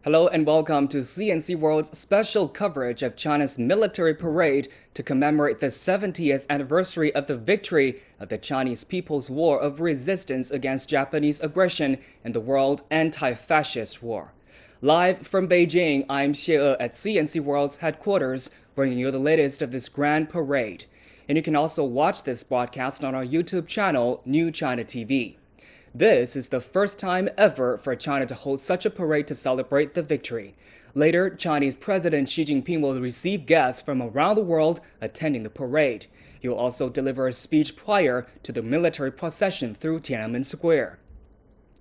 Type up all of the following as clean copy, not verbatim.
Hello and welcome to CNC World's special coverage of China's military parade to commemorate the 70th anniversary of the victory of the Chinese People's War of Resistance against Japanese aggression in the World Anti-Fascist War. Live from Beijing, I'm Xie at CNC World's headquarters, bringing you the latest of this grand parade. And you can also watch this broadcast on our YouTube channel, New China TV. This is the first time ever for China to hold such a parade to celebrate the victory. Later, Chinese President Xi Jinping will receive guests from around the world attending the parade. He will also deliver a speech prior to the military procession through Tiananmen Square.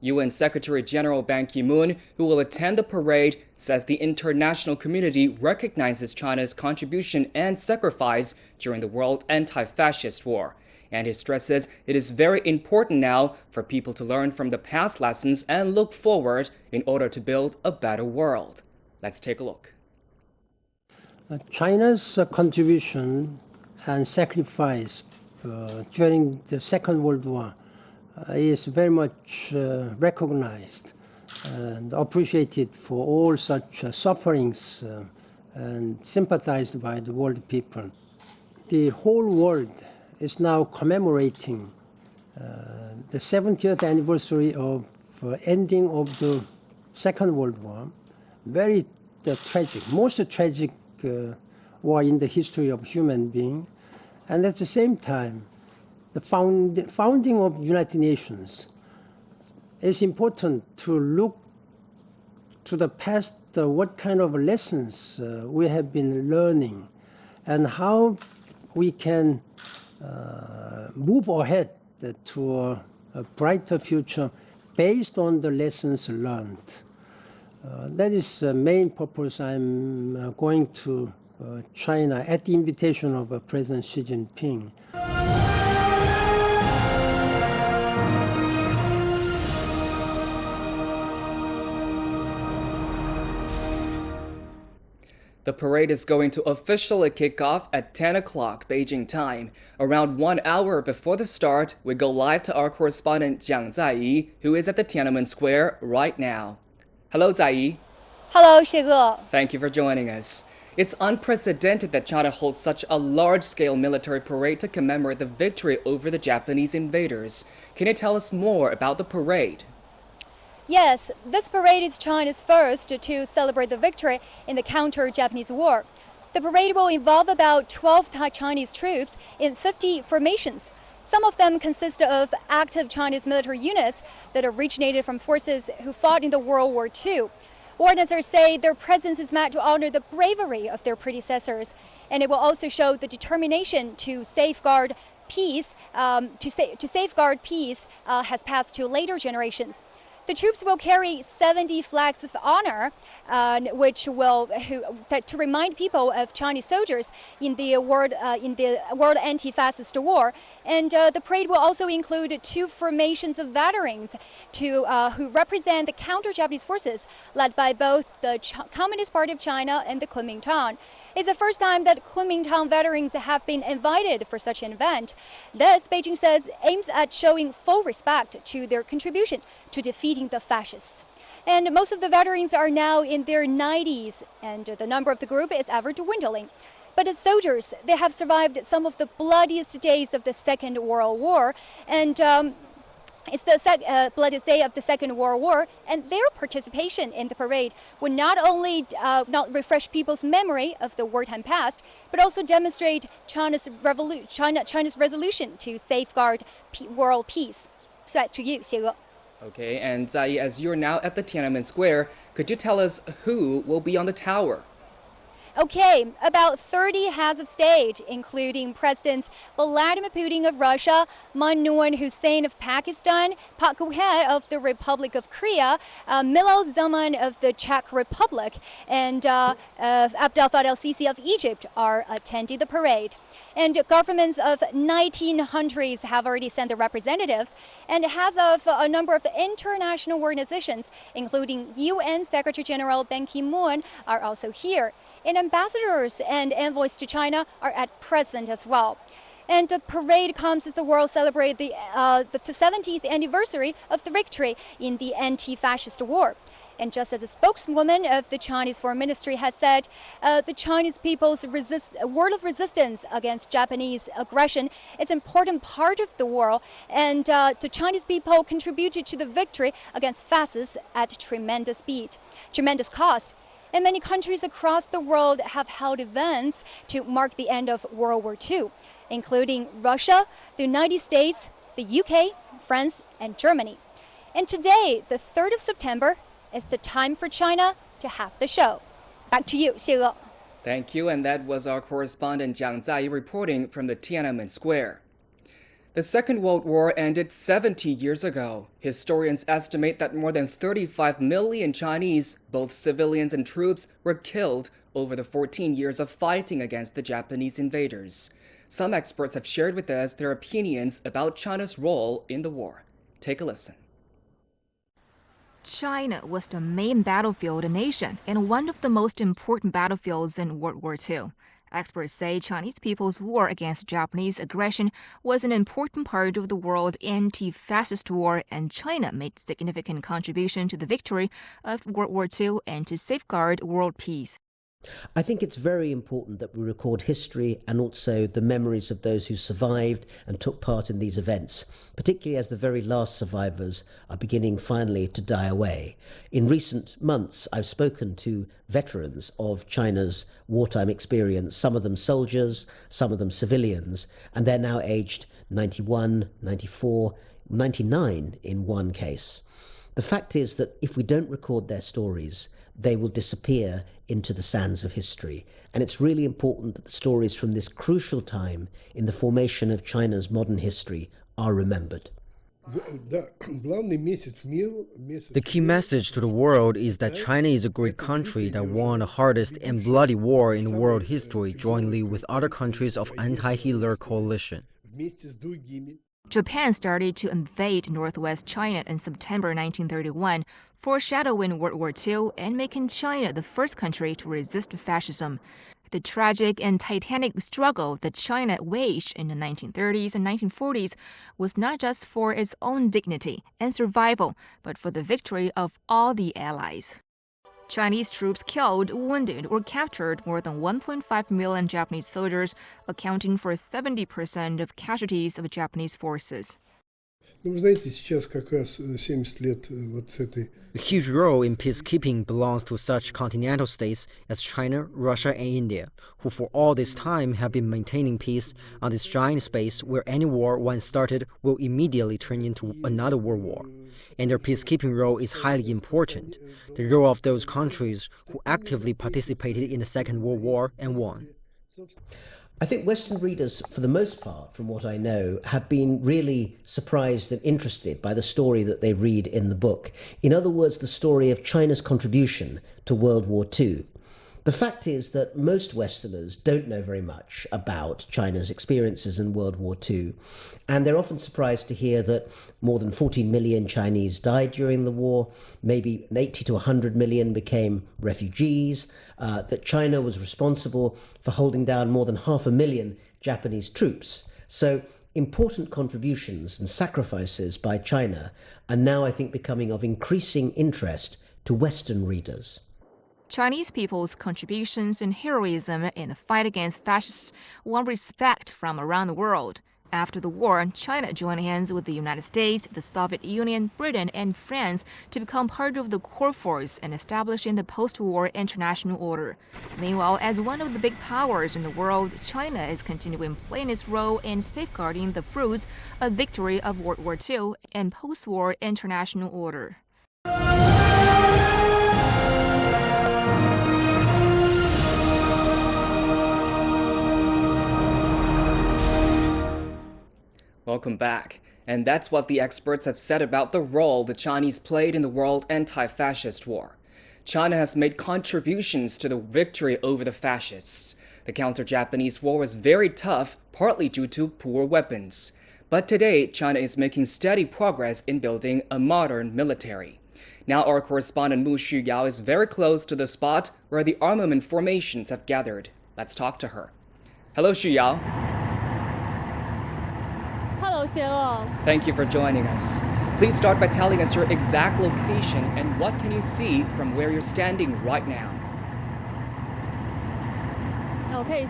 UN Secretary General Ban Ki-moon, who will attend the parade, says the international community recognizes China's contribution and sacrifice during the World Anti-Fascist War. And he stresses it is very important now for people to learn from the past lessons and look forward in order to build a better world. Let's take a look. China's contribution and sacrifice during the Second World War is very much recognized and appreciated for all such sufferings and sympathized by the world people. The whole world is now commemorating the 70th anniversary of ending of the Second World War. Very tragic, most tragic war in the history of human being. And at the same time, the founding of the United Nations. It's important to look to the past, what kind of lessons we have been learning and how we can move ahead to a brighter future based on the lessons learned. That is the main purpose I'm going to China at the invitation of President Xi Jinping. The parade is going to officially kick off at 10 o'clock Beijing time. Around 1 hour before the start, we go live to our correspondent Jiang Zaiyi, who is at the Tiananmen Square right now. Hello, Zaiyi. Hello, Xie Ge. Thank you for joining us. It's unprecedented that China holds such a large-scale military parade to commemorate the victory over the Japanese invaders. Can you tell us more about the parade? Yes, this parade is China's first to celebrate the victory in the counter-Japanese war. The parade will involve about 12 Chinese troops in 50 formations. Some of them consist of active Chinese military units that originated from forces who fought in the World War II. Organizers say their presence is meant to honor the bravery of their predecessors, and it will also show the determination to safeguard peace, has passed to later generations. The troops will carry 70 flags of honor, to remind people of Chinese soldiers in the World Anti-Fascist War. And the parade will also include 2 formations of veterans who represent the counter-Japanese forces led by both the Communist Party of China and the Kuomintang. It's the first time that Kuomintang veterans have been invited for such an event. This, Beijing says, aims at showing full respect to their contribution to defeating the fascists. And most of the veterans are now in their 90s, and the number of the group is ever dwindling. But as soldiers, they have survived some of the bloodiest days of the Second World War, and it's the bloodiest day of the Second World War, and their participation in the parade would not only not refresh people's memory of the wartime past, but also demonstrate China's resolution to safeguard world peace. So back to you, Xie Ge. Okay, and Zaiyi, as you're now at the Tiananmen Square, could you tell us who will be on the tower? Okay, about 30 heads of state, including Presidents Vladimir Putin of Russia, Moon Hussein of Pakistan, Park Geun-hye of the Republic of Korea, Milo Zaman of the Czech Republic, and Abdel Fattah el-Sisi of Egypt are attending the parade. And governments of 19 countries have already sent their representatives, and heads of a number of international organizations, including UN Secretary General Ban Ki-moon, are also here. And ambassadors and envoys to China are at present as well. And the parade comes as the world celebrates the 70th anniversary of the victory in the anti-fascist war. And just as a spokeswoman of the Chinese Foreign Ministry has said, the Chinese people's war of resistance against Japanese aggression is an important part of the war, and the Chinese people contributed to the victory against fascists at tremendous cost. And many countries across the world have held events to mark the end of World War II, including Russia, the United States, the UK, France, and Germany. And today, the 3rd of September, is the time for China to have the show. Back to you, Xie Ge. Thank you, and that was our correspondent Jiang Zai reporting from the Tiananmen Square. The Second World War ended 70 years ago. Historians estimate that more than 35 million Chinese, both civilians and troops, were killed over the 14 years of fighting against the Japanese invaders. Some experts have shared with us their opinions about China's role in the war. Take a listen. China was the main battlefield nation and one of the most important battlefields in World War II. Experts say Chinese people's war against Japanese aggression was an important part of the world anti-fascist war, and China made significant contribution to the victory of World War II and to safeguard world peace. I think it's very important that we record history and also the memories of those who survived and took part in these events, particularly as the very last survivors are beginning finally to die away. In recent months, I've spoken to veterans of China's wartime experience, some of them soldiers, some of them civilians, and they're now aged 91, 94, 99 in one case. The fact is that if we don't record their stories, they will disappear into the sands of history. And it's really important that the stories from this crucial time in the formation of China's modern history are remembered. The key message to the world is that China is a great country that won the hardest and bloody war in world history jointly with other countries of anti-Hitler coalition. Japan started to invade northwest China in September 1931, foreshadowing World War II and making China the first country to resist fascism. The tragic and titanic struggle that China waged in the 1930s and 1940s was not just for its own dignity and survival, but for the victory of all the allies. Chinese troops killed, wounded, or captured more than 1.5 million Japanese soldiers, accounting for 70% of casualties of Japanese forces. A huge role in peacekeeping belongs to such continental states as China, Russia, and India, who for all this time have been maintaining peace on this giant space where any war once started will immediately turn into another world war. And their peacekeeping role is highly important, the role of those countries who actively participated in the Second World War and won. I think Western readers, for the most part, from what I know, have been really surprised and interested by the story that they read in the book. In other words, the story of China's contribution to World War II. The fact is that most Westerners don't know very much about China's experiences in World War II, and they're often surprised to hear that more than 14 million Chinese died during the war, maybe 80 to 100 million became refugees, that China was responsible for holding down more than 500,000 Japanese troops. So important contributions and sacrifices by China are now, I think, becoming of increasing interest to Western readers. Chinese people's contributions and heroism in the fight against fascists won respect from around the world. After the war, China joined hands with the United States, the Soviet Union, Britain, and France to become part of the core force and establishing the post-war international order. Meanwhile, as one of the big powers in the world, China is continuing playing its role in safeguarding the fruits of victory of World War II and post-war international order. Welcome back. And that's what the experts have said about the role the Chinese played in the world anti-fascist war. China has made contributions to the victory over the fascists. The counter-Japanese war was very tough, partly due to poor weapons. But today, China is making steady progress in building a modern military. Now our correspondent Mu Xuyao is very close to the spot where the armament formations have gathered. Let's talk to her. Hello, Xuyao. Hello, Thank you for joining us. Please start by telling us your exact location and what can you see from where you're standing right now. Okay,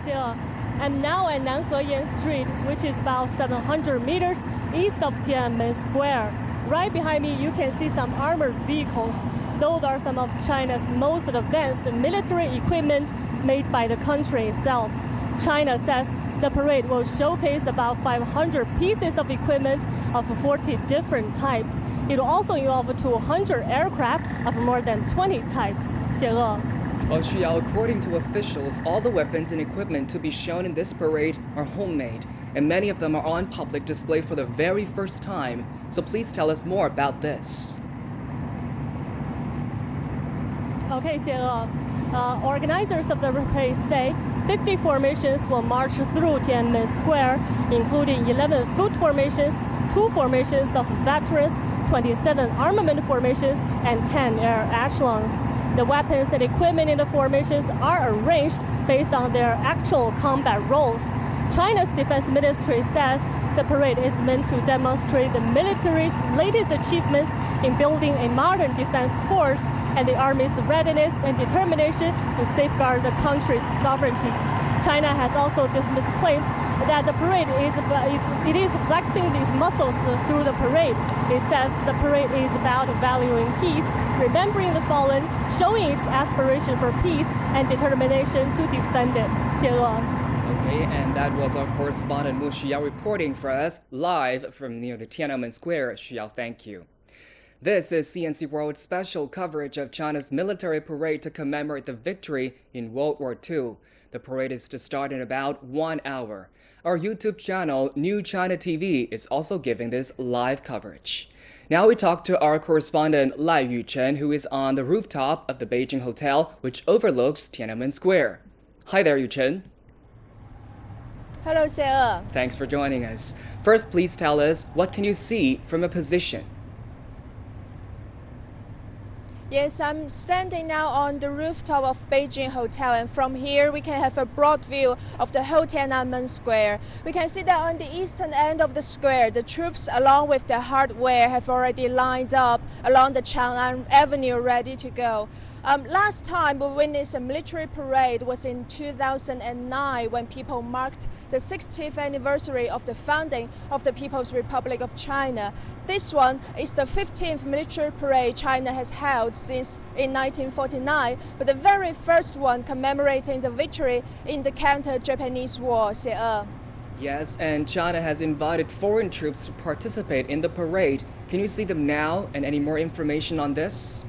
I'm now at Nanheyan Street, which is about 700 meters east of Tiananmen Square. Right behind me, you can see some armored vehicles. Those are some of China's most advanced military equipment made by the country itself. China says the parade will showcase about 500 pieces of equipment of 40 different types. It will also involve 200 aircraft of more than 20 types. Well, Xiao, according to officials, all the weapons and equipment to be shown in this parade are homemade, and many of them are on public display for the very first time. So please tell us more about this. Okay, organizers of the parade say 50 formations will march through Tiananmen Square, including 11 foot formations, 2 formations of veterans, 27 armament formations, and 10 air echelons. The weapons and equipment in the formations are arranged based on their actual combat roles. China's defense ministry says the parade is meant to demonstrate the military's latest achievements in building a modern defense force and the Army's readiness and determination to safeguard the country's sovereignty. China has also dismissed claims that the parade is flexing these muscles through the parade. It says the parade is about valuing peace, remembering the fallen, showing its aspiration for peace and determination to defend it. Okay, and that was our correspondent Mu Xiao reporting for us live from near the Tiananmen Square. Xiao, thank you. This is CNC World special coverage of China's military parade to commemorate the victory in World War II. The parade is to start in about 1 hour. Our YouTube channel, New China TV, is also giving this live coverage. Now we talk to our correspondent Lai Yuchen, who is on the rooftop of the Beijing hotel, which overlooks Tiananmen Square. Hi there, Yuchen. Hello, Sarah. Thanks for joining us. First, please tell us, what can you see from a position? Yes, I'm standing now on the rooftop of Beijing Hotel, and from here we can have a broad view of the whole Tiananmen Square. We can see that on the eastern end of the square, the troops along with their hardware have already lined up along the Chang'an Avenue ready to go. Last time we witnessed a military parade was in 2009 when people marked the 60th anniversary of the founding of the People's Republic of China. This one is the 15th military parade China has held since in 1949, but the very first one commemorating the victory in the counter-Japanese war. Yes, and China has invited foreign troops to participate in the parade. Can you see them now, and any more information on this?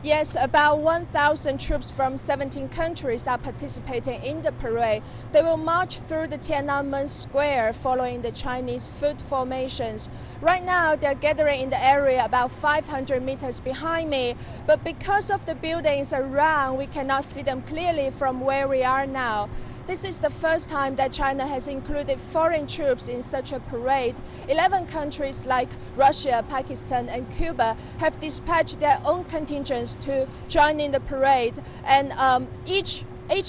Yes, about 1,000 troops from 17 countries are participating in the parade. They will march through the Tiananmen Square following the Chinese foot formations. Right now, they're gathering in the area about 500 meters behind me, but because of the buildings around, we cannot see them clearly from where we are now. This is the first time that China has included foreign troops in such a parade. 11 countries like Russia, Pakistan, and Cuba have dispatched their own contingents to join in the parade, and each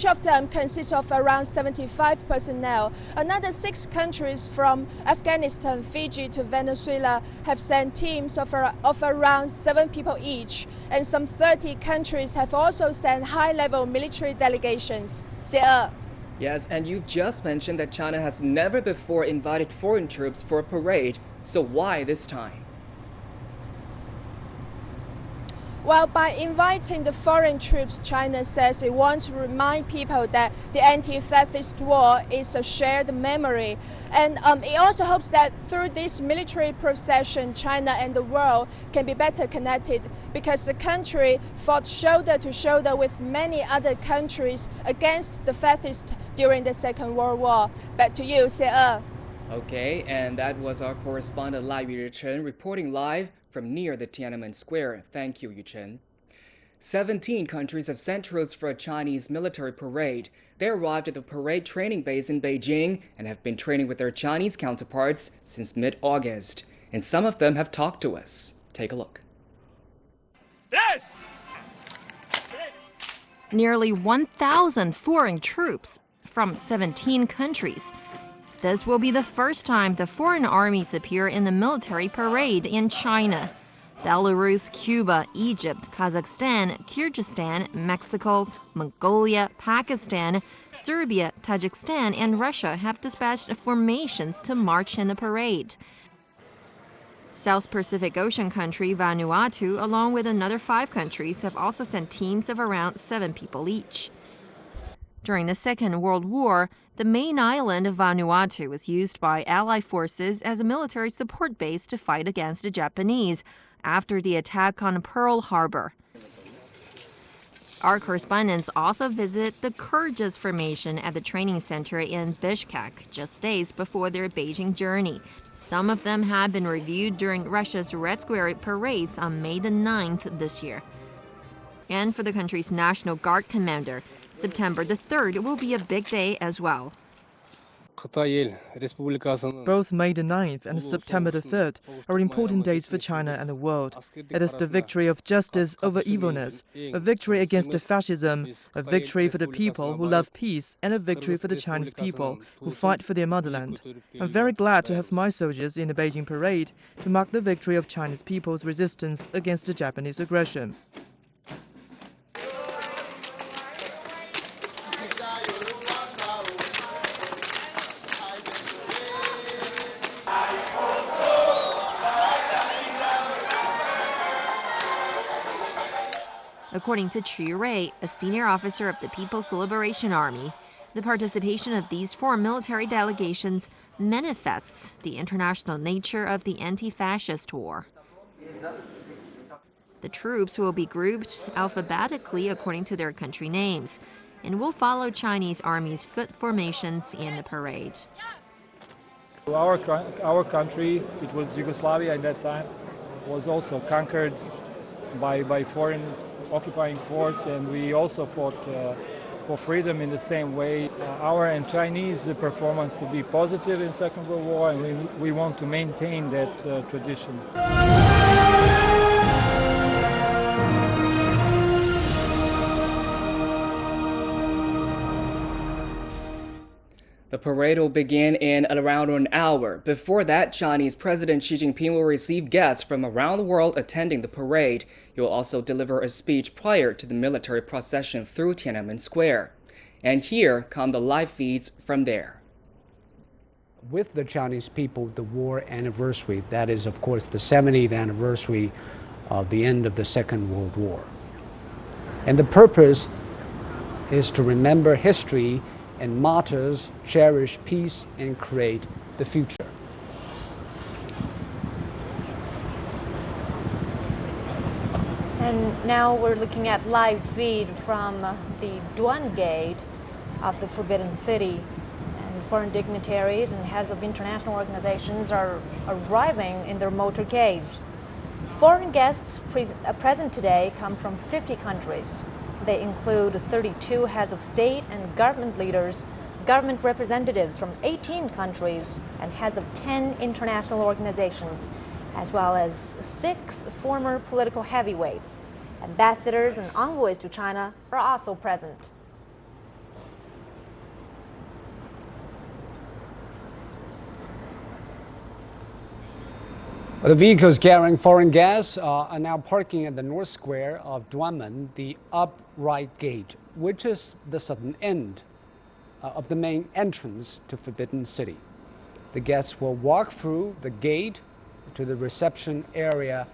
of them consists of around 75 personnel. Another 6 countries from Afghanistan, Fiji to Venezuela have sent teams of around 7 people each, and some 30 countries have also sent high-level military delegations. Yes, and you've just mentioned that China has never before invited foreign troops for a parade, so why this time? Well, by inviting the foreign troops, China says it wants to remind people that the anti-Fascist war is a shared memory. And it also hopes that through this military procession, China and the world can be better connected, because the country fought shoulder to shoulder with many other countries against the fascists during the Second World War. Back to you, Se. Okay, and that was our correspondent Lai Yuchen reporting live from near the Tiananmen Square. Thank you, Yuchen. 17 countries have sent troops for a Chinese military parade. They arrived at the parade training base in Beijing and have been training with their Chinese counterparts since mid-August. And some of them have talked to us. Take a look. Yes! Nearly 1,000 foreign troops from 17 countries. This will be the first time the foreign armies appear in the military parade in China. Belarus, Cuba, Egypt, Kazakhstan, Kyrgyzstan, Mexico, Mongolia, Pakistan, Serbia, Tajikistan, and Russia have dispatched formations to march in the parade. South Pacific Ocean country Vanuatu, along with another 5 countries, have also sent teams of around 7 people each. During the Second World War, the main island of Vanuatu was used by Allied forces as a military support base to fight against the Japanese after the attack on Pearl Harbor. Our correspondents also visit the Kyrgyz formation at the training center in Bishkek just days before their Beijing journey. Some of them have been reviewed during Russia's Red Square parades on May the 9th this year. And for the country's National Guard commander, September the 3rd will be a big day as well. Both May the 9th and September the 3rd are important days for China and the world. It is the victory of justice over evilness, a victory against fascism, a victory for the people who love peace, and a victory for the Chinese people who fight for their motherland. I'm very glad to have my soldiers in the Beijing parade to mark the victory of Chinese people's resistance against the Japanese aggression. According to Chu Rui, a senior officer of the People's Liberation Army, the participation of these 4 military delegations manifests the international nature of the anti-fascist war. The troops will be grouped alphabetically according to their country names and will follow Chinese Army's foot formations in the parade. Our country, it was Yugoslavia at that time, was also conquered by foreign occupying force, and we also fought for freedom in the same way. Our and Chinese performance to be positive in Second World War, and we want to maintain that tradition. The parade will begin in around an hour. Before that, Chinese President Xi Jinping will receive guests from around the world attending the parade. He will also deliver a speech prior to the military procession through Tiananmen Square. And here come the live feeds from there. With the Chinese people, the war anniversary, that is, of course, the 70th anniversary of the end of the Second World War. And the purpose is to remember history and martyrs, cherish peace, and create the future. And now we're looking at live feed from the Duan Gate of the Forbidden City. And foreign dignitaries and heads of international organizations are arriving in their motorcades. Foreign guests present today come from 50 countries. They include 32 heads of state and government leaders, government representatives from 18 countries, and heads of 10 international organizations, as well as 6 former political heavyweights. Ambassadors and envoys to China are also present. The vehicles carrying foreign guests are now parking at the North Square of Duanmen, the upright gate, which is the southern end of the main entrance to Forbidden City. The guests will walk through the gate to the reception area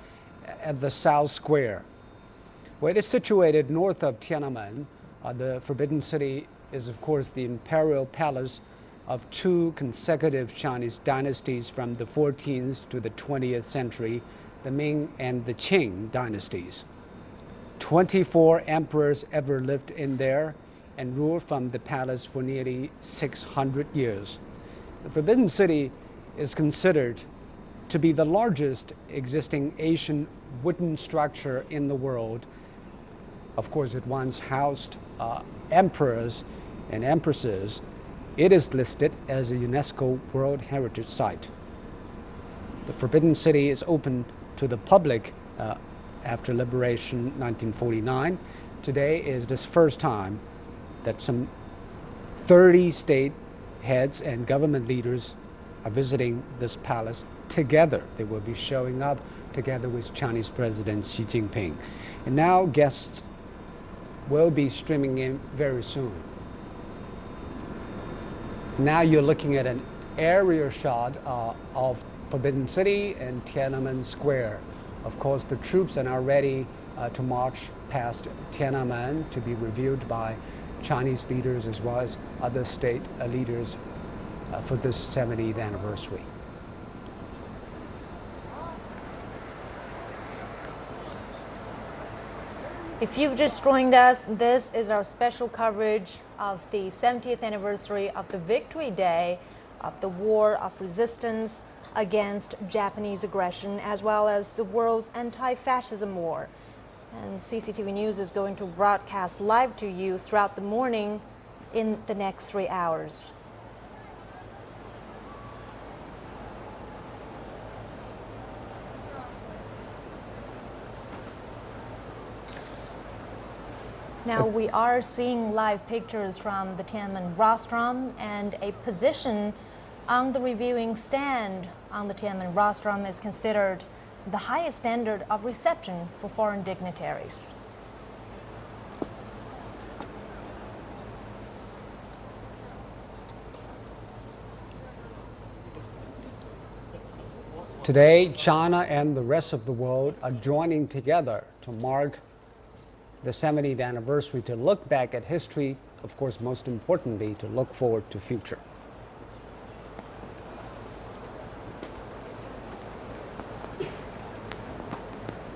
at the South Square. Where it is situated north of Tiananmen, the Forbidden City is, of course, the imperial palace of 2 consecutive Chinese dynasties from the 14th to the 20th century, the Ming and the Qing dynasties. 24 emperors ever lived in there and ruled from the palace for nearly 600 years. The Forbidden City is considered to be the largest existing Asian wooden structure in the world. Of course, it once housed emperors and empresses. It is listed as a UNESCO World Heritage Site. The Forbidden City is open to the public after Liberation 1949. Today is the first time that some 30 state heads and government leaders are visiting this palace together. They will be showing up together with Chinese President Xi Jinping. And now guests will be streaming in very soon. Now you're looking at an aerial shot of Forbidden City and Tiananmen Square. Of course, the troops are now ready to march past Tiananmen to be reviewed by Chinese leaders as well as other state leaders for this 70th anniversary. If you've just joined us, this is our special coverage of the 70th anniversary of the Victory Day of the War of Resistance against Japanese aggression, as well as the world's anti-fascism war. And CCTV News is going to broadcast live to you throughout the morning in the next 3 hours. Now we are seeing live pictures from the Tiananmen rostrum, and a position on the reviewing stand on the Tiananmen rostrum is considered the highest standard of reception for foreign dignitaries. Today, China and the rest of the world are joining together to mark the 70th anniversary, to look back at history, of course, most importantly, to look forward to future.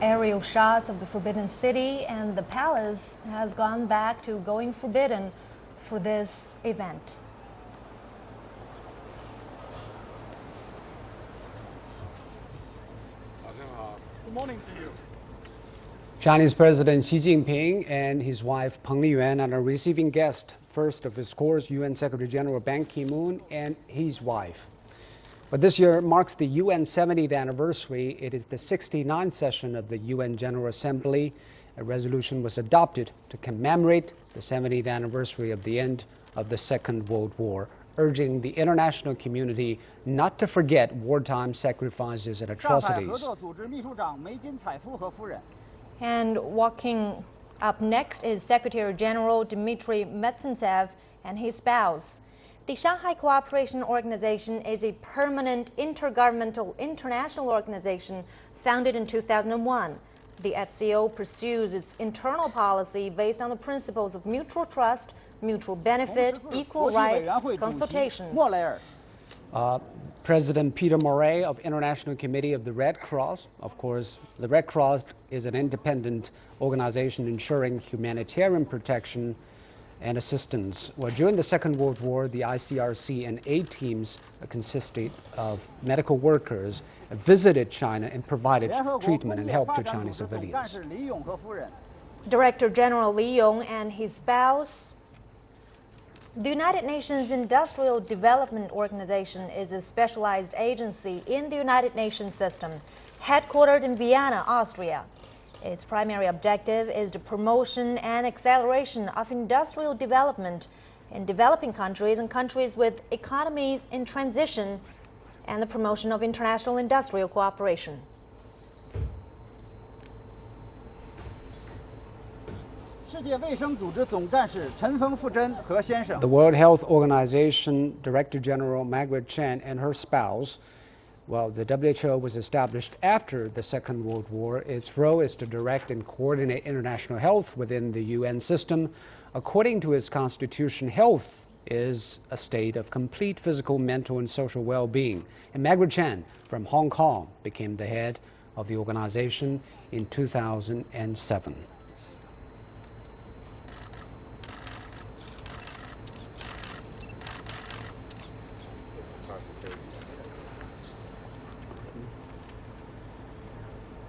Aerial shots of the Forbidden City, and the palace has gone back to going forbidden for this event. Good morning to you. Chinese President Xi Jinping and his wife Peng Liyuan are a receiving guest, first of his course, UN Secretary General Ban Ki-moon and his wife. But this year marks the UN 70th anniversary. It is the 69th session of the UN General Assembly. A resolution was adopted to commemorate the 70th anniversary of the end of the Second World War, urging the international community not to forget wartime sacrifices and atrocities. And walking up next is Secretary General Dmitry Medvedev and his spouse. The Shanghai Cooperation Organization is a permanent intergovernmental international organization founded in 2001. The SCO pursues its internal policy based on the principles of mutual trust, mutual benefit, equal rights, consultations. President Peter Murray of International Committee of the Red Cross. Of course, the Red Cross is an independent organization ensuring humanitarian protection and assistance. Well, during the Second World War, the ICRC and aid teams consisted of medical workers visited China and provided treatment and help to Chinese civilians. Director General Li Yong and his spouse. The United Nations Industrial Development Organization is a specialized agency in the United Nations system, headquartered in Vienna, Austria. Its primary objective is the promotion and acceleration of industrial development in developing countries and countries with economies in transition, and the promotion of international industrial cooperation. The World Health Organization Director General Margaret Chan and her spouse. Well, the WHO was established after the Second World War. Its role is to direct and coordinate international health within the UN system. According to its constitution, health is a state of complete physical, mental, and social well-being. And Margaret Chan from Hong Kong became the head of the organization in 2007.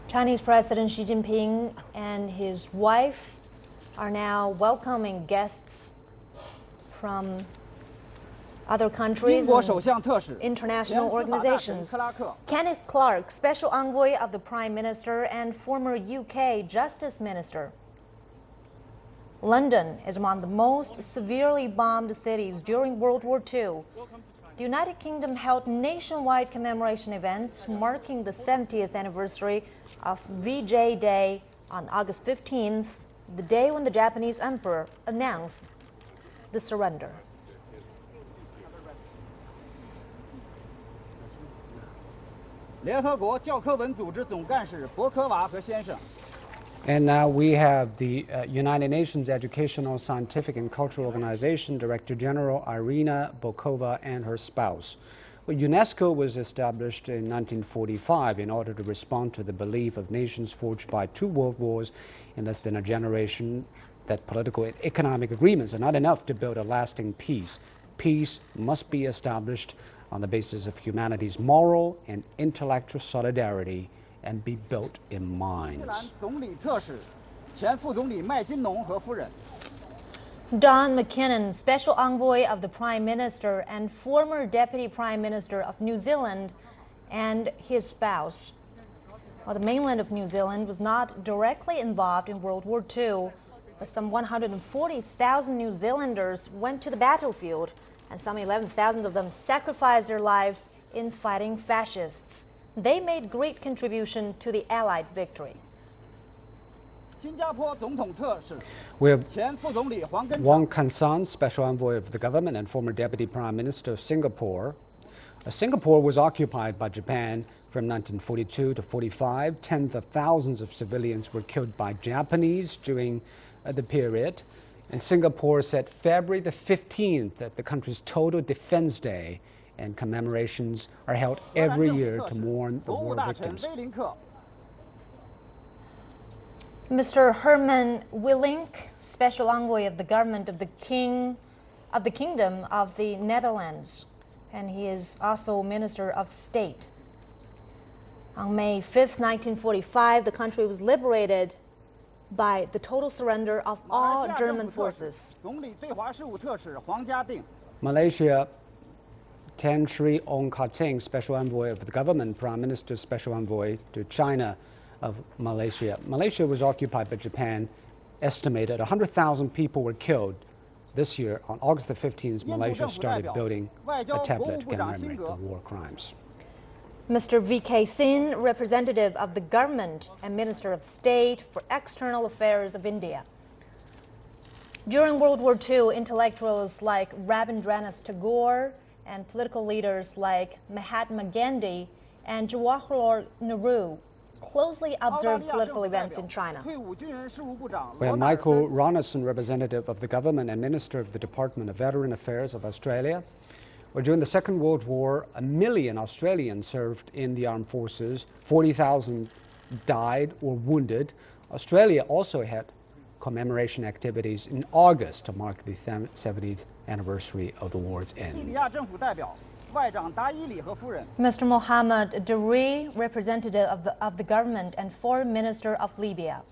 Chinese President Xi Jinping and his wife are now welcoming guests from other countries and international organizations. Kenneth Clarke, Special Envoy of the Prime Minister and former UK Justice Minister. London is among the most severely bombed cities during World War II. The United Kingdom held nationwide commemoration events marking the 70th anniversary of VJ Day on August 15th, the day when the Japanese emperor announced the surrender. And now we have the United Nations Educational, Scientific and Cultural Organization Director General Irina Bokova and her spouse. Well, UNESCO was established in 1945 in order to respond to the belief of nations forged by 2 world wars in less than a generation that political and economic agreements are not enough to build a lasting peace. Peace must be established on the basis of humanity's moral and intellectual solidarity and be built in minds. Don McKinnon, Special Envoy of the Prime Minister and former Deputy Prime Minister of New Zealand, and his spouse. Well, the mainland of New Zealand was not directly involved in World War II, but some 140,000 New Zealanders went to the battlefield, and some 11,000 of them sacrificed their lives in fighting fascists. They made great contribution to the Allied victory. We have Wong Kan San, Special Envoy of the Government and former Deputy Prime Minister of Singapore. Singapore was occupied by Japan from 1942 to 45. Tens of thousands of civilians were killed by Japanese during the period. And Singapore set February the 15th as the country's Total Defense Day, and commemorations are held every year to mourn the war victims. Mr. Herman Willink, Special Envoy of the Government of the Kingdom of the Netherlands, and he is also Minister of State. On May 5th, 1945, the country was liberated by the total surrender of all German forces. Malaysia, Tan Sri Ong Ka Ting, Special Envoy of the Government, Prime Minister, Special Envoy to China of Malaysia. Malaysia was occupied by Japan. Estimated 100,000 people were killed. This year, on August the 15th, Malaysia started building a tablet commemorating the war crimes. Mr. V.K. Singh, representative of the government and Minister of State for External Affairs of India. During World War II, intellectuals like Rabindranath Tagore and political leaders like Mahatma Gandhi and Jawaharlal Nehru closely observed political events in China. We have Michael Ronaldson, representative of the government and Minister of the Department of Veteran Affairs of Australia. Well, during the Second World War, 1 million Australians served in the armed forces. 40,000 died or wounded. Australia also had commemoration activities in August to mark the 70th anniversary of the war's end. Mr. Mohammed Darri, representative of the government and foreign minister of Libya.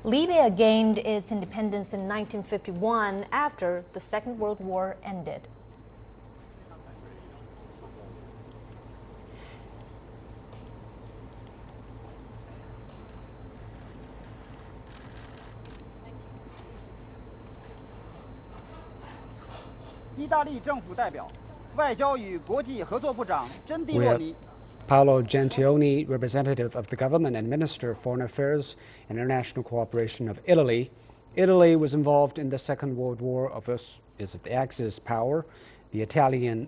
Libya gained its independence in 1951 after the Second World War ended. We have Paolo Gentiloni, representative of the government and Minister of Foreign Affairs and International Cooperation of Italy. Italy was involved in the Second World War is the Axis power. The Italian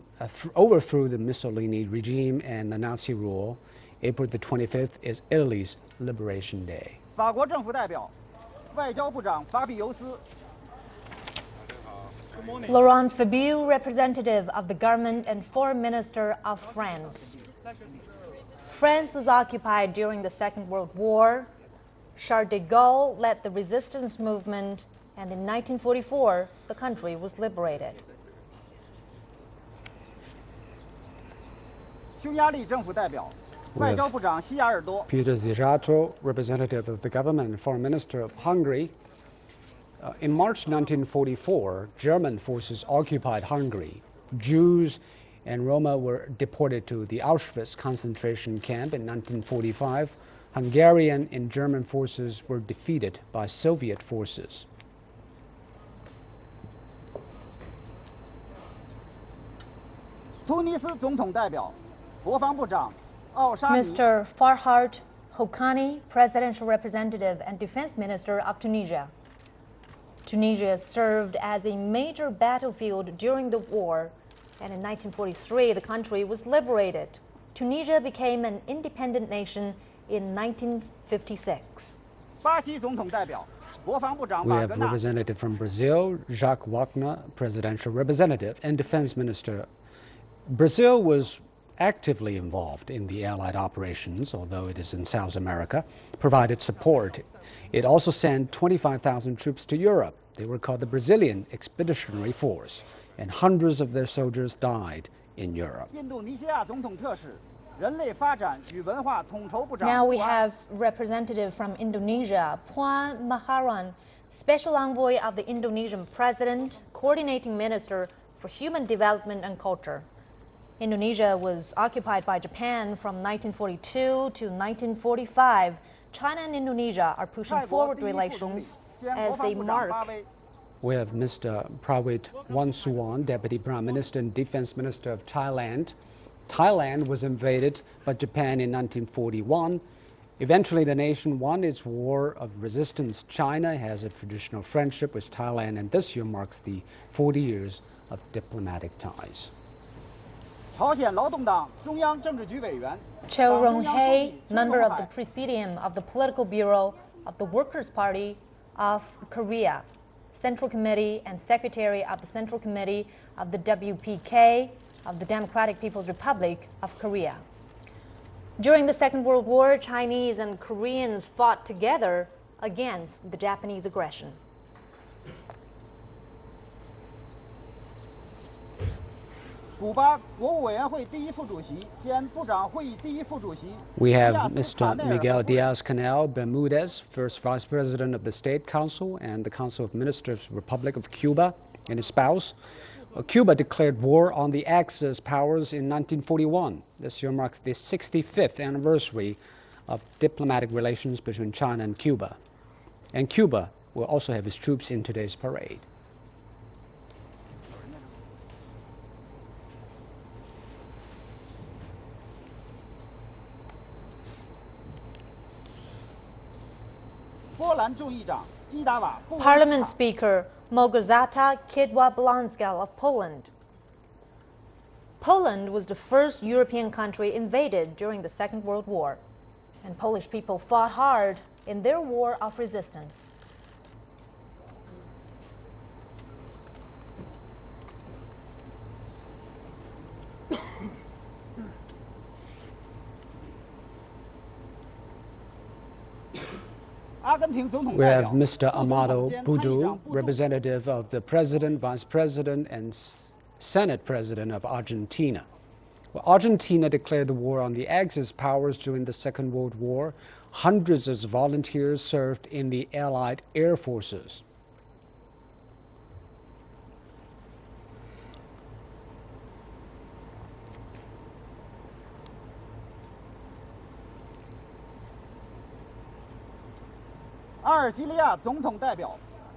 overthrew the Mussolini regime and the Nazi rule. April the 25th is Italy's Liberation Day. Laurent Fabius, representative of the government and foreign minister of France. France was occupied during the Second World War. Charles de Gaulle led the resistance movement, and in 1944, the country was liberated. Peter Zijato, representative of the government and foreign minister of Hungary. In March 1944, German forces occupied Hungary. Jews and Roma were deported to the Auschwitz concentration camp in 1945. Hungarian and German forces were defeated by Soviet forces. Mr. Farhad Hokani, Presidential Representative and Defense Minister of Tunisia. Tunisia served as a major battlefield during the war, and in 1943 the country was liberated. Tunisia became an independent nation in 1956. We have representative from Brazil, Jacques Wagner, Presidential Representative and Defense Minister. Brazil was actively involved in the Allied operations, although it is in South America, provided support. It also sent 25,000 troops to Europe. They were called the Brazilian Expeditionary Force, and hundreds of their soldiers died in Europe. Now we have representative from Indonesia, Puan Maharan, Special Envoy of the Indonesian President, Coordinating Minister for Human Development and Culture. Indonesia was occupied by Japan from 1942 to 1945. China and Indonesia are pushing forward relations as they mark. We have Mr. Prawit Wongsuwan, Deputy Prime Minister and Defense Minister of Thailand. Thailand was invaded by Japan in 1941. Eventually, the nation won its war of resistance. China has a traditional friendship with Thailand, and this year marks the 40 years of diplomatic ties. Cho Rong-hae, member of the Presidium of the Political Bureau of the Workers' Party of Korea, Central Committee and Secretary of the Central Committee of the WPK of the Democratic People's Republic of Korea. During the Second World War, Chinese and Koreans fought together against the Japanese aggression. We have Mr. Miguel Diaz-Canel Bermudez, First Vice President of the State Council and the Council of Ministers, Republic of Cuba, and his spouse. Cuba declared war on the Axis powers in 1941. This year marks the 65th anniversary of diplomatic relations between China and Cuba. And Cuba will also have its troops in today's parade. Parliament Speaker Małgorzata Kidawa-Błońska of Poland. Poland was the first European country invaded during the Second World War, and Polish people fought hard in their war of resistance. We have Mr. Amado Budu, representative of the President, Vice President, and Senate President of Argentina. Well, Argentina declared the war on the Axis powers during the Second World War. Hundreds of volunteers served in the Allied air forces.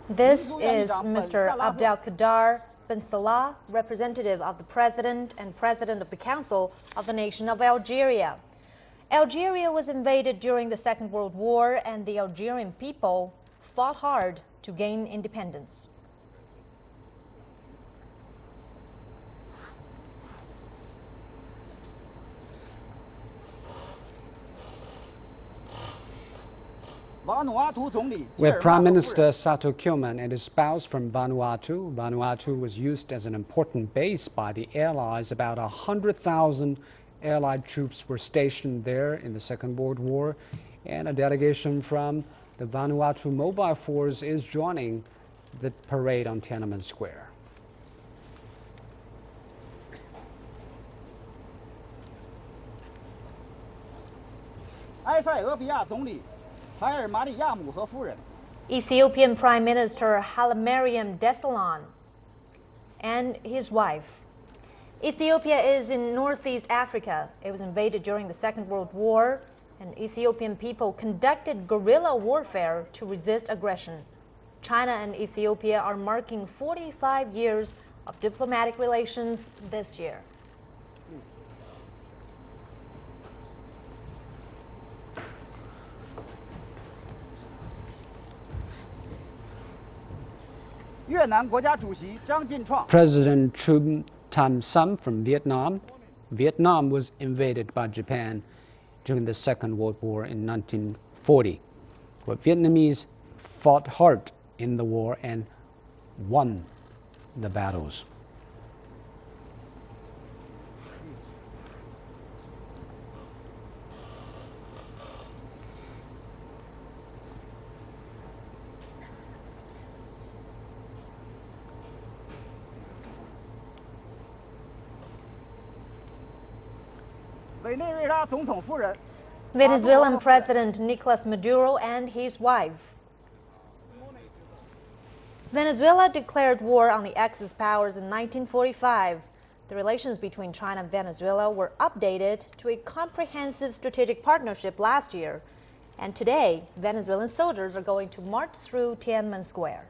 This is Mr. Abdelkader Ben Salah, representative of the President and President of the Council of the nation of Algeria. Algeria was invaded during the Second World War, and the Algerian people fought hard to gain independence. We have Prime Minister Sato Kyuman and his spouse from Vanuatu. Vanuatu was used as an important base by the Allies. About 100,000 Allied troops were stationed there in the Second World War, and a delegation from the Vanuatu Mobile Force is joining the parade on Tiananmen Square. Ethiopian Prime Minister Hailemariam Desalegn and his wife. Ethiopia is in Northeast Africa. It was invaded during the Second World War, and Ethiopian people conducted guerrilla warfare to resist aggression. China and Ethiopia are marking 45 years of diplomatic relations this year. President Trump Tam Sum from Vietnam. Vietnam was invaded by Japan during the Second World War in 1940. But Vietnamese fought hard in the war and won the battles. Venezuelan President Nicolas Maduro and his wife. Venezuela declared war on the Axis powers in 1945. The relations between China and Venezuela were updated to a comprehensive strategic partnership last year. And today, Venezuelan soldiers are going to march through Tiananmen Square.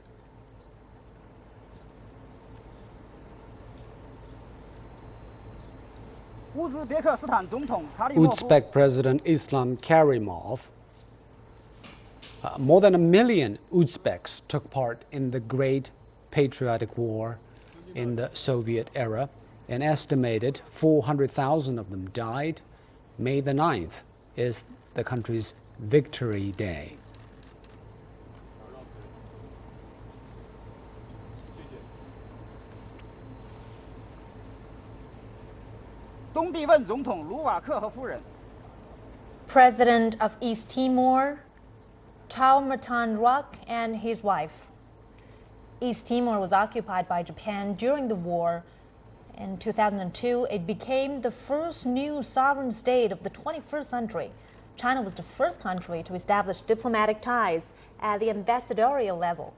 Uzbek President Islam Karimov. More than 1 million Uzbeks took part in the Great Patriotic War in the Soviet era. An estimated 400,000 of them died. May the 9th is the country's Victory Day. President of East Timor, Taumatan Ruck, and his wife. East Timor was occupied by Japan during the war. In 2002, it became the first new sovereign state of the 21st century. China was the first country to establish diplomatic ties at the ambassadorial level.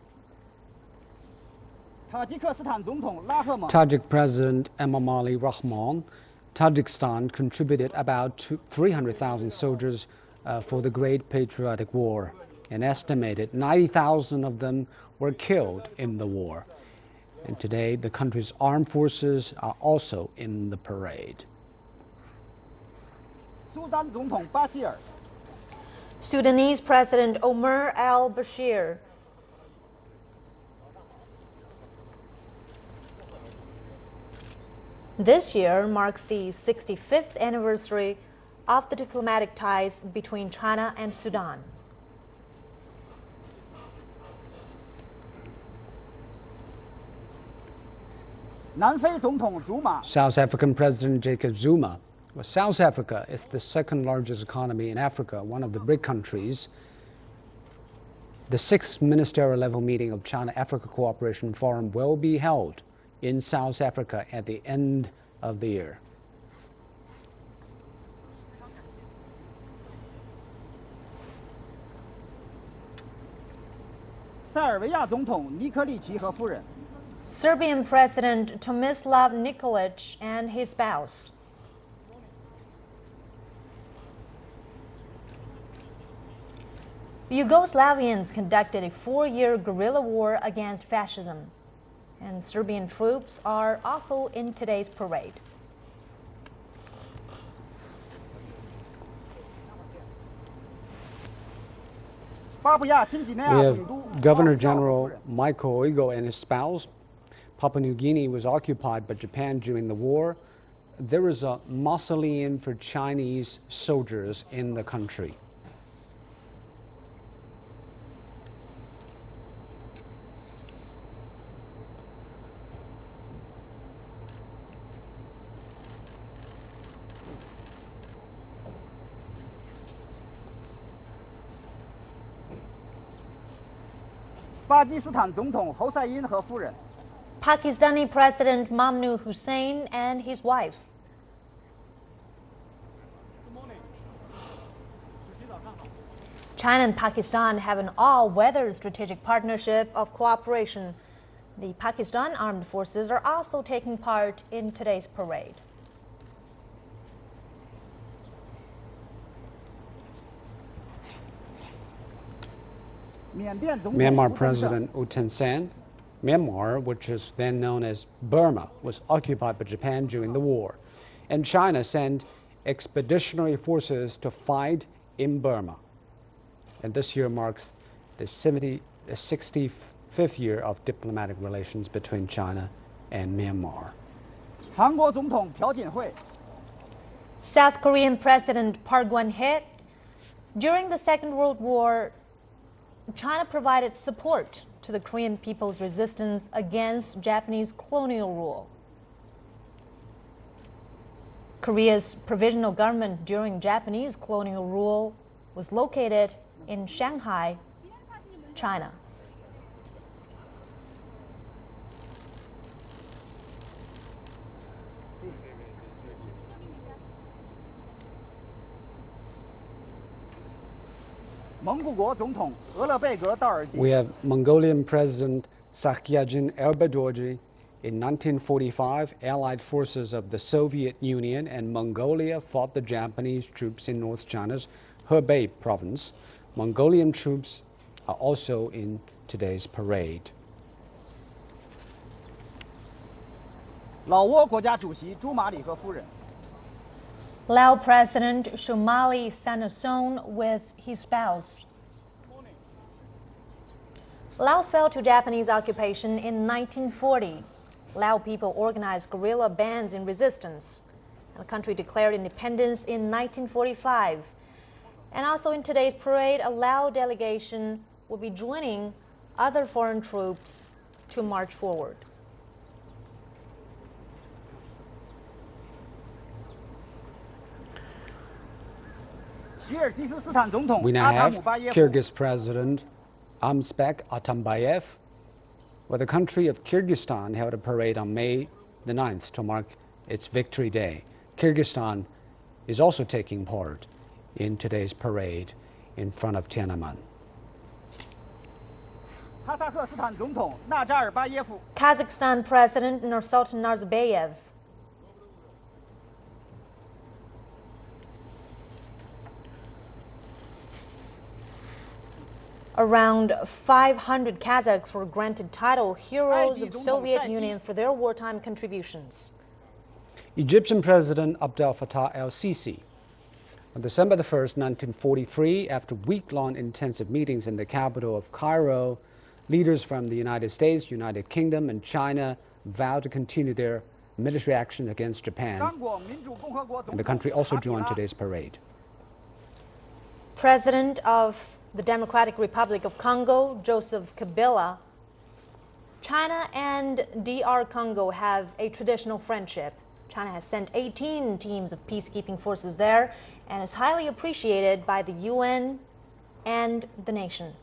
Tajik President Emomali Rahmon. Tajikistan contributed about 300,000 soldiers for the Great Patriotic War. An estimated 90,000 of them were killed in the war. And today, the country's armed forces are also in the parade. Sudanese President Omar al-Bashir. This year marks the 65th anniversary of the diplomatic ties between China and Sudan. South African President Jacob Zuma. Well, South Africa is the second largest economy in Africa, one of the BRIC countries. The 6th ministerial level meeting of China-Africa Cooperation Forum will be held in South Africa at the end of the year. Serbian President Tomislav Nikolic and his spouse. Yugoslavians conducted a 4-year guerrilla war against fascism, and Serbian troops are also in today's parade. We have Governor General Michael Oigo and his spouse. Papua New Guinea was occupied by Japan during the war. There is a mausoleum for Chinese soldiers in the country. Pakistani President Mamnun Hussain and his wife. China and Pakistan have an all-weather strategic partnership of cooperation. The Pakistan Armed Forces are also taking part in today's parade. Myanmar President U Tin Sen. Myanmar, which is then known as Burma, was occupied by Japan during the war, and China sent expeditionary forces to fight in Burma. And this year marks the 65th year of diplomatic relations between China and Myanmar. South Korean President Park Geun-hye. During the Second World War, China provided support to the Korean people's resistance against Japanese colonial rule. Korea's provisional government during Japanese colonial rule was located in Shanghai, China. We have Mongolian President Sakyajin Erbadoji. In 1945, Allied forces of the Soviet Union and Mongolia fought the Japanese troops in North China's Hebei province. Mongolian troops are also in today's parade. Lao President Shumali Sanasone with his spouse. Laos fell to Japanese occupation in 1940. Lao people organized guerrilla bands in resistance. The country declared independence in 1945. And also in today's parade, a Lao delegation will be joining other foreign troops to march forward. We now have Kyrgyz President Almazbek Atambayev, where the country of Kyrgyzstan held a parade on May the 9th to mark its Victory Day. Kyrgyzstan is also taking part in today's parade in front of Tiananmen. Kazakhstan President Nursultan Nazarbayev. Around 500 Kazakhs were granted title Heroes of Soviet Union for their wartime contributions. Egyptian President Abdel Fattah el-Sisi. On December the 1st, 1943, after week-long intensive meetings in the capital of Cairo, leaders from the United States, United Kingdom, and China vowed to continue their military action against Japan. And the country also joined today's parade. President of the Democratic Republic of Congo, Joseph Kabila. China and DR Congo have a traditional friendship. China has sent 18 teams of peacekeeping forces there and is highly appreciated by the UN and the nation.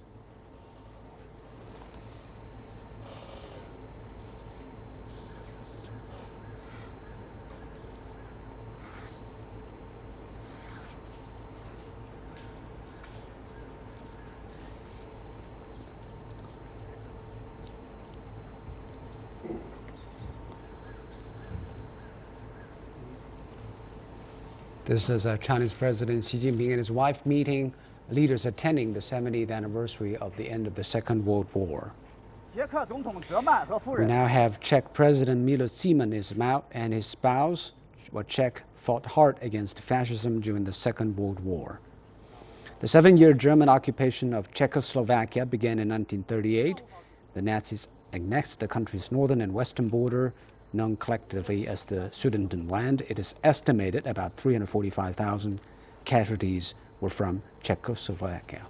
This is Chinese President Xi Jinping and his wife meeting leaders attending the 70th anniversary of the end of the Second World War. We now have Czech President Miloš Zeman and his spouse, Czech, fought hard against fascism during the Second World War. The 7-year German occupation of Czechoslovakia began in 1938. The Nazis annexed the country's northern and western border, known collectively as the Sudetenland. It is estimated about 345,000 casualties were from Czechoslovakia.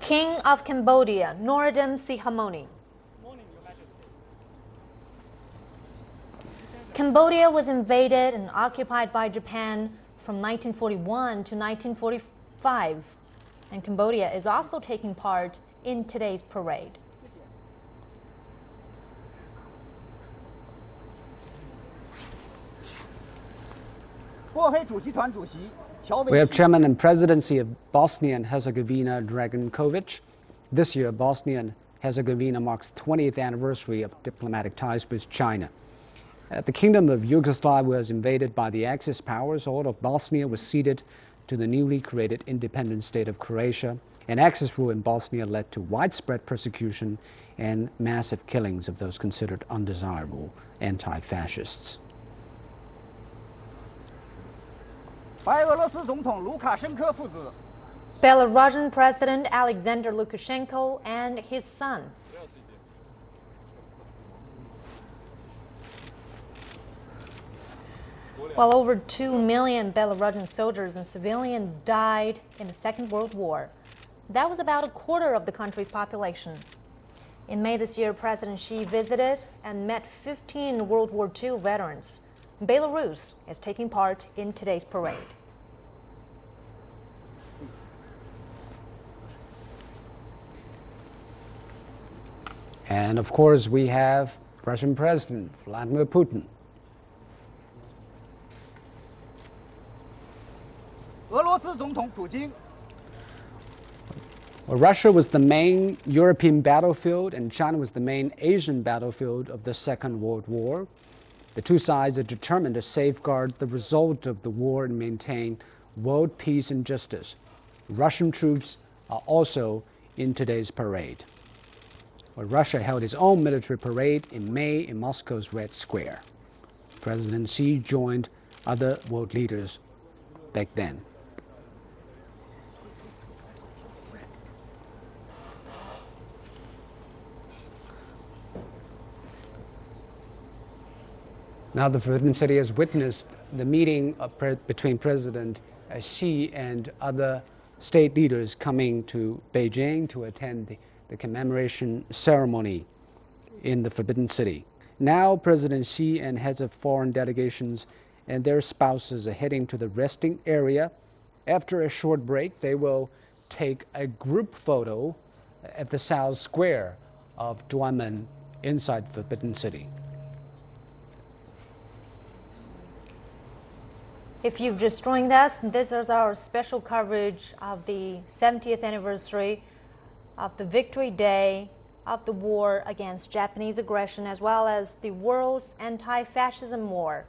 King of Cambodia, Norodom Sihamoni. Cambodia was invaded and occupied by Japan from 1941 to 1945, and Cambodia is also taking part in today's parade. We have Chairman and Presidency of Bosnia and Herzegovina, Dragan Kovic. This year, Bosnia and Herzegovina marks the 20th anniversary of diplomatic ties with China. The Kingdom of Yugoslavia was invaded by the Axis powers. All of Bosnia was ceded to the newly created independent state of Croatia. And Axis rule in Bosnia led to widespread persecution and massive killings of those considered undesirable anti-fascists. Belarusian President Alexander Lukashenko and his son. Well, over 2 million Belarusian soldiers and civilians died in the Second World War. That was about a quarter of the country's population. In May this year, President Xi visited and met 15 World War II veterans. Belarus is taking part in today's parade. And of course, we have Russian President Vladimir Putin. Well, Russia was the main European battlefield and China was the main Asian battlefield of the Second World War. The two sides are determined to safeguard the result of the war and maintain world peace and justice. Russian troops are also in today's parade. Well, Russia held its own military parade in May in Moscow's Red Square. President Xi joined other world leaders back then. Now the Forbidden City has witnessed the meeting between President Xi and other state leaders coming to Beijing to attend the commemoration ceremony in the Forbidden City. Now President Xi and heads of foreign delegations and their spouses are heading to the resting area. After a short break, they will take a group photo at the South Square of Duanmen inside Forbidden City. If you've just joined us, this is our special coverage of the 70th anniversary of the Victory Day of the war against Japanese aggression, as well as the world's anti-fascism war.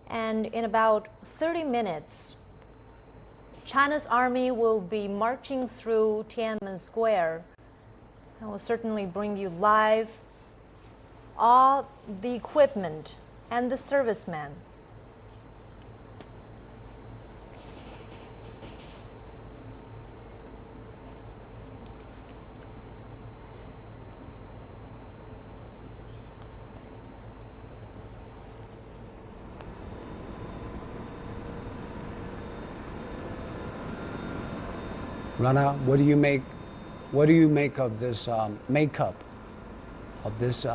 And in about 30 minutes, China's army will be marching through Tiananmen Square. I will certainly bring you live all the equipment and the servicemen. Rana, what do you make of this makeup of this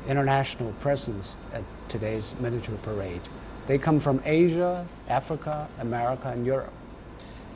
international presence at today's military parade? They come from Asia, Africa, America, and Europe.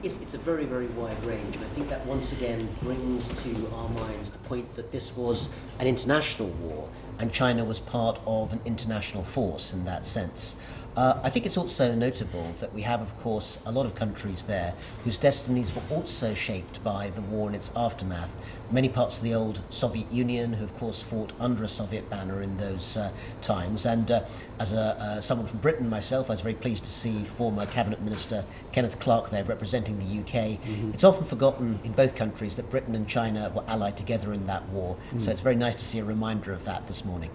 It's a very, very wide range, and I think that once again brings to our minds the point that this was an international war, and China was part of an international force in that sense. I think it's also notable that we have, of course, a lot of countries there whose destinies were also shaped by the war and its aftermath. Many parts of the old Soviet Union who, of course, fought under a Soviet banner in those times. And as someone from Britain myself, I was very pleased to see former Cabinet Minister Kenneth Clarke there representing the UK. It's often forgotten in both countries that Britain and China were allied together in that war. So it's very nice to see a reminder of that this morning.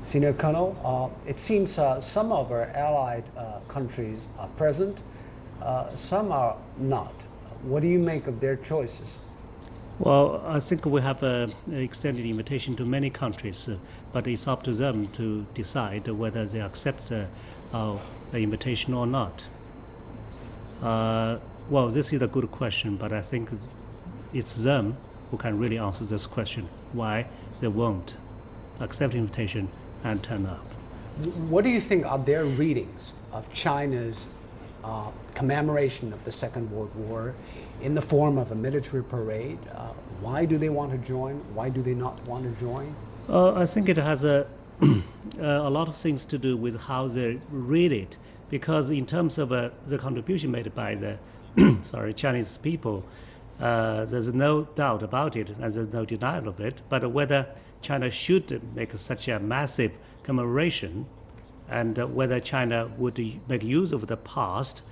Senior Colonel, it seems some of our allied countries are present, some are not. What do you make of their choices? Well, I think we have an extended invitation to many countries, but it's up to them to decide whether they accept our invitation or not. Well, this is a good question, but I think it's them who can really answer this question, why they won't accept invitation and turn up. What do you think are their readings of China's commemoration of the Second World War in the form of a military parade? Why do they want to join? Why do they not want to join? I think it has a a lot of things to do with how they read it, because in terms of the contribution made by the Chinese people, there's no doubt about it, and there's no denial of it. But whether China should make such a massive commemoration, and whether China would make use of the past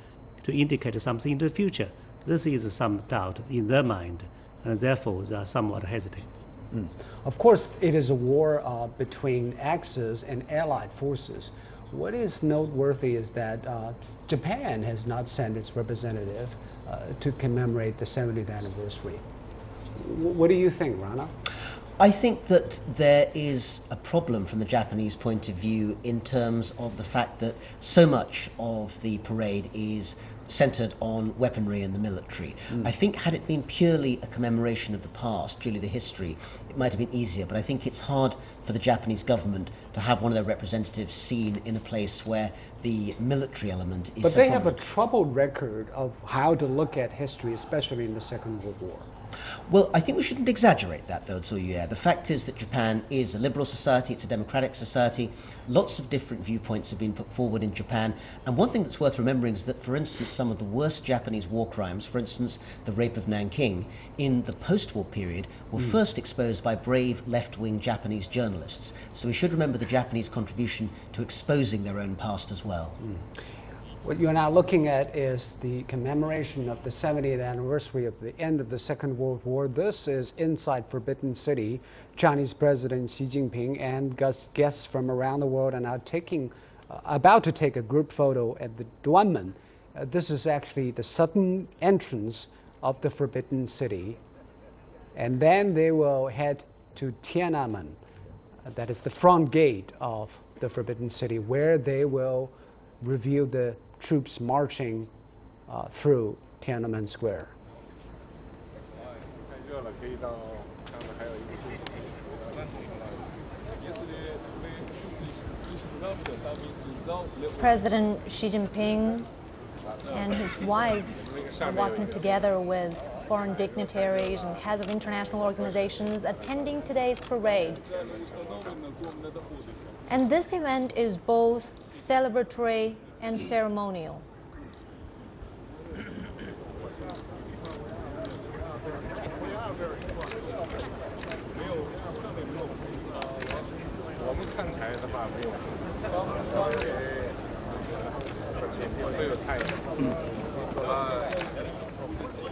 to indicate something in the future, this is some doubt in their mind, and therefore they are somewhat hesitant. Of course, it is a war between Axis and Allied forces. What is noteworthy is that Japan has not sent its representative to commemorate the 70th anniversary. What do you think, Rana? I think that there is a problem from the Japanese point of view in terms of the fact that so much of the parade is centered on weaponry and the military. I think had it been purely a commemoration of the past, purely the history, it might have been easier, but I think it's hard for the Japanese government to have one of their representatives seen in a place where the military element is But so they prominent. have a troubled record of how to look at history, especially in the Second World War. Well, I think we shouldn't exaggerate that, though, Zuyue. The fact is that Japan is a liberal society, it's a democratic society. Lots of different viewpoints have been put forward in Japan. And one thing that's worth remembering is that, for instance, some of the worst Japanese war crimes, for instance, the rape of Nanking, in the post-war period, were first exposed by brave left-wing Japanese journalists. So we should remember the Japanese contribution to exposing their own past as well. What you're now looking at is the commemoration of the 70th anniversary of the end of the Second World War. This is inside Forbidden City. Chinese President Xi Jinping and guests from around the world are now about to take a group photo at the Duanmen. This is actually the southern entrance of the Forbidden City. And then they will head to Tiananmen. That is the front gate of the Forbidden City, where they will review the troops marching through Tiananmen Square. President Xi Jinping and his wife are walking together with foreign dignitaries and heads of international organizations attending today's parade. And this event is both celebratory and ceremonial.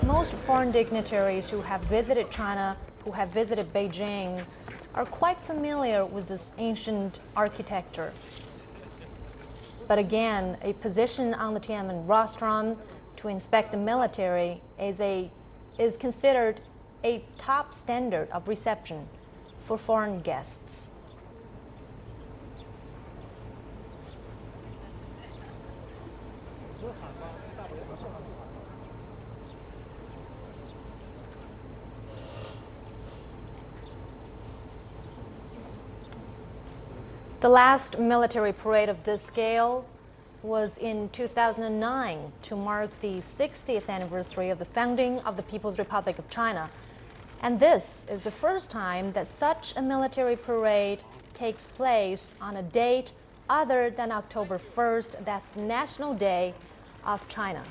Most foreign dignitaries who have visited China, who have visited Beijing, are quite familiar with this ancient architecture. But again, a position on the Tiananmen rostrum to inspect the military is considered a top standard of reception for foreign guests. The last military parade of this scale was in 2009 to mark the 60th anniversary of the founding of the People's Republic of China. And this is the first time that such a military parade takes place on a date other than October 1st. That's National Day of China.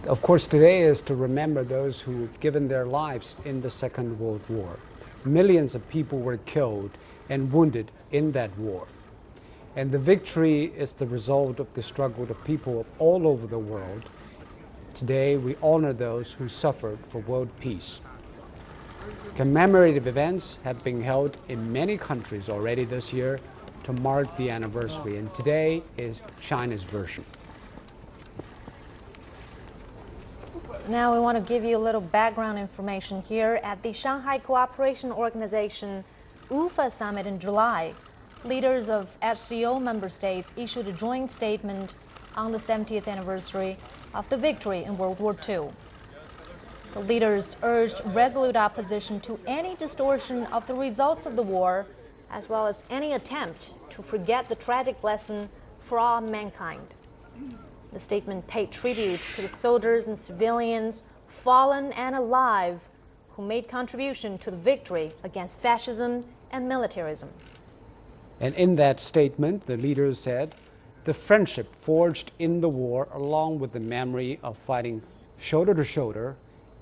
Of course, today is to remember those who've given their lives in the Second World War. Millions of people were killed and wounded in that war. And the victory is the result of the struggle of people of all over the world. Today, we honor those who suffered for world peace. Commemorative events have been held in many countries already this year to mark the anniversary, and today is China's version. Now we want to give you a little background information here. At the Shanghai Cooperation Organization UFA Summit in July, leaders of SCO member states issued a joint statement on the 70th anniversary of the victory in World War II. The leaders urged resolute opposition to any distortion of the results of the war, as well as any attempt to forget the tragic lesson for all mankind. The statement paid tribute to the soldiers and civilians, fallen and alive, who made contribution to the victory against fascism and militarism. And in that statement, the leaders said, the friendship forged in the war, along with the memory of fighting shoulder to shoulder,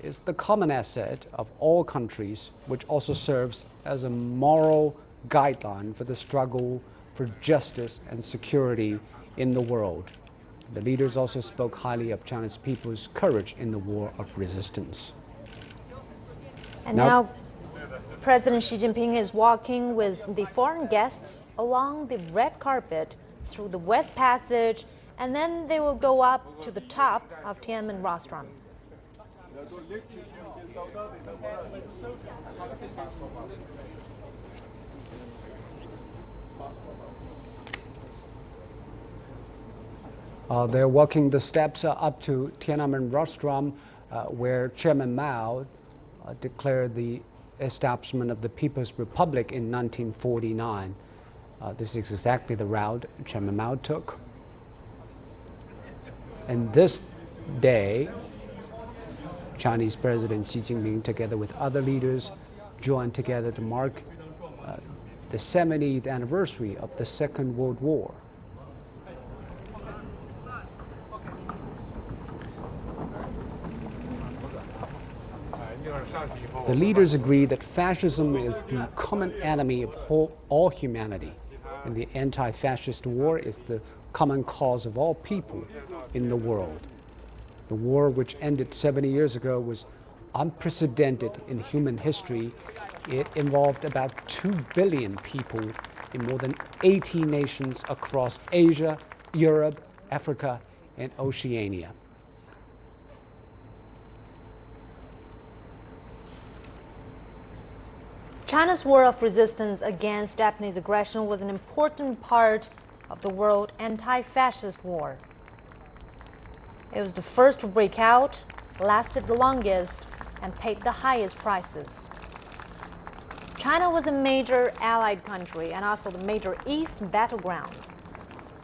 is the common asset of all countries, which also serves as a moral guideline for the struggle for justice and security in the world. The leaders also spoke highly of China's people's courage in the war of resistance. And now President Xi Jinping is walking with the foreign guests along the red carpet through the West Passage, and then they will go up to the top of Tiananmen Rostrum. They're walking the steps up to Tiananmen Rostrum, where Chairman Mao declared the establishment of the People's Republic in 1949. This is exactly the route Chairman Mao took. And this day, Chinese President Xi Jinping, together with other leaders, joined together to mark the 70th anniversary of the Second World War. The leaders agree that fascism is the common enemy of all humanity, and the anti-fascist war is the common cause of all people in the world. The war, which ended 70 years ago, was unprecedented in human history. It involved about 2 billion people in more than 80 nations across Asia, Europe, Africa, and Oceania. China's war of resistance against Japanese aggression was an important part of the world anti-fascist war. It was the first to break out, lasted the longest, and paid the highest prices. China was a major allied country and also the major East battleground.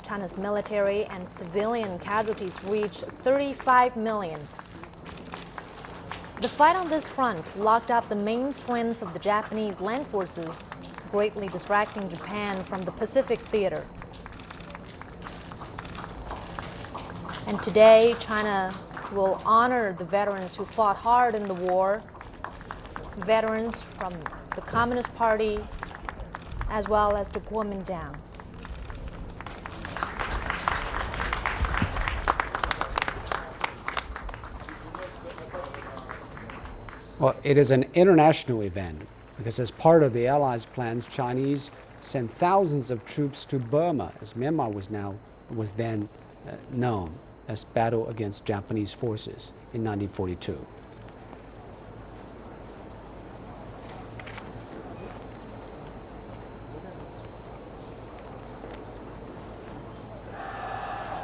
China's military and civilian casualties reached 35 million. The fight on this front locked up the main strength of the Japanese land forces, greatly distracting Japan from the Pacific theater. And today, China will honor the veterans who fought hard in the war, veterans from the Communist Party, as well as the Kuomintang. Well, it is an international event because as part of the Allies' plans, Chinese sent thousands of troops to Burma, as Myanmar was then known, as battle against Japanese forces in 1942.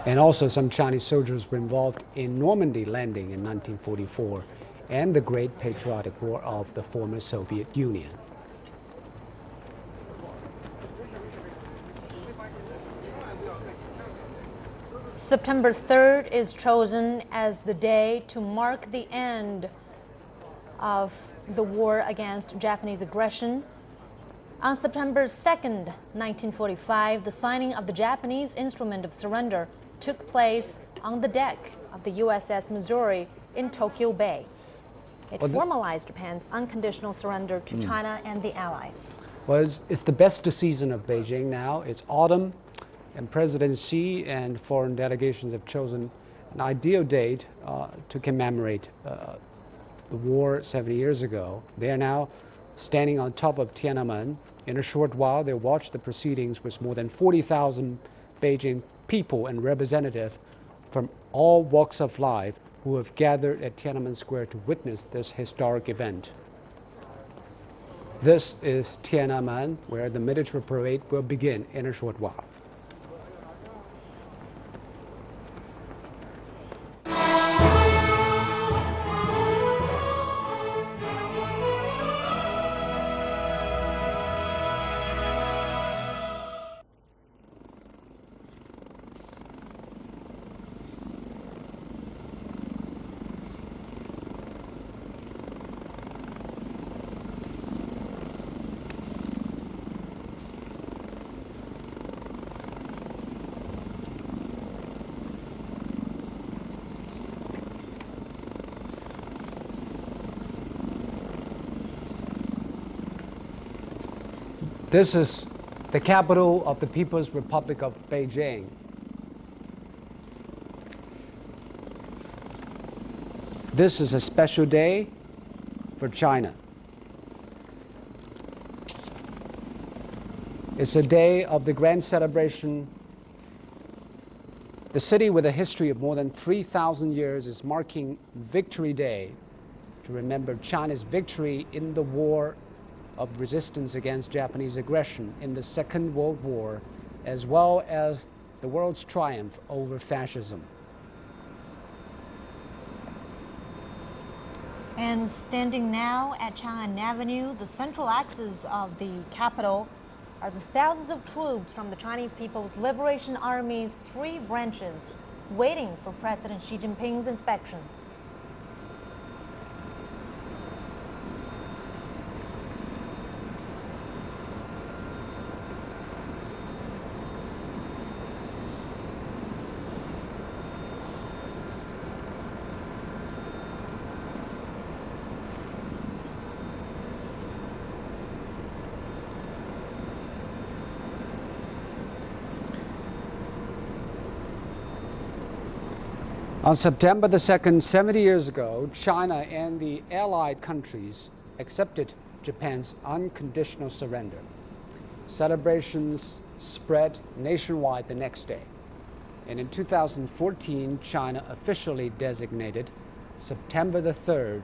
And also some Chinese soldiers were involved in Normandy landing in 1944 and the Great Patriotic War of the former Soviet Union. September 3rd is chosen as the day to mark the end of the war against Japanese aggression. On September 2nd, 1945, the signing of the Japanese Instrument of Surrender took place on the deck of the USS Missouri in Tokyo Bay. It formalized Japan's unconditional surrender to China and the Allies. Well, it's the best season of Beijing now. It's autumn, and President Xi and foreign delegations have chosen an ideal date to commemorate the war 70 years ago. They are now standing on top of Tiananmen. In a short while, they'll watch the proceedings with more than 40,000 Beijing people and representatives from all walks of life who have gathered at Tiananmen Square to witness this historic event. This is Tiananmen, where the military parade will begin in a short while. This is the capital of the People's Republic of Beijing. This is a special day for China. It's a day of the grand celebration. The city with a history of more than 3,000 years is marking Victory Day to remember China's victory in the war of resistance against Japanese aggression in the Second World War, as well as the world's triumph over fascism. And standing now at Chang'an Avenue, the central axis of the capital, are the thousands of troops from the Chinese People's Liberation Army's 3 branches waiting for President Xi Jinping's inspection. On September the 2nd, 70 years ago, China and the Allied countries accepted Japan's unconditional surrender. Celebrations spread nationwide the next day. And in 2014, China officially designated September the 3rd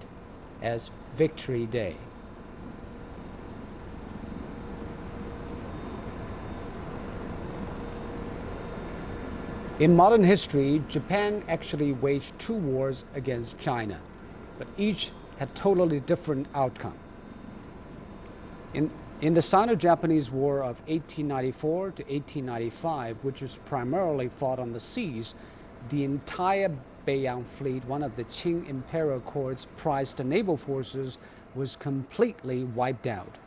as Victory Day. In modern history, Japan actually waged 2 wars against China, but each had totally different outcome. In the Sino-Japanese War of 1894 to 1895, which was primarily fought on the seas, the entire Beiyang fleet, one of the Qing imperial court's prized naval forces, was completely wiped out.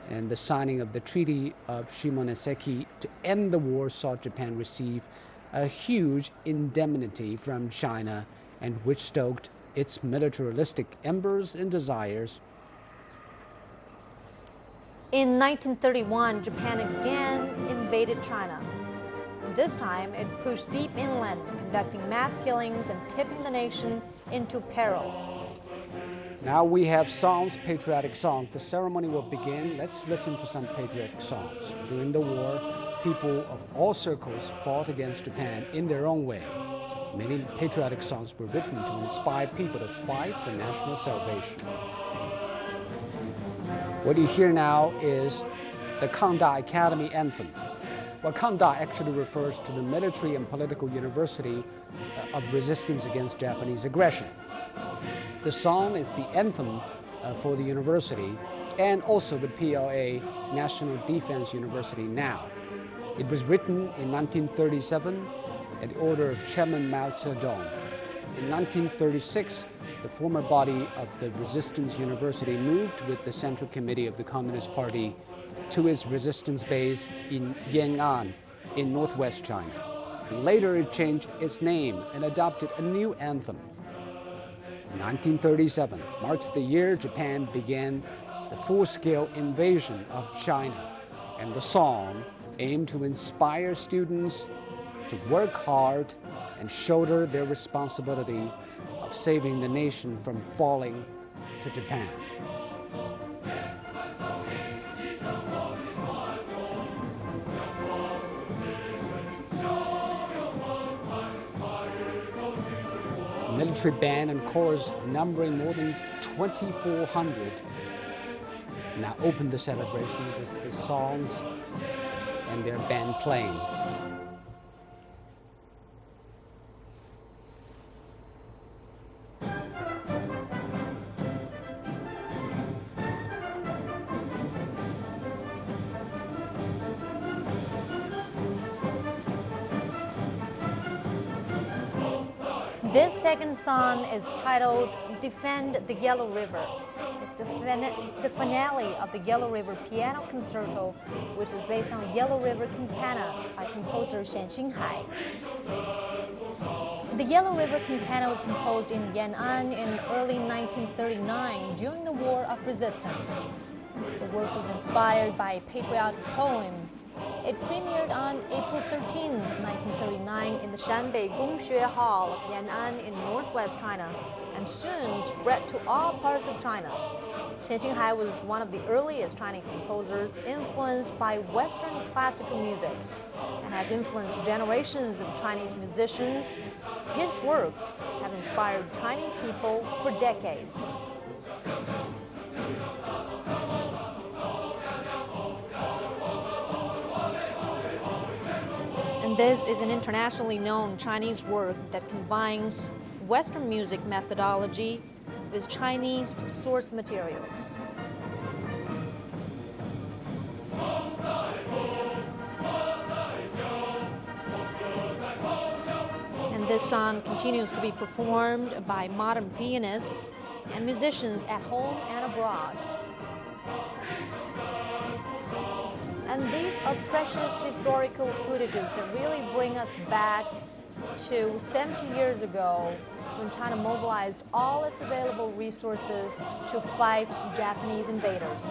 And the signing of the Treaty of Shimonoseki to end the war saw Japan receive a huge indemnity from China, and which stoked its militaristic embers and desires. In 1931, Japan again invaded China. This time, it pushed deep inland, conducting mass killings and tipping the nation into peril. Now we have songs, patriotic songs. The ceremony will begin. Let's listen to some patriotic songs. During the war, people of all circles fought against Japan in their own way. Many patriotic songs were written to inspire people to fight for national salvation. What you hear now is the Kangda Academy anthem. Well, Kangda actually refers to the military and political university of resistance against Japanese aggression. The song is the anthem for the university and also the PLA, National Defense University now. It was written in 1937 at the order of Chairman Mao Zedong. In 1936, the former body of the Resistance University moved with the Central Committee of the Communist Party to its resistance base in Yan'an in northwest China. And later it changed its name and adopted a new anthem. 1937 marks the year Japan began the full-scale invasion of China, and the song aimed to inspire students to work hard and shoulder their responsibility of saving the nation from falling to Japan. Military band and chorus numbering more than 2,400 now open the celebration with the songs and their band playing. This second song is titled Defend the Yellow River. It's the finale of the Yellow River Piano Concerto, which is based on Yellow River Cantata by composer Xian Xinhai. The Yellow River Cantata was composed in Yan'an in early 1939 during the War of Resistance. The work was inspired by a patriotic poem. It premiered on April 13, 1939 in the Shanbei Gongxue Hall of Yan'an in northwest China and soon spread to all parts of China. Xian Xinhai was one of the earliest Chinese composers influenced by Western classical music and has influenced generations of Chinese musicians. His works have inspired Chinese people for decades. And this is an internationally known Chinese work that combines Western music methodology with Chinese source materials. And this song continues to be performed by modern pianists and musicians at home and abroad. And these are precious historical footages that really bring us back to 70 years ago when China mobilized all its available resources to fight Japanese invaders.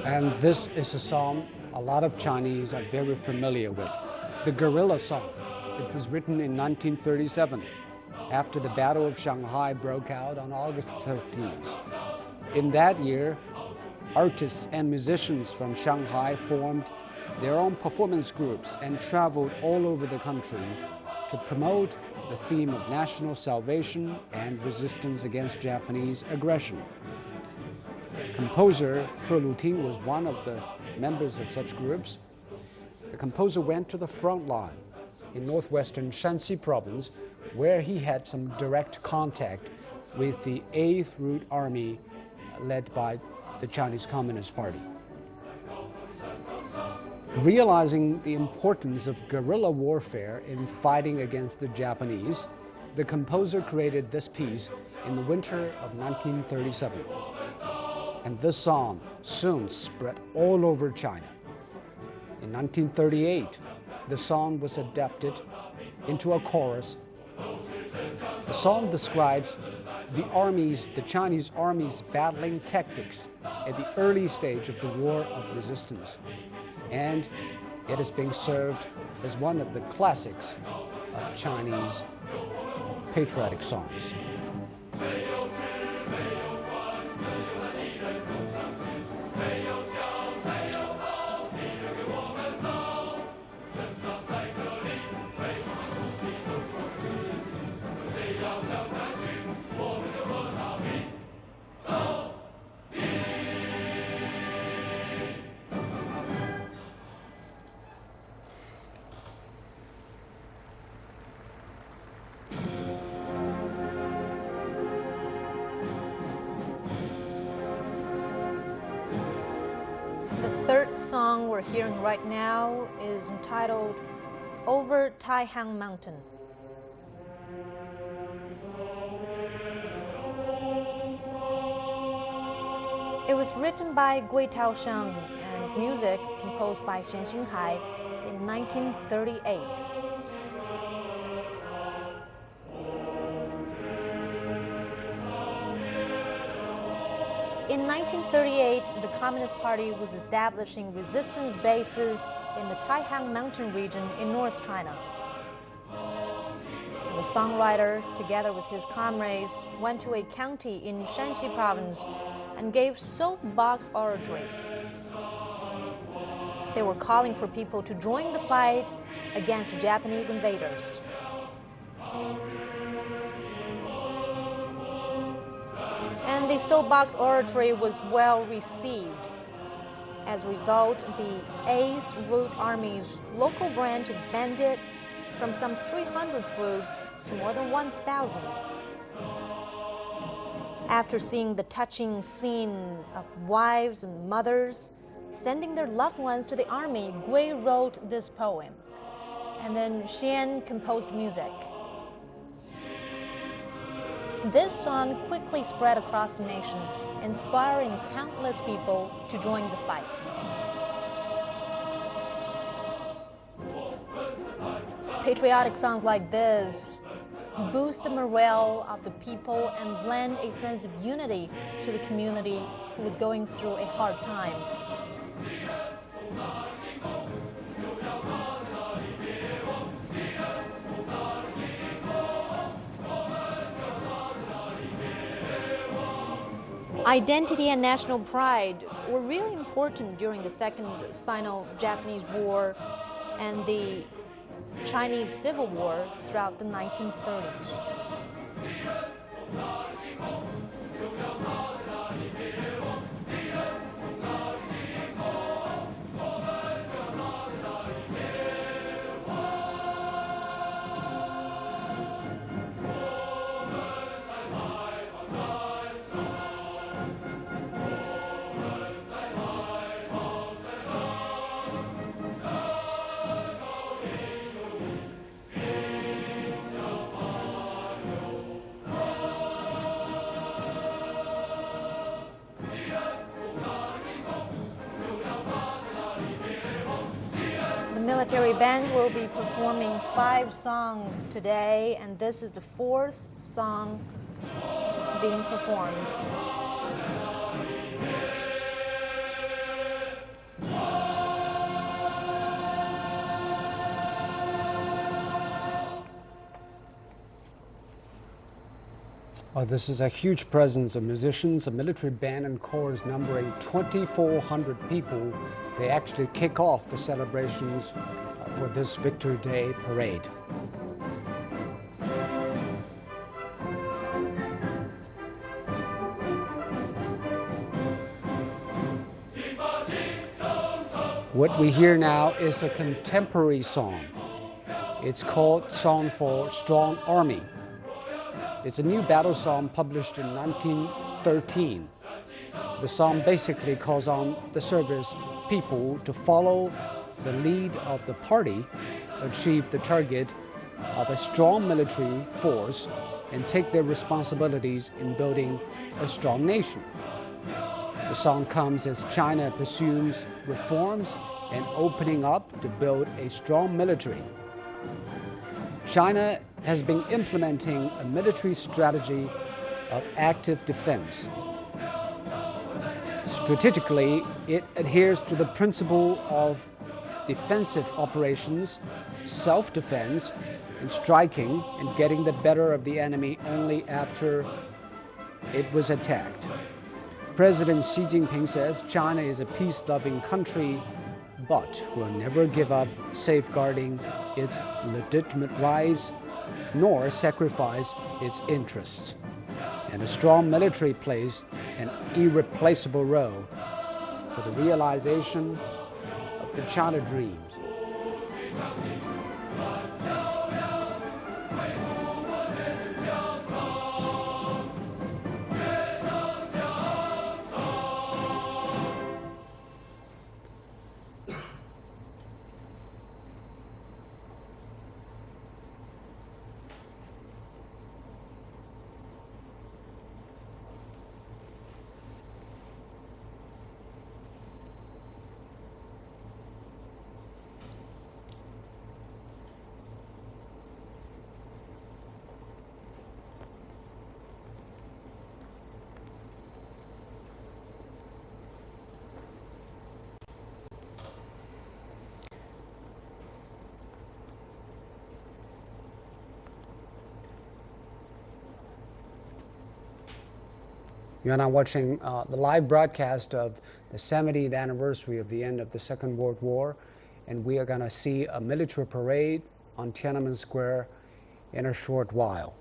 And this is a song a lot of Chinese are very familiar with, the guerrilla song. It was written in 1937, after the Battle of Shanghai broke out on August 13th. In that year, artists and musicians from Shanghai formed their own performance groups and traveled all over the country to promote the theme of national salvation and resistance against Japanese aggression. Composer He Luting was one of the members of such groups. The composer went to the front line in northwestern Shanxi province, where he had some direct contact with the 8th Route Army led by the Chinese Communist Party. Realizing the importance of guerrilla warfare in fighting against the Japanese, the composer created this piece in the winter of 1937. And this song soon spread all over China. In 1938, the song was adapted into a chorus. The song describes the Chinese army's battling tactics at the early stage of the War of Resistance, and it is being served as one of the classics of Chinese patriotic songs. The third song we're hearing right now is entitled Over Taihang Mountain. It was written by Gui Taosheng and music composed by Xian Xinhai in 1938. In 1938, the Communist Party was establishing resistance bases in the Taihang Mountain region in North China. The songwriter, together with his comrades, went to a county in Shanxi province and gave soapbox oratory. They were calling for people to join the fight against Japanese invaders. And the soapbox oratory was well received. As a result, the 8th Route Army's local branch expanded from some 300 troops to more than 1,000. After seeing the touching scenes of wives and mothers sending their loved ones to the army, Gui wrote this poem. and then Xian composed music. This song quickly spread across the nation, inspiring countless people to join the fight. Patriotic songs like this boost the morale of the people and lend a sense of unity to the community who was going through a hard time. Identity and national pride were really important during the Second Sino-Japanese War and the Chinese Civil War throughout the 1930s. The military band will be performing 5 songs today, and this is the 4th song being performed. This is a huge presence of musicians, a military band and chorus numbering 2,400 people. They actually kick off the celebrations for this Victory Day parade. What we hear now is a contemporary song. It's called Song for Strong Army. It's a new battle song published in 1913. The song basically calls on the service people to follow the lead of the party, achieve the target of a strong military force, and take their responsibilities in building a strong nation. The song comes as China pursues reforms and opening up to build a strong military. China has been implementing a military strategy of active defense. Strategically, it adheres to the principle of defensive operations, self-defense, and striking and getting the better of the enemy only after it was attacked. President Xi Jinping says China is a peace-loving country, but will never give up safeguarding its legitimate rights nor sacrifice its interests. And a strong military plays an irreplaceable role for the realization of the China dreams. You're now watching the live broadcast of the 70th anniversary of the end of the Second World War, and we are going to see a military parade on Tiananmen Square in a short while.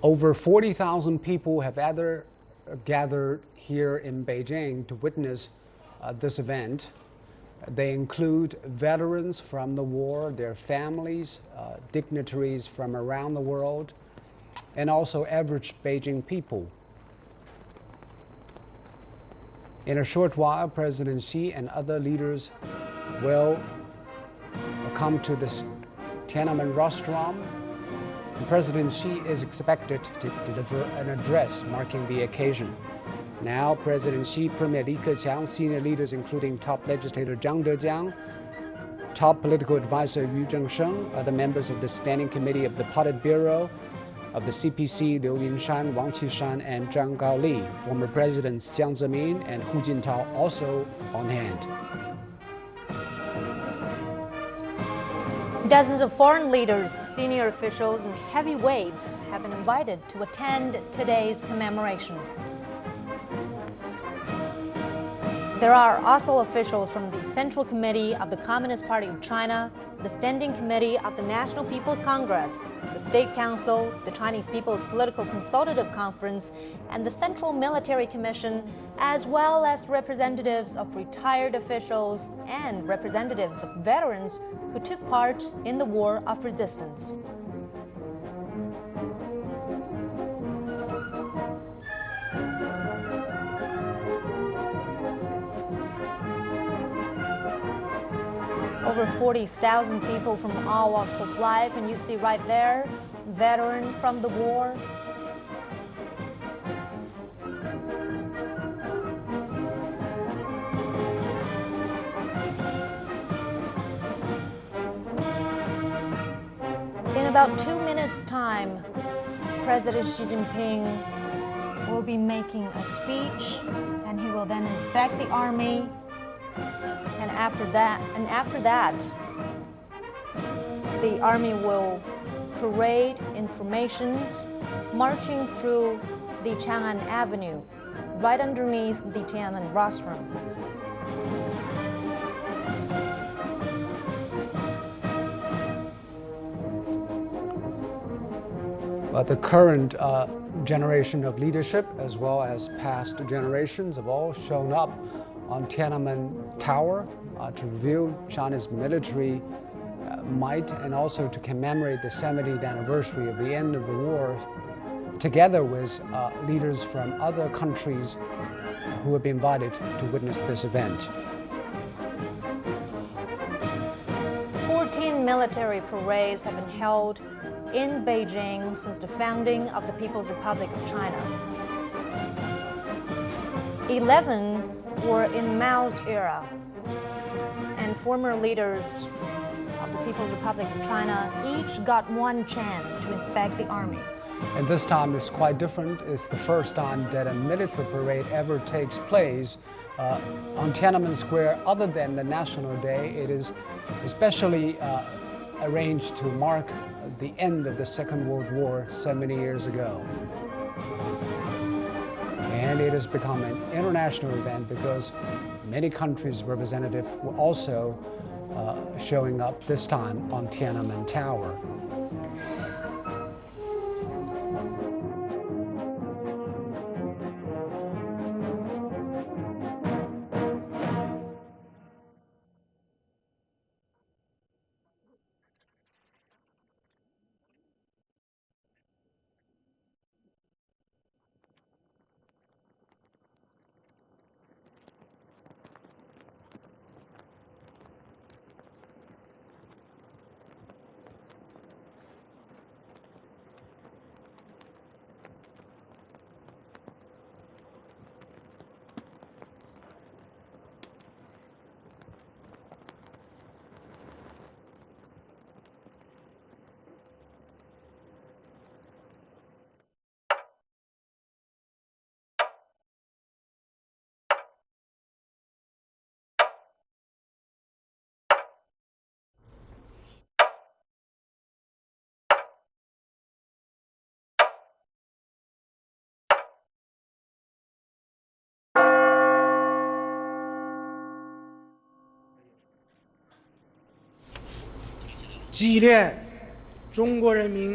Over 40,000 people have gathered here in Beijing to witness this event. They include veterans from the war, their families, dignitaries from around the world, and also average Beijing people. In a short while, President Xi and other leaders will come to this Tiananmen rostrum. And President Xi is expected to deliver an address marking the occasion. Now, President Xi, Premier Li Keqiang, senior leaders including top legislator Zhang Dejiang, top political advisor Yu Zhengsheng, other members of the Standing Committee of the Politburo, of the CPC, Liu Yinshan, Wang Qishan, and Zhang Gaoli, former presidents Jiang Zemin and Hu Jintao also on hand. Dozens of foreign leaders, senior officials, and heavyweights have been invited to attend today's commemoration. There are also officials from the Central Committee of the Communist Party of China, the Standing Committee of the National People's Congress, the State Council, the Chinese People's Political Consultative Conference, and the Central Military Commission, as well as representatives of retired officials and representatives of veterans who took part in the War of Resistance. Over 40,000 people from all walks of life, and you see right there, veteran from the war. In about 2 minutes' time, President Xi Jinping will be making a speech, and he will then inspect the army. And after that, the army will parade in formations, marching through the Chang'an Avenue, right underneath the Tiananmen rostrum. But the current generation of leadership, as well as past generations, have all shown up on Tiananmen Tower to reveal China's military might and also to commemorate the 70th anniversary of the end of the war, together with leaders from other countries who have been invited to witness this event. 14 military parades have been held in Beijing since the founding of the People's Republic of China. 11 were in Mao's era, and former leaders of the People's Republic of China each got one chance to inspect the army. And this time is quite different. It's the first time that a military parade ever takes place on Tiananmen Square other than the National Day. It is especially arranged to mark the end of the Second World War 70 years ago. And it has become an international event because many countries' representatives were also showing up this time on Tiananmen Tower.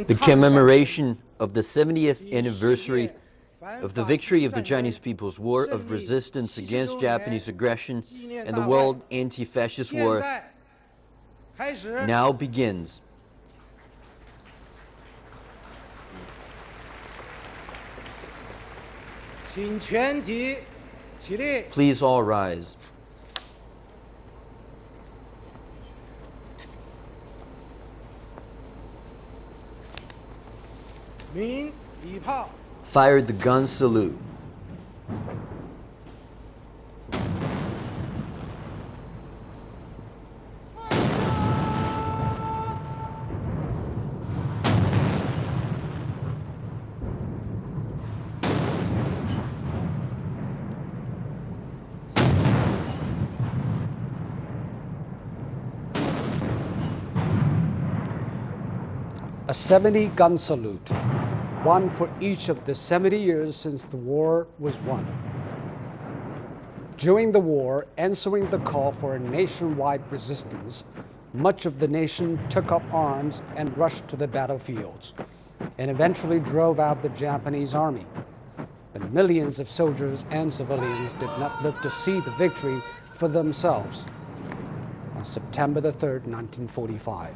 The commemoration of the 70th anniversary of the victory of the Chinese People's War of Resistance against Japanese aggression and the World Anti-Fascist War now begins. Please all rise. Fired the gun salute. A 70-gun salute, one for each of the 70 years since the war was won. During the war, answering the call for a nationwide resistance, much of the nation took up arms and rushed to the battlefields, and eventually drove out the Japanese army. But millions of soldiers and civilians did not live to see the victory for themselves on September the 3rd, 1945.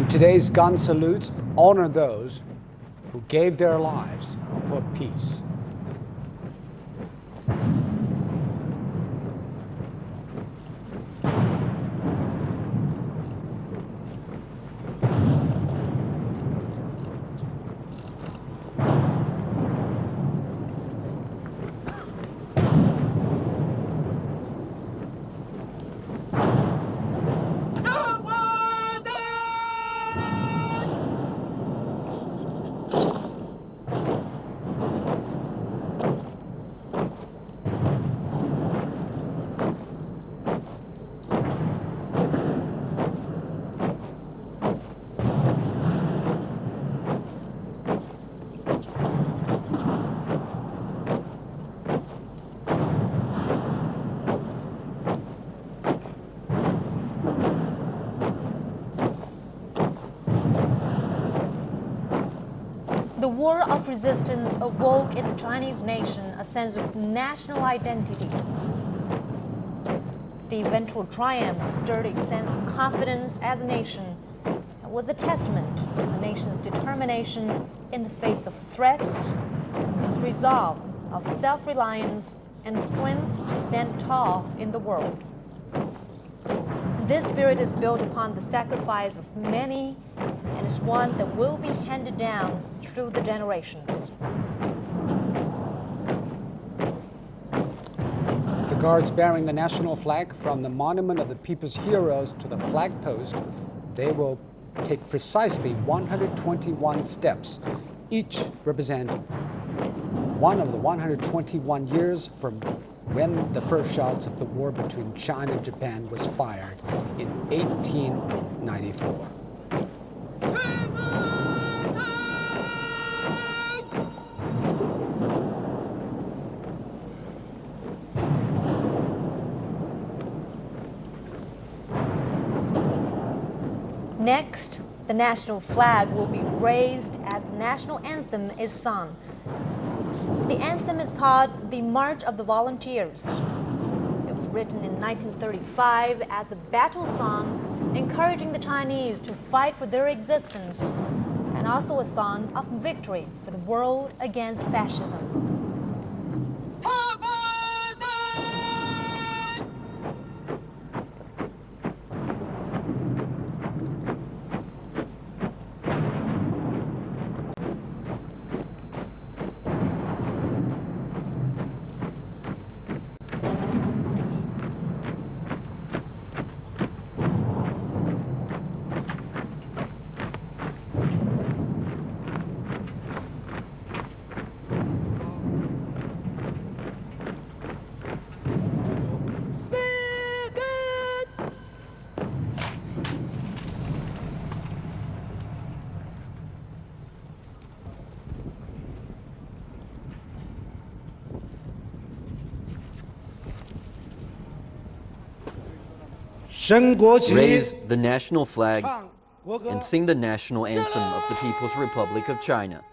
Today's gun salutes honor those who gave their lives for peace. The war of resistance awoke in the Chinese nation a sense of national identity. The eventual triumph stirred a sense of confidence as a nation and was a testament to the nation's determination in the face of threats, its resolve of self-reliance and strength to stand tall in the world. This spirit is built upon the sacrifice of many and is one that will be handed down through the generations. The guards bearing the national flag from the Monument of the People's Heroes to the flag post, they will take precisely 121 steps, each represent one of the 121 years from when the first shots of the war between China and Japan was fired in 1894. Next, the national flag will be raised as the national anthem is sung. The anthem is called the March of the Volunteers. It was written in 1935 as a battle song encouraging the Chinese to fight for their existence, and also a song of victory for the world against fascism. raise the national flag, and sing the national anthem of the People's Republic of China.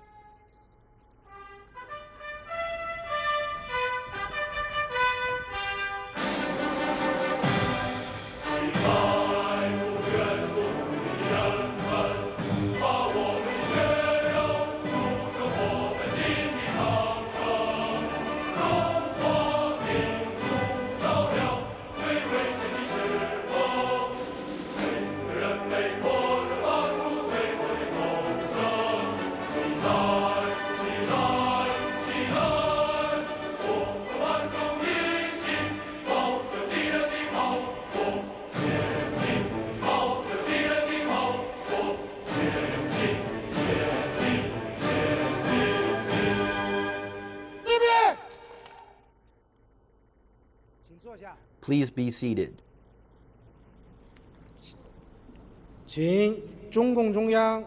Please be seated.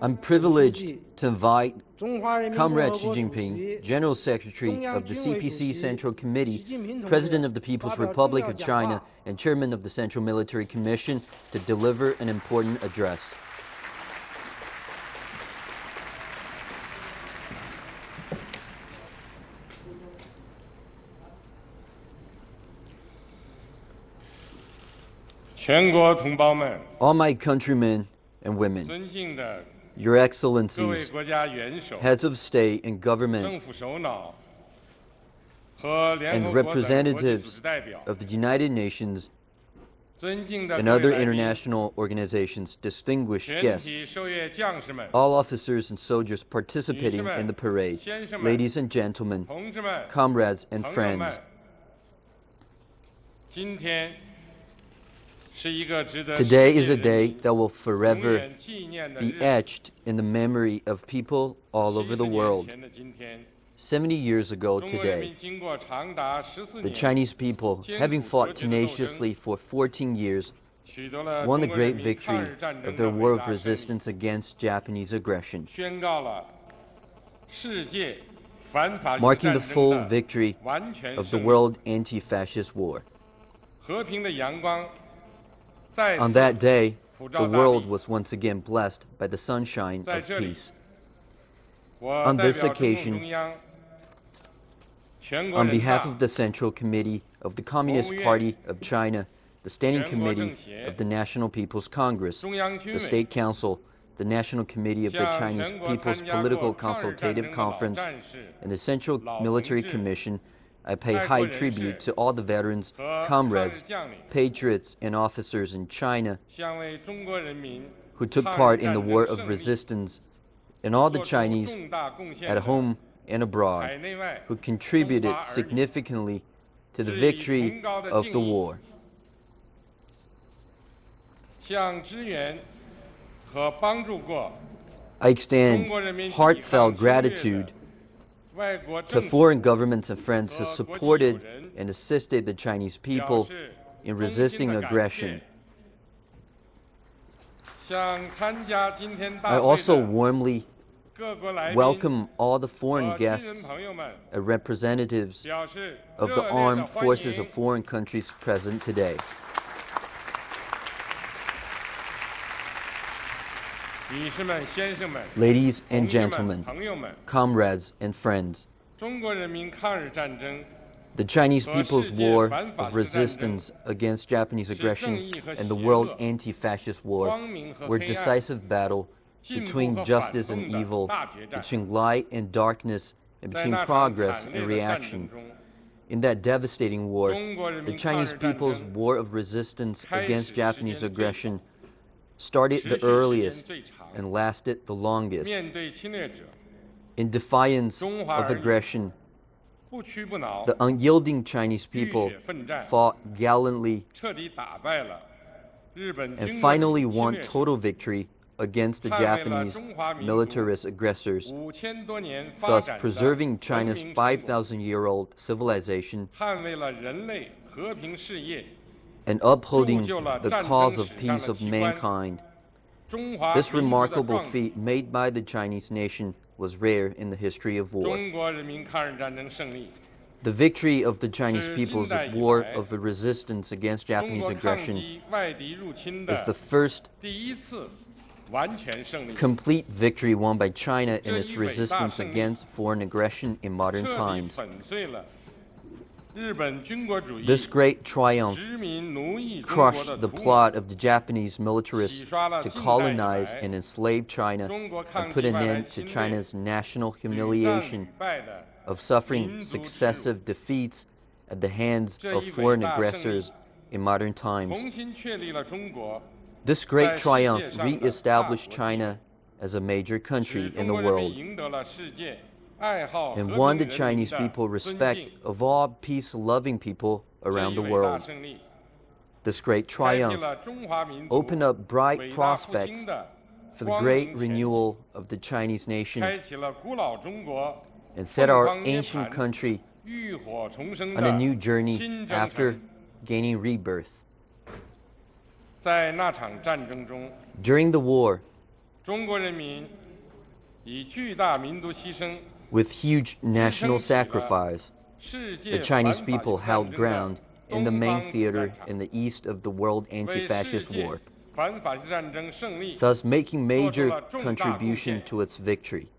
I'm privileged to invite Comrade Xi Jinping, General Secretary of the CPC Central Committee, President of the People's Republic of China, and Chairman of the Central Military Commission, to deliver an important address. All my countrymen and women, Your Excellencies, heads of state and government, and representatives of the United Nations and other international organizations, distinguished guests, all officers and soldiers participating in the parade, ladies and gentlemen, comrades and friends. Today is a day that will forever be etched in the memory of people all over the world. 70 years ago today, the Chinese people, having fought tenaciously for 14 years, won the great victory of their war of resistance against Japanese aggression, marking the full victory of the World Anti-Fascist War. On that day, the world was once again blessed by the sunshine of peace. On this occasion, on behalf of the Central Committee of the Communist Party of China, the Standing Committee of the National People's Congress, the State Council, the National Committee of the Chinese People's Political Consultative Conference, and the Central Military Commission, I pay high tribute to all the veterans, comrades, patriots, and officers in China who took part in the war of resistance, and all the Chinese at home and abroad who contributed significantly to the victory of the war. I extend heartfelt gratitude to foreign governments and friends who supported and assisted the Chinese people in resisting aggression. I also warmly welcome all the foreign guests and representatives of the armed forces of foreign countries present today. Ladies and gentlemen, comrades and friends, the Chinese People's War of Resistance against Japanese aggression and the World Anti-Fascist War were a decisive battle between justice and evil, between light and darkness, and between progress and reaction. In that devastating war, the Chinese People's War of Resistance against Japanese aggression started the earliest and lasted the longest. In defiance of aggression, the unyielding Chinese people fought gallantly and finally won total victory against the Japanese militarist aggressors, thus preserving China's 5,000-year-old civilization and upholding the cause of peace of mankind. This remarkable feat made by the Chinese nation was rare in the history of war. The victory of the Chinese People's War of Resistance against Japanese aggression is the first complete victory won by China in its resistance against foreign aggression in modern times. This great triumph crushed the plot of the Japanese militarists to colonize and enslave China and put an end to China's national humiliation of suffering successive defeats at the hands of foreign aggressors in modern times. This great triumph re-established China as a major country in the world and won the Chinese people respect of all peace-loving people around the world. This great triumph opened up bright prospects for the great renewal of the Chinese nation and set our ancient country on a new journey after gaining rebirth. During the war, with huge national sacrifice, the Chinese people held ground in the main theater in the east of the World Anti-Fascist War, thus making major contribution to its victory.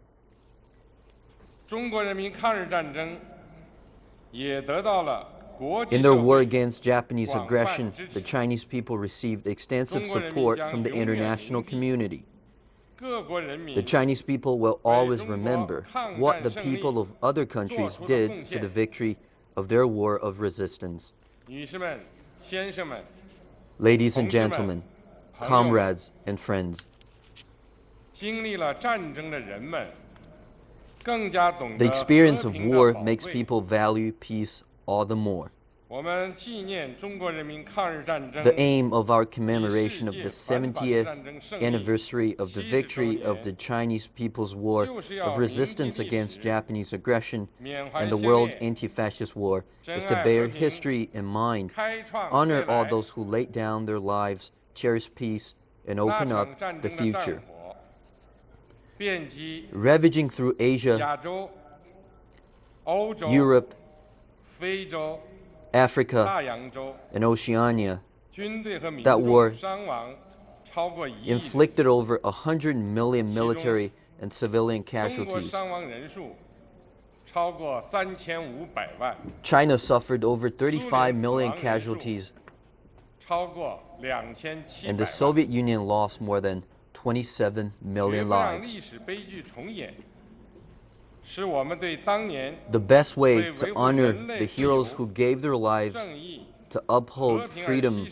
In their war against Japanese aggression, the Chinese people received extensive support from the international community. The Chinese people will always remember what the people of other countries did for the victory of their war of resistance. Ladies and gentlemen, comrades and friends, the experience of war makes people value peace all the more. The aim of our commemoration of the 70th anniversary of the victory of the Chinese People's War of Resistance against Japanese aggression and the World Anti-Fascist War is to bear history in mind, honor all those who laid down their lives, cherish peace, and open up the future. Ravaging through Asia, Europe, Africa, and Oceania, that war inflicted over 100 million military and civilian casualties. China suffered over 35 million casualties, and the Soviet Union lost more than 27 million lives. The best way to honor the heroes who gave their lives to uphold freedom,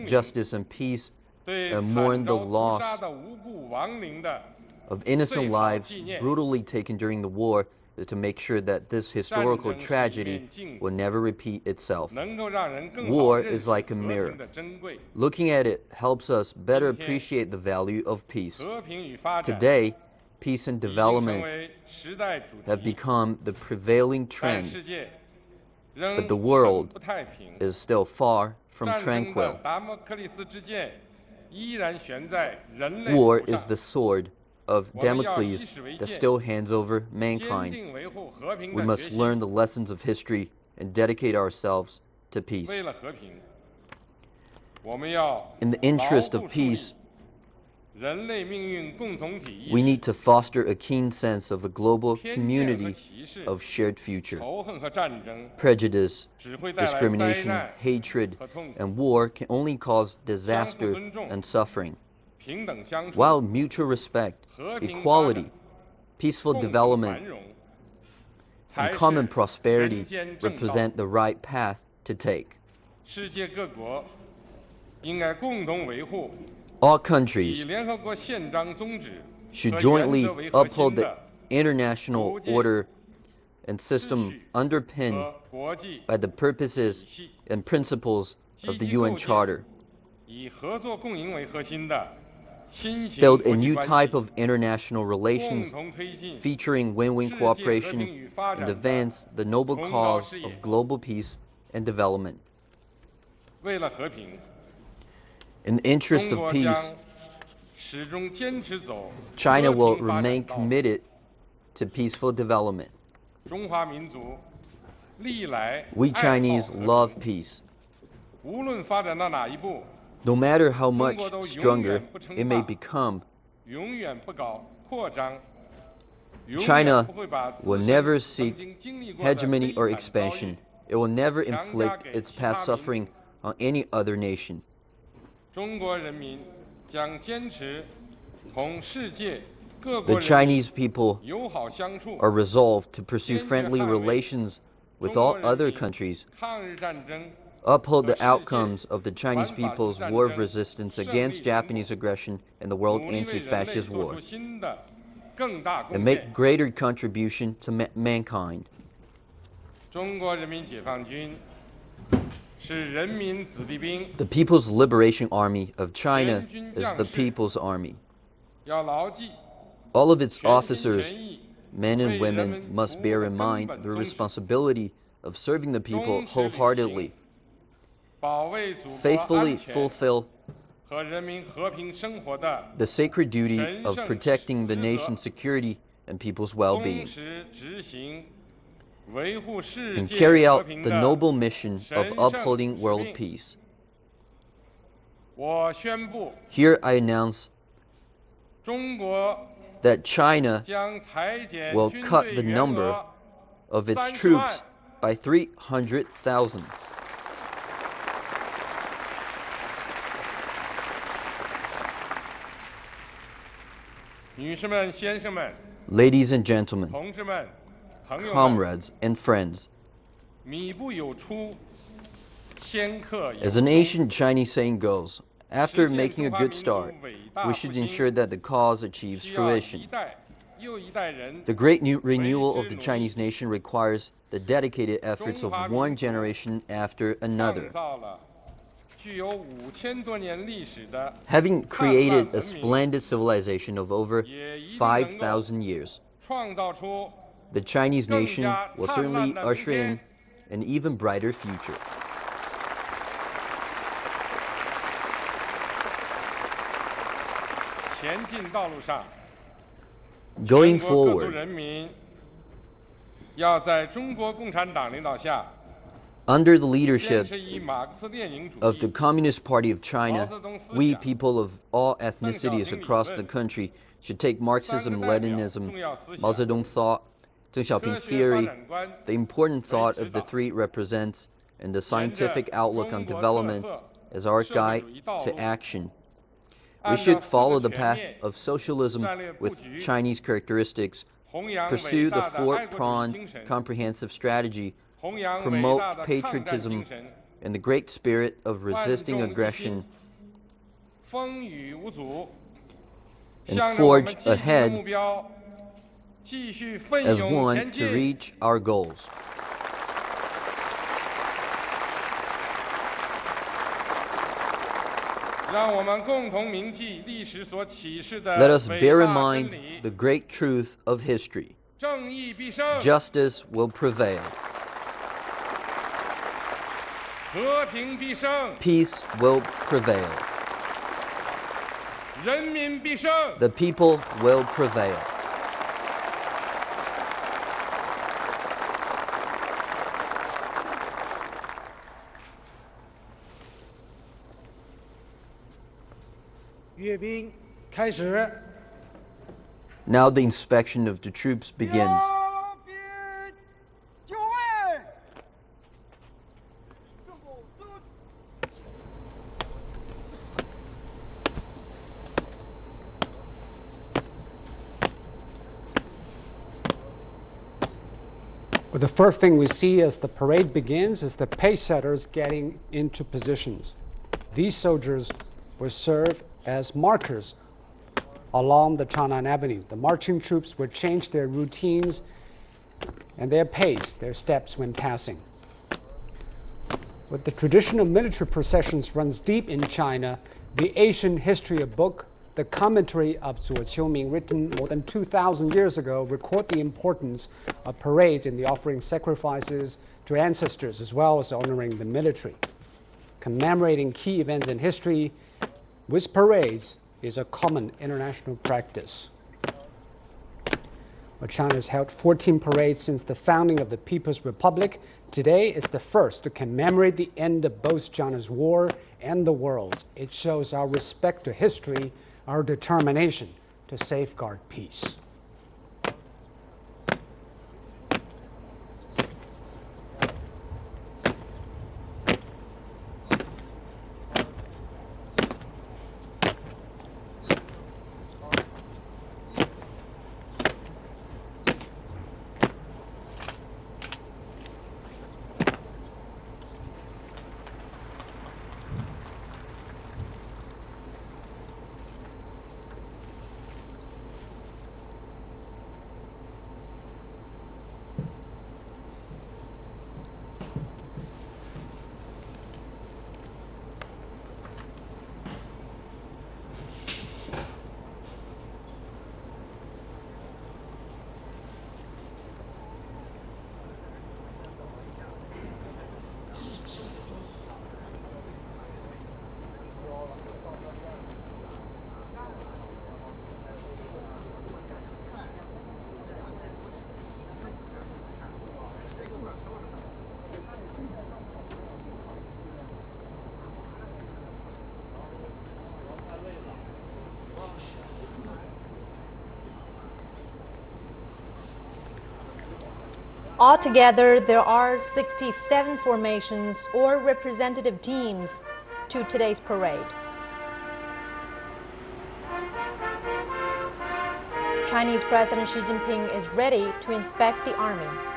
justice, and peace, and mourn the loss of innocent lives brutally taken during the war, is to make sure that this historical tragedy will never repeat itself. War is like a mirror. Looking at it helps us better appreciate the value of peace. Today, peace and development have become the prevailing trend, but the world is still far from tranquil. War is the sword of Damocles that still hands over mankind. We must learn the lessons of history and dedicate ourselves to peace. In the interest of peace, we need to foster a keen sense of a global community of shared future. Prejudice, discrimination, hatred, and war can only cause disaster and suffering, while mutual respect, equality, peaceful development, and common prosperity represent the right path to take. All countries should jointly uphold the international order and system underpinned by the purposes and principles of the UN Charter. Build a new type of international relations featuring win-win cooperation and advance the noble cause of global peace and development. In the interest of peace, China will remain committed to peaceful development. We Chinese love peace. No matter how much stronger it may become, China will never seek hegemony or expansion. It will never inflict its past suffering on any other nation. The Chinese people are resolved to pursue friendly relations with all other countries, uphold the outcomes of the Chinese people's war of resistance against Japanese aggression and the World Anti-Fascist War, and make greater contribution to mankind. The People's Liberation Army of China is the People's Army. All of its officers, men and women, must bear in mind the responsibility of serving the people wholeheartedly, faithfully fulfill the sacred duty of protecting the nation's security and people's well-being, and carry out the noble mission of upholding world peace. Here I announce that China will cut the number of its troops by 300,000. Ladies and gentlemen, comrades and friends, as an ancient Chinese saying goes, after making a good start, we should ensure that the cause achieves fruition. The great renewal of the Chinese nation requires the dedicated efforts of one generation after another. Having created a splendid civilization of over 5,000 years, the Chinese nation will certainly usher in an even brighter future. Going forward, under the leadership of the Communist Party of China, we people of all ethnicities across the country should take Marxism, Leninism, Mao Zedong thought, Deng Xiaoping theory, the important thought of the three represents, and the scientific outlook on development as our guide to action. We should follow the path of socialism with Chinese characteristics, pursue the four-pronged comprehensive strategy, promote patriotism and the great spirit of resisting aggression, and forge ahead as one to reach our goals. Let us bear in mind the great truth of history. Justice will prevail. Peace will prevail. The people will prevail. Now the inspection of the troops begins. Well, the first thing we see as the parade begins is the pace setters getting into positions. These soldiers will serve as markers along the Chang'an Avenue. The marching troops will change their routines and their pace, their steps when passing. But the tradition of military processions runs deep in China. The ancient history book, the commentary of Zuo Qiuming, written more than 2,000 years ago, record the importance of parades in the offering sacrifices to ancestors as well as honoring the military. Commemorating key events in history with parades is a common international practice. China has held 14 parades since the founding of the People's Republic. Today is the first to commemorate the end of both China's war and the world. It shows our respect to history, our determination to safeguard peace. Altogether, there are 67 formations or representative teams to today's parade. Chinese President Xi Jinping is ready to inspect the army.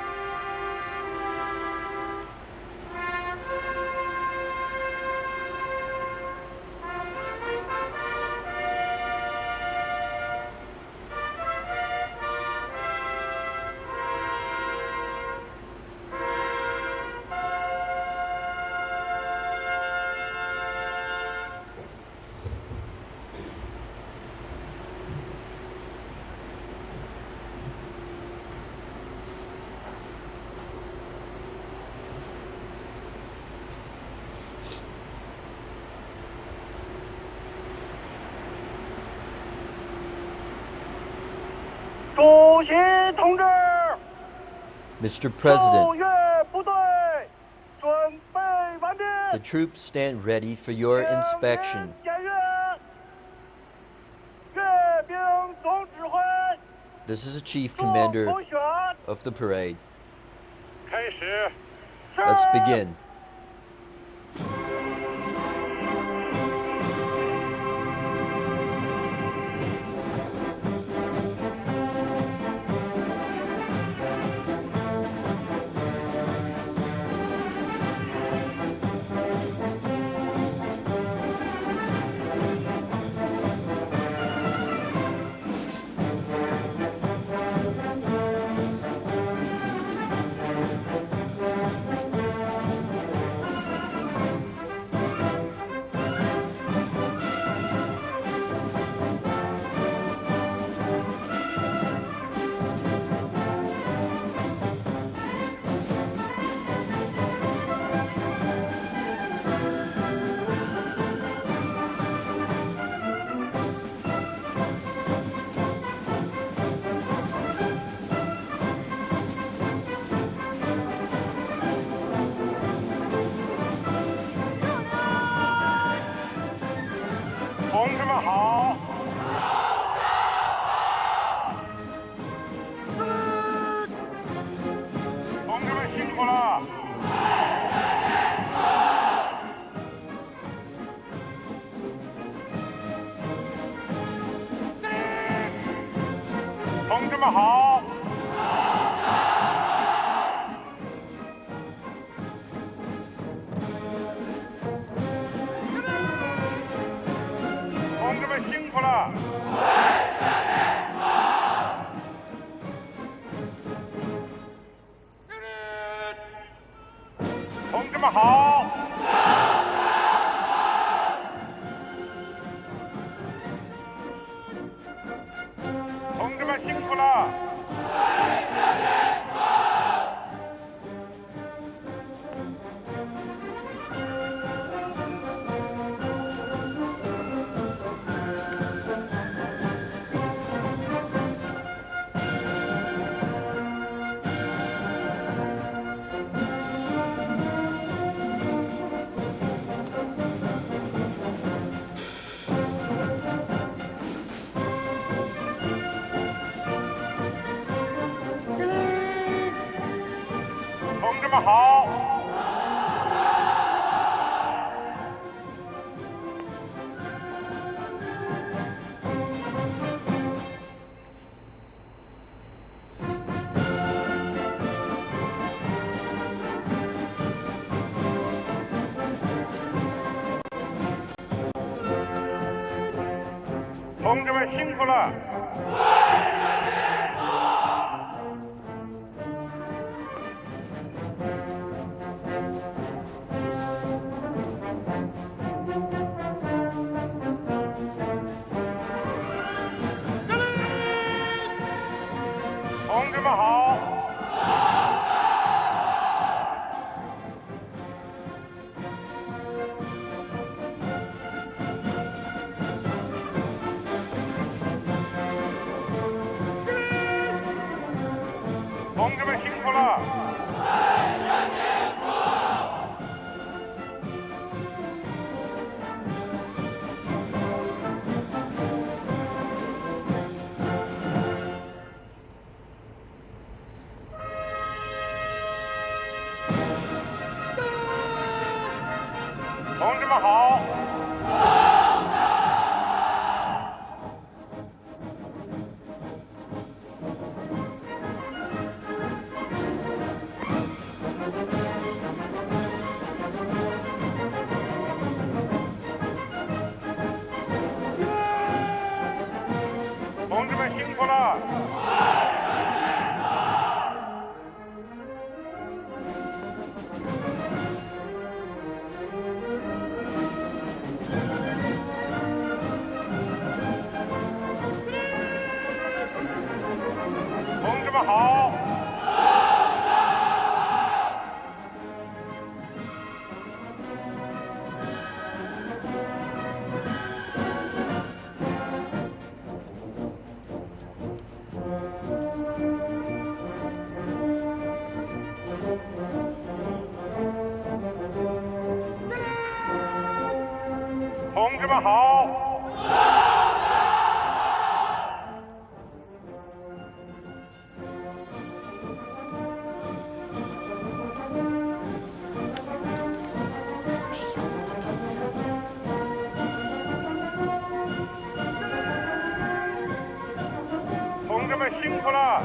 Mr. President, the troops stand ready for your inspection. This is the Chief Commander of the parade. Let's begin. 们好。同志们辛苦了。同志们好。同志们辛苦了。同志们好。同志们辛苦了。同志们好。同志们好。同志们辛苦了。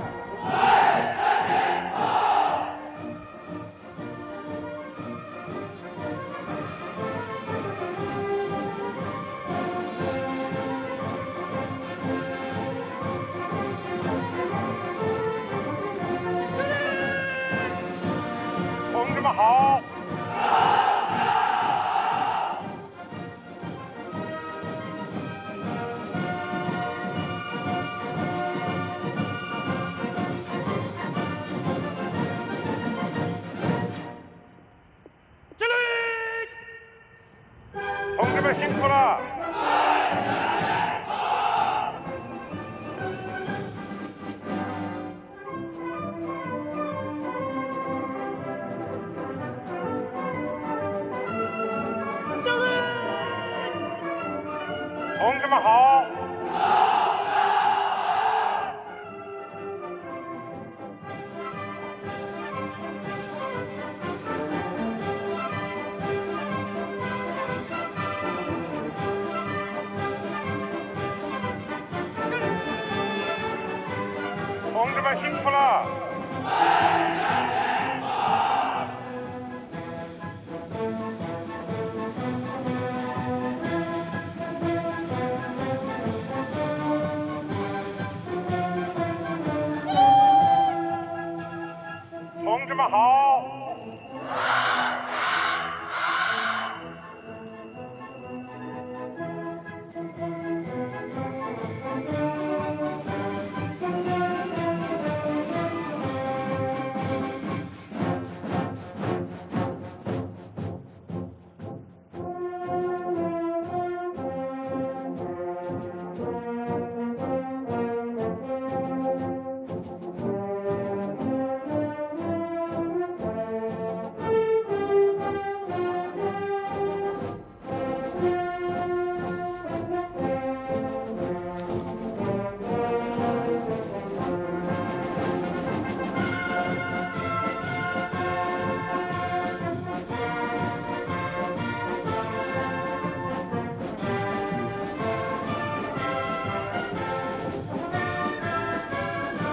同志们好。同志们辛苦了。同志们好。同志们辛苦了。同志们好。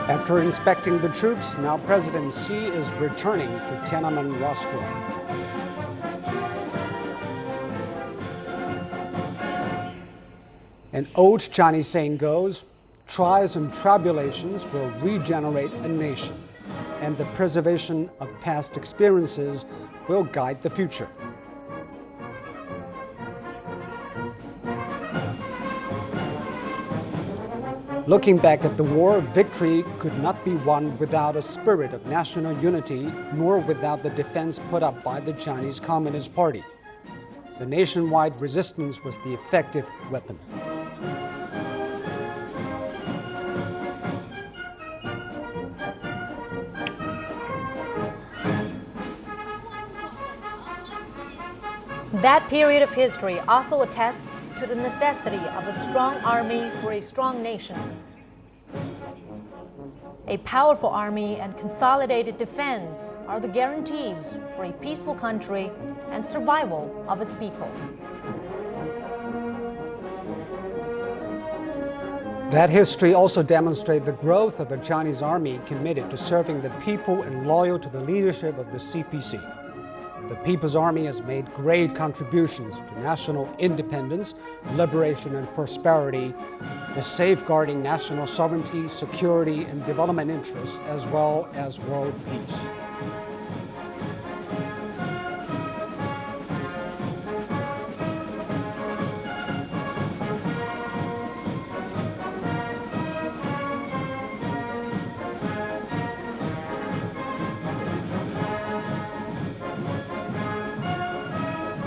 After inspecting the troops, now President Xi is returning to Tiananmen Restaurant. An old Chinese saying goes, trials and tribulations will regenerate a nation, and the preservation of past experiences will guide the future. Looking back at the war, victory could not be won without a spirit of national unity, nor without the defense put up by the Chinese Communist Party. The nationwide resistance was the effective weapon. That period of history also attests to the necessity of a strong army for a strong nation. A powerful army and consolidated defense are the guarantees for a peaceful country and survival of its people. That history also demonstrates the growth of a Chinese army committed to serving the people and loyal to the leadership of the CPC. The People's Army has made great contributions to national independence, liberation, and prosperity, and safeguarding national sovereignty, security, and development interests, as well as world peace.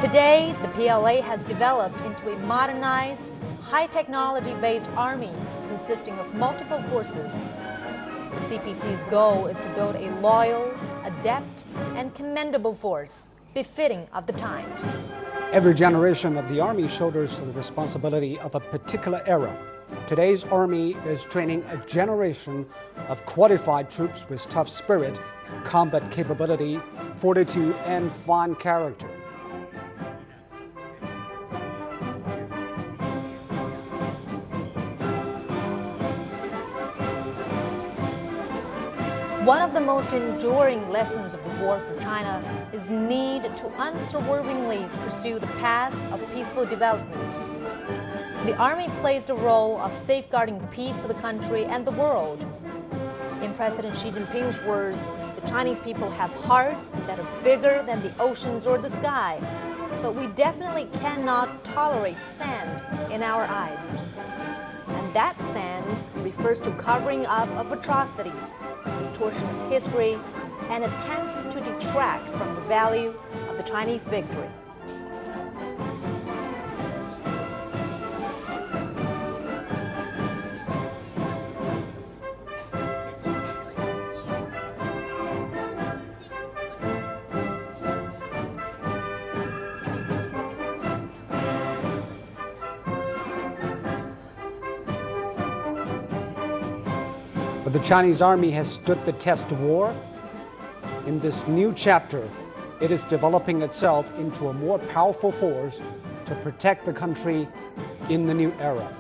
Today, the PLA has developed into a modernized, high-technology-based army consisting of multiple forces. The CPC's goal is to build a loyal, adept, and commendable force befitting of the times. Every generation of the Army shoulders the responsibility of a particular era. Today's Army is training a generation of qualified troops with tough spirit, combat capability, fortitude, and fine character. One of the most enduring lessons of the war for China is the need to unswervingly pursue the path of peaceful development. The Army plays the role of safeguarding peace for the country and the world. In President Xi Jinping's words, the Chinese people have hearts that are bigger than the oceans or the sky, but we definitely cannot tolerate sand in our eyes. And that sand refers to covering up of atrocities, distortion of history, and attempts to detract from the value of the Chinese victory. But the Chinese Army has stood the test of war. In this new chapter, it is developing itself into a more powerful force to protect the country in the new era.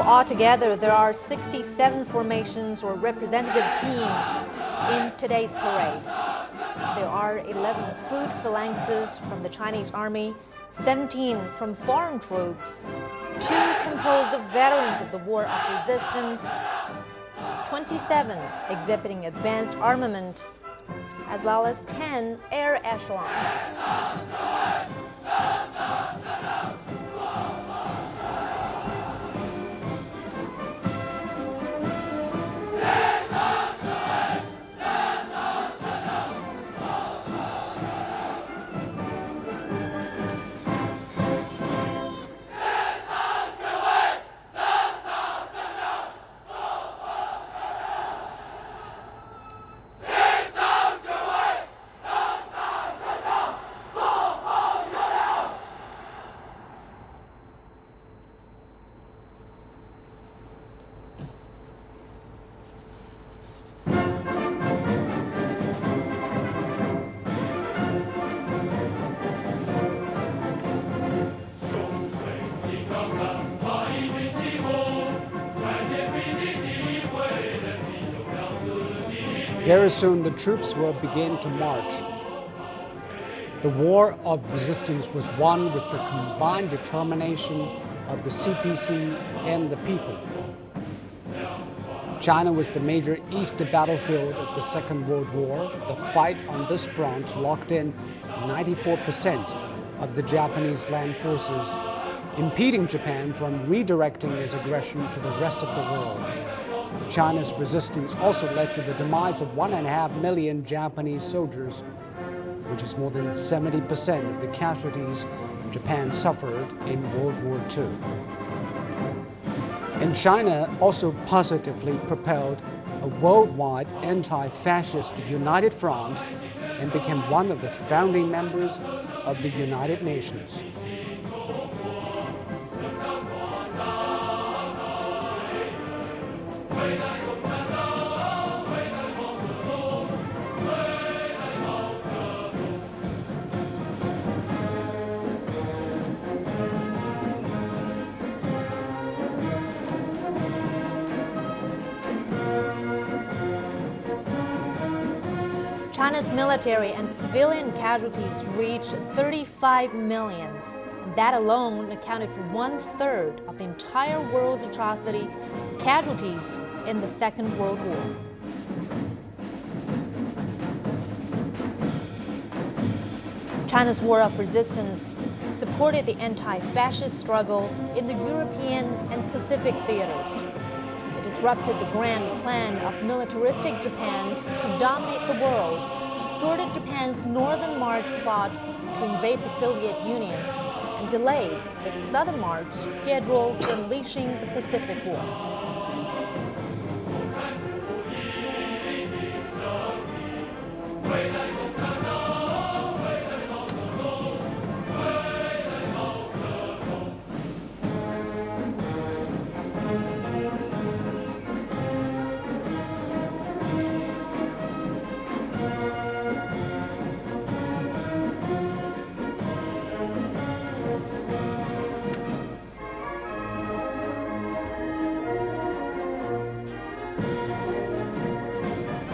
Altogether, there are 67 formations or representative teams in today's parade. There are 11 foot phalanxes from the Chinese Army, 17 from foreign troops, 2 composed of veterans of the War of Resistance, 27 exhibiting advanced armament, as well as 10 air echelons. Very soon the troops will begin to march. The war of resistance was won with the combined determination of the CPC and the people. China was the major east battlefield of the Second World War. The fight on this front locked in 94% of the Japanese land forces, impeding Japan from redirecting its aggression to the rest of the world. China's resistance also led to the demise of 1.5 million Japanese soldiers, which is more than 70% of the casualties Japan suffered in World War II. And China also positively propelled a worldwide anti-fascist united front and became one of the founding members of the United Nations. China's military and civilian casualties reached 35 million. That alone accounted for 1/3 of the entire world's atrocity casualties in the Second World War. China's war of resistance supported the anti-fascist struggle in the European and Pacific theaters. It disrupted the grand plan of militaristic Japan to dominate the world, thwarted Japan's northern march plot to invade the Soviet Union, and delayed its southern march schedule for unleashing the Pacific War.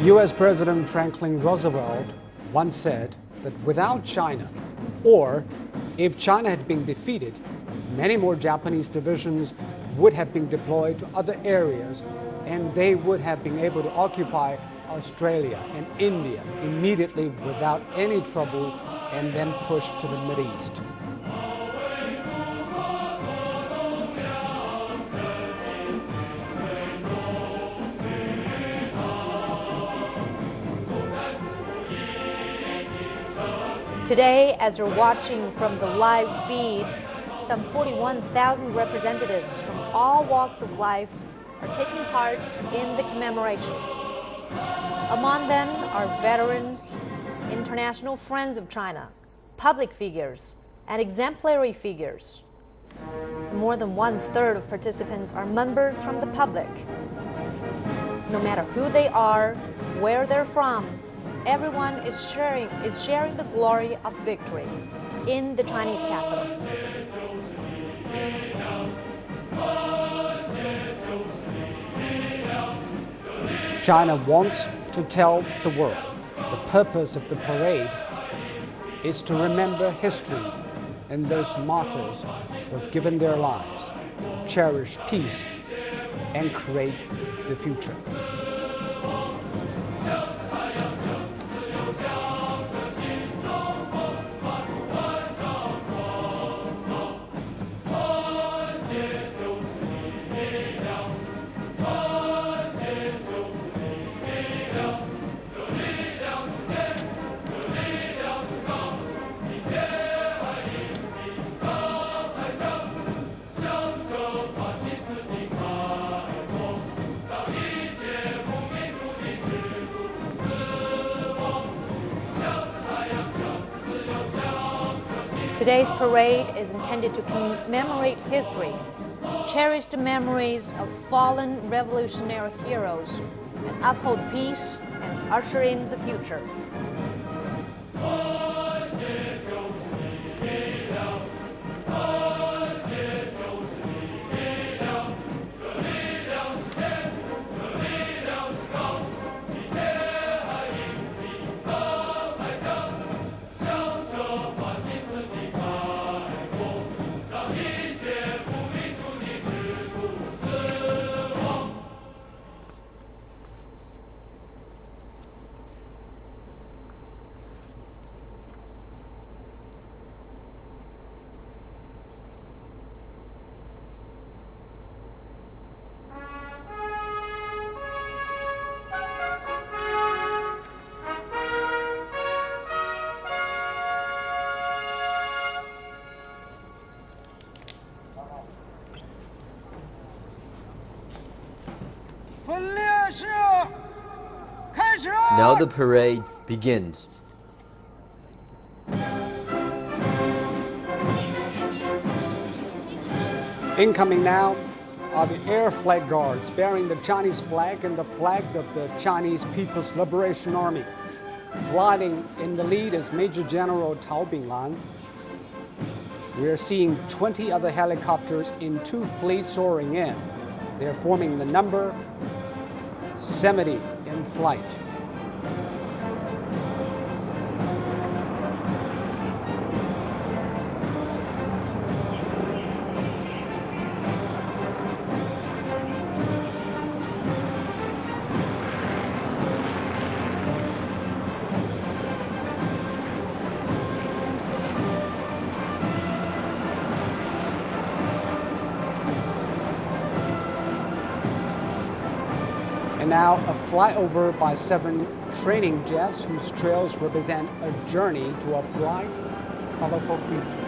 US President Franklin Roosevelt once said that without China, or if China had been defeated, many more Japanese divisions would have been deployed to other areas, and they would have been able to occupy Australia and India immediately without any trouble, and then push to the Mideast. Today, as you're watching from the live feed, some 41,000 representatives from all walks of life are taking part in the commemoration. Among them are veterans, international friends of China, public figures, and exemplary figures. More than 1/3 of participants are members from the public. No matter who they are, where they're from, everyone is sharing the glory of victory in the Chinese capital. China wants to tell the world the purpose of the parade is to remember history and those martyrs who have given their lives, cherish peace, and create the future. Today's parade is intended to commemorate history, cherish the memories of fallen revolutionary heroes, and uphold peace and usher in the future. Now the parade begins. Incoming now are the air flag guards bearing the Chinese flag and the flag of the Chinese People's Liberation Army. Flying in the lead is Major General Tao Binglan. We are seeing 20 other helicopters in 2 fleets soaring in. They're forming the number 70 in flight. And now a flyover by 7 training jets whose trails represent a journey to a bright, colorful future.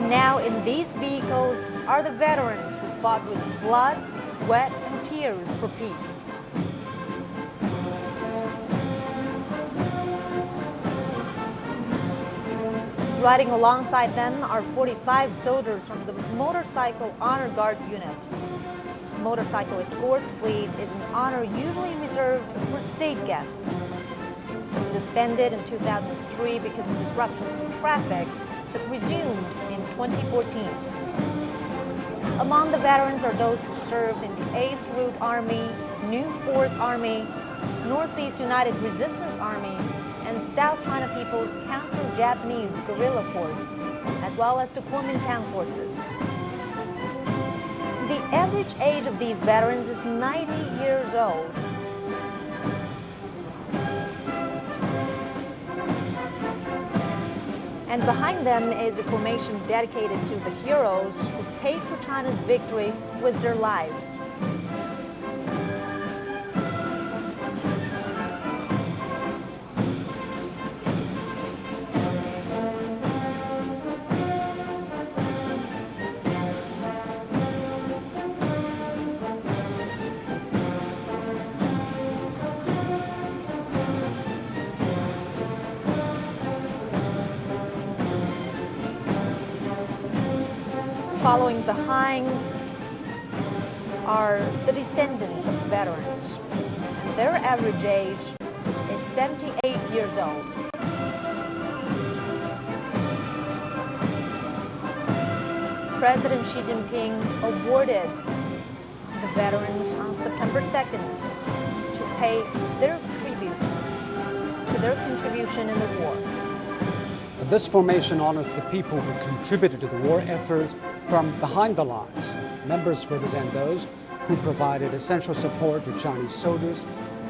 Now in these vehicles are the veterans who fought with blood, sweat, and tears for peace. Riding alongside them are 45 soldiers from the Motorcycle Honor Guard Unit. The motorcycle escort fleet is an honor usually reserved for state guests. It was suspended in 2003 because of disruptions in traffic, but resumed in 2014. Among the veterans are those who served in the 8th Route Army, New 4th Army, Northeast United Resistance Army, and South China People's Counter-Japanese Guerrilla Force, as well as the Kuomintang forces. The average age of these veterans is 90 years old. And behind them is a formation dedicated to the heroes who paid for China's victory with their lives. Following behind are the descendants of veterans. Their average age is 78 years old. President Xi Jinping awarded the veterans on September 2nd to pay their tribute to their contribution in the war. This formation honors the people who contributed to the war effort from behind the lines. Members represent those who provided essential support to Chinese soldiers,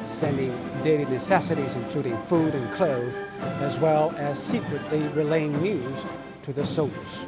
sending daily necessities including food and clothes, as well as secretly relaying news to the soldiers.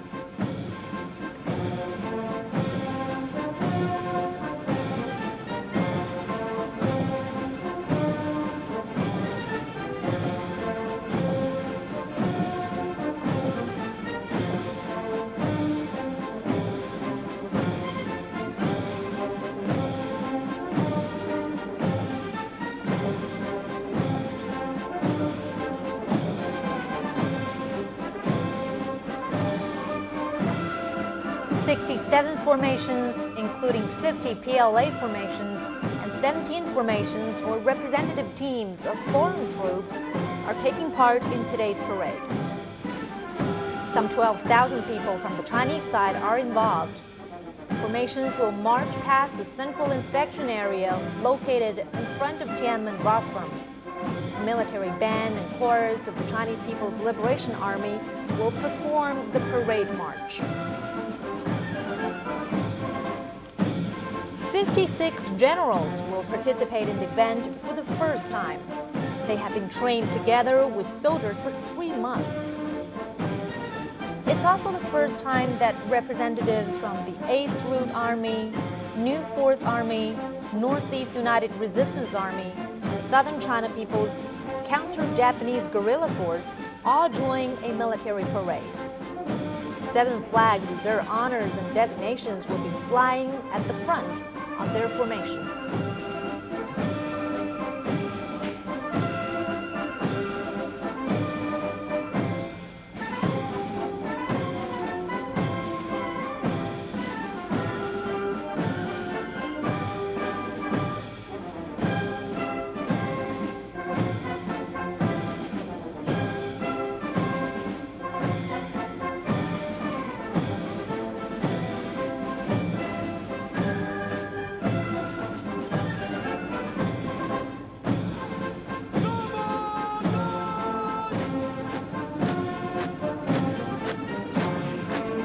67 formations, including 50 PLA formations and 17 formations or representative teams of foreign troops, are taking part in today's parade. Some 12,000 people from the Chinese side are involved. Formations will march past the central inspection area located in front of Tiananmen Rostrum. The military band and chorus of the Chinese People's Liberation Army will perform the parade march. 56 generals will participate in the event for the first time. They have been trained together with soldiers for 3 months. It's also the first time that representatives from the 8th Route Army, New 4th Army, Northeast United Resistance Army, and Southern China People's Counter-Japanese Guerrilla Force all join a military parade. 7 flags, their honors and designations will be flying at the front of their formations.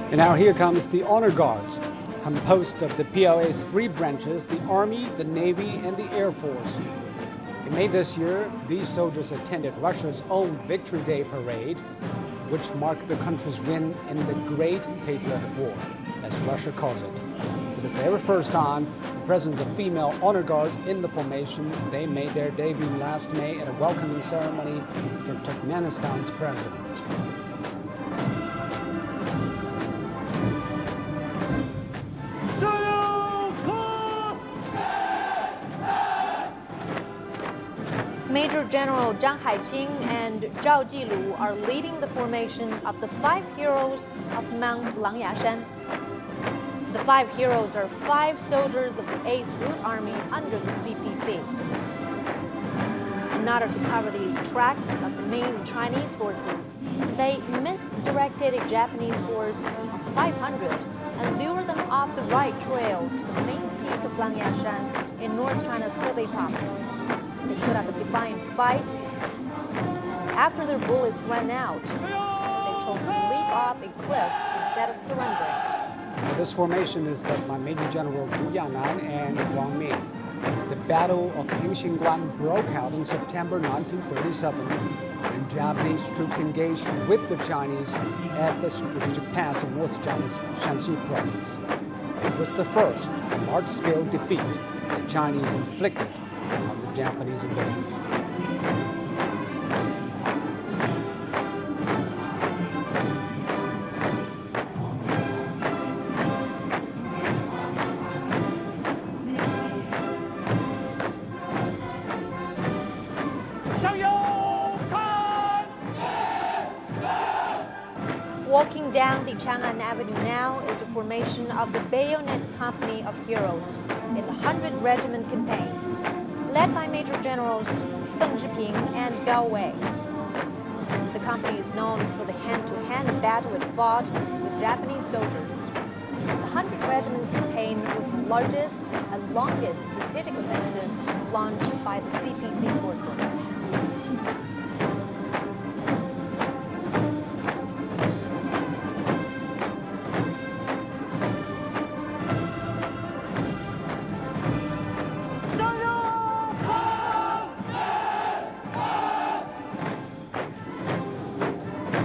And now here comes the Honor Guards, composed of the PLA's 3 branches, the Army, the Navy, and the Air Force. In May this year, these soldiers attended Russia's own Victory Day parade, which marked the country's win in the Great Patriotic War, as Russia calls it. For the very first time, the presence of female Honor Guards in the formation, they made their debut last May at a welcoming ceremony for Turkmenistan's president. Major General Zhang Haiqing and Zhao Jilu are leading the formation of the 5 heroes of Mount Langyashan. The 5 heroes are 5 soldiers of the 8th Route Army under the CPC. In order to cover the tracks of the main Chinese forces, they misdirected a Japanese force of 500 and lured them off the right trail to the main peak of Langyashan in North China's Hebei province. They put up a defiant fight. After their bullets ran out, they chose to leap off a cliff instead of surrendering. This formation is led by Major General Hu Yanan and Wang Ming. The Battle of Pingxingguan broke out in September 1937, when Japanese troops engaged with the Chinese at the strategic pass of North China's Shanxi province. It was the first large-scale defeat the Chinese inflicted on the Japanese invaders. Walking down the Chang'an Avenue now is the formation of the Bayonet Company of Heroes in the 100 Regiment campaign, led by Major Generals Deng Zhiping and Gao Wei. The company is known for the hand-to-hand battle it fought with Japanese soldiers. The 100 Regiment campaign was the largest and longest strategic offensive launched by the CPC forces.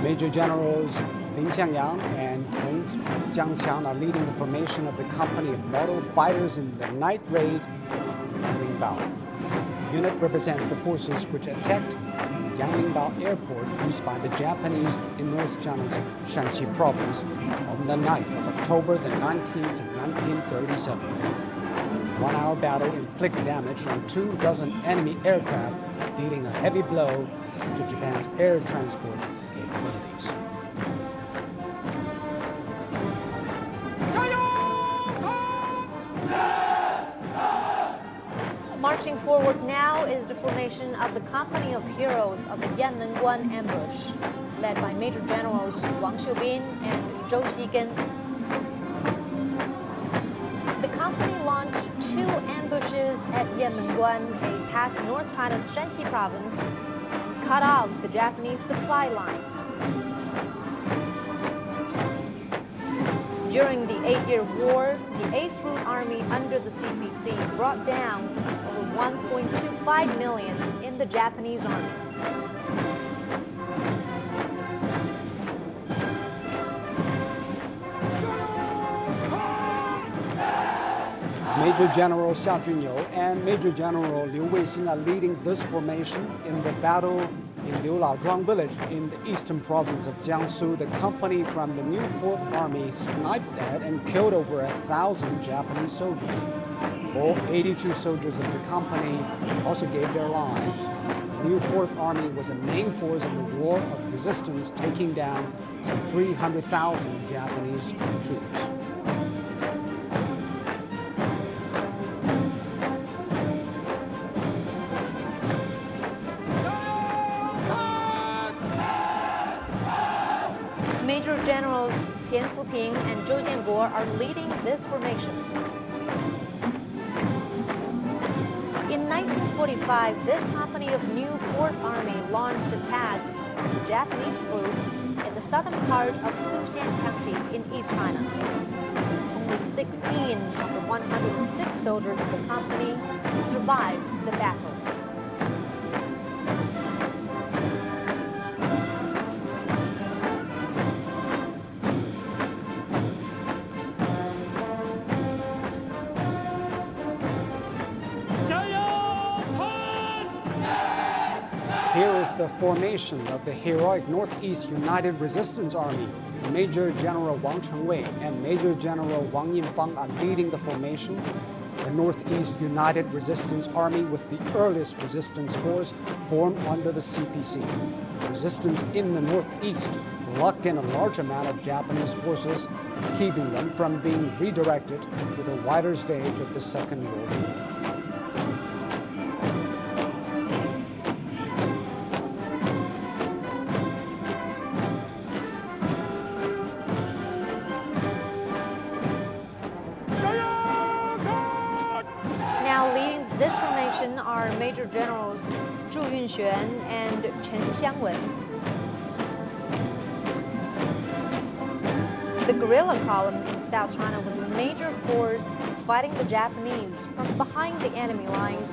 Major Generals Lin Qiangyang and Wen Jiangqiang are leading the formation of the company of model fighters in the night raid in Yanlingbao. The unit represents the forces which attacked Yanlingbao Airport used by the Japanese in North China's Shanxi province on the night of October the 19th of 1937. The 1-hour battle inflicted damage on 24 enemy aircraft, dealing a heavy blow to Japan's air transport capabilities. Marching forward now is the formation of the Company of Heroes of the Yanmenguan ambush, led by Major Generals Wang Xiubin and Zhou Xigen. The company launched 2 ambushes at Yanmenguan, a pass in North China's Shanxi province, and cut off the Japanese supply line. During the 8-year war, the 8th Route Army under the CPC brought down over 1.25 million in the Japanese army. Major General Xia Junyou and Major General Liu Weixing are leading this formation in the battle in Liulaozhuang village in the eastern province of Jiangsu. The company from the new 4th Army sniped at and killed over 1,000 Japanese soldiers. All 82 soldiers of the company also gave their lives. The new 4th Army was a main force in the war of resistance, taking down some 300,000 Japanese troops. Major Generals Tian Fuping and Zhou Jianguo are leading this formation. In 1945, this company of new 4th Army launched attacks on the Japanese troops in the southern part of Suxian County in East China. Only 16 of the 106 soldiers of the company survived the battle. Here is the formation of the heroic Northeast United Resistance Army. Major General Wang Chengwei and Major General Wang Yinfang are leading the formation. The Northeast United Resistance Army was the earliest resistance force formed under the CPC. Resistance in the Northeast locked in a large amount of Japanese forces, keeping them from being redirected to the wider stage of the Second World War. Now leading this formation are Major Generals Zhu Yunxuan and Chen Xiangwen. The guerrilla column in South China was a major force fighting the Japanese from behind the enemy lines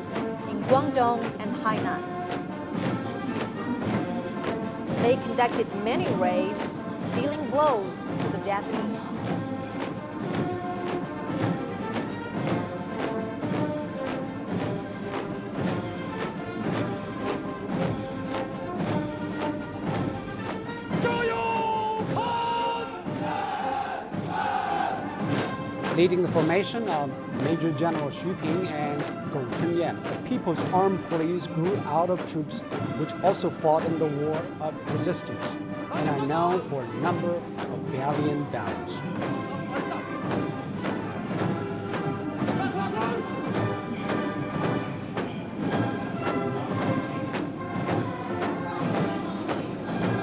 in Guangdong and Hainan. They conducted many raids, dealing blows to the Japanese. Leading the formation of Major General Xu Ping and Gong Chunyan, the People's Armed Police grew out of troops which also fought in the War of Resistance and are known for a number of valiant battles.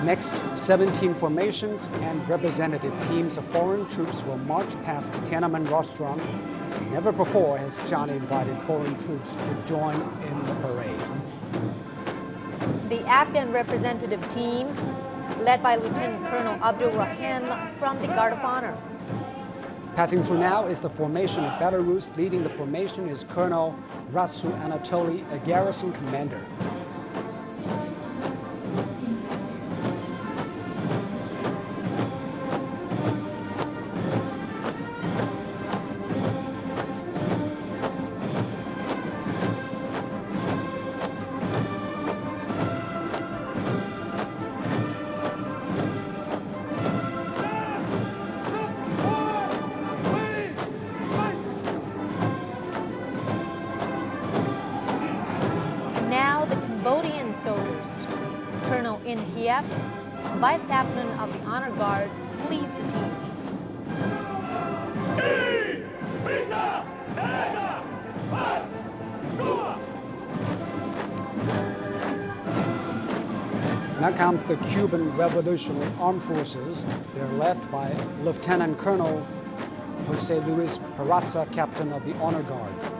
Next, 17 formations and representative teams of foreign troops will march past Tiananmen Rostrum. Never before has China invited foreign troops to join in the parade. The Afghan representative team, led by Lieutenant Colonel Abdul Rahim from the Guard of Honor. Passing through now is the formation of Belarus. Leading the formation is Colonel Ratsu Anatoly, a garrison commander. Colonel In Hiep, Vice Captain of the Honor Guard, leads the team. Now comes the Cuban Revolutionary Armed Forces. They're led by Lieutenant Colonel Jose Luis Peraza, captain of the Honor Guard.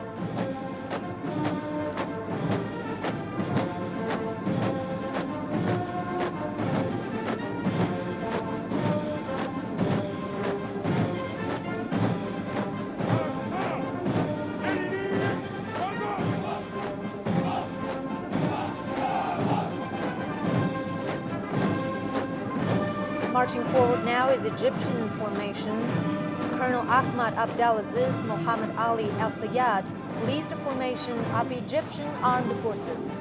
Marching forward now is Egyptian formation. Colonel Ahmad Abdelaziz Mohammed Ali Al-Sayyad leads the formation of Egyptian armed forces.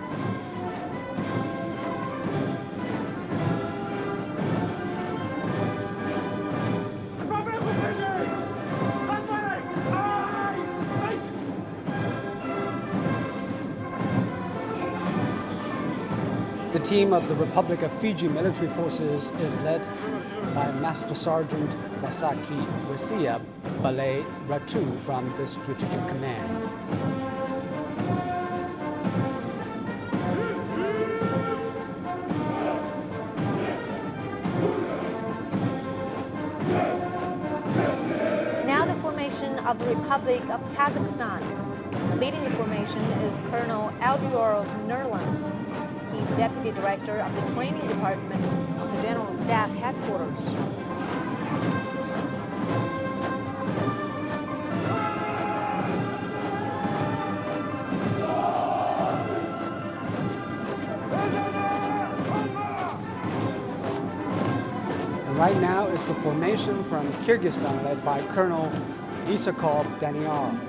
The team of the Republic of Fiji military forces is led by Master Sergeant Wasaki Wesia Balay Ratu from the Strategic Command. Now the formation of the Republic of Kazakhstan. Leading the formation is Colonel Aldior Nurlan. He's Deputy Director of the Training Department of the General Staff Headquarters. And right now is the formation from Kyrgyzstan led by Colonel Isakov Daniar.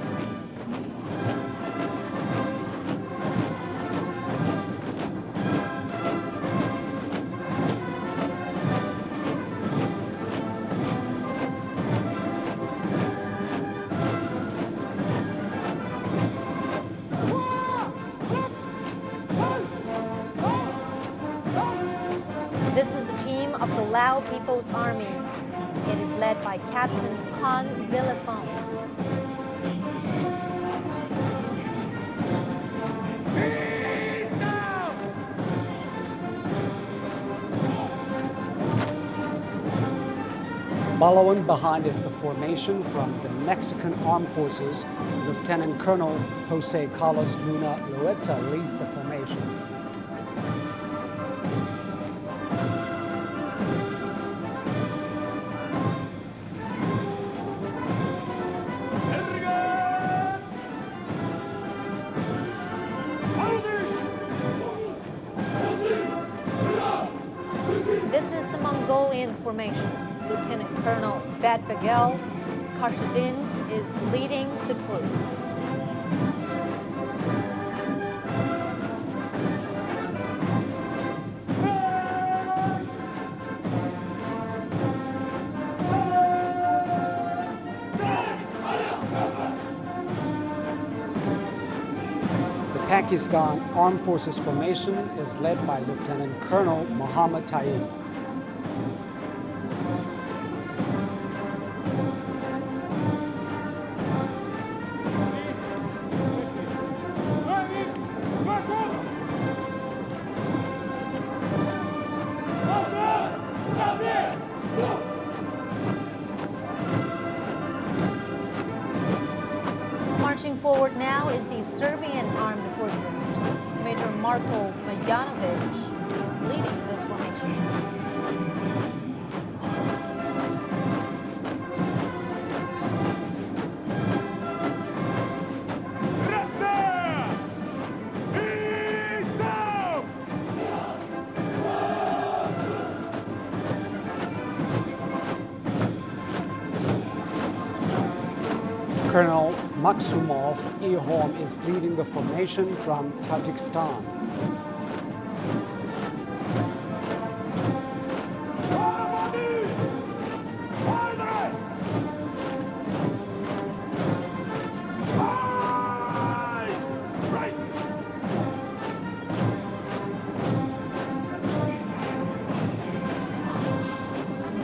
This is the team of the Lao People's Army. It is led by Captain Khan Villafong. Following behind is the formation from the Mexican Armed Forces. Lieutenant Colonel Jose Carlos Luna Loaiza leads the formation. This is the Mongolian formation. Lieutenant Colonel Batbagel Karshadin is leading the troop. The Pakistan Armed Forces formation is led by Lieutenant Colonel Mohammad Taib. Marching forward now is the Serbian Armed Forces. Major Marko Majanovic is leading this formation. Colonel Maksumov Ihom is leading the formation from Tajikistan.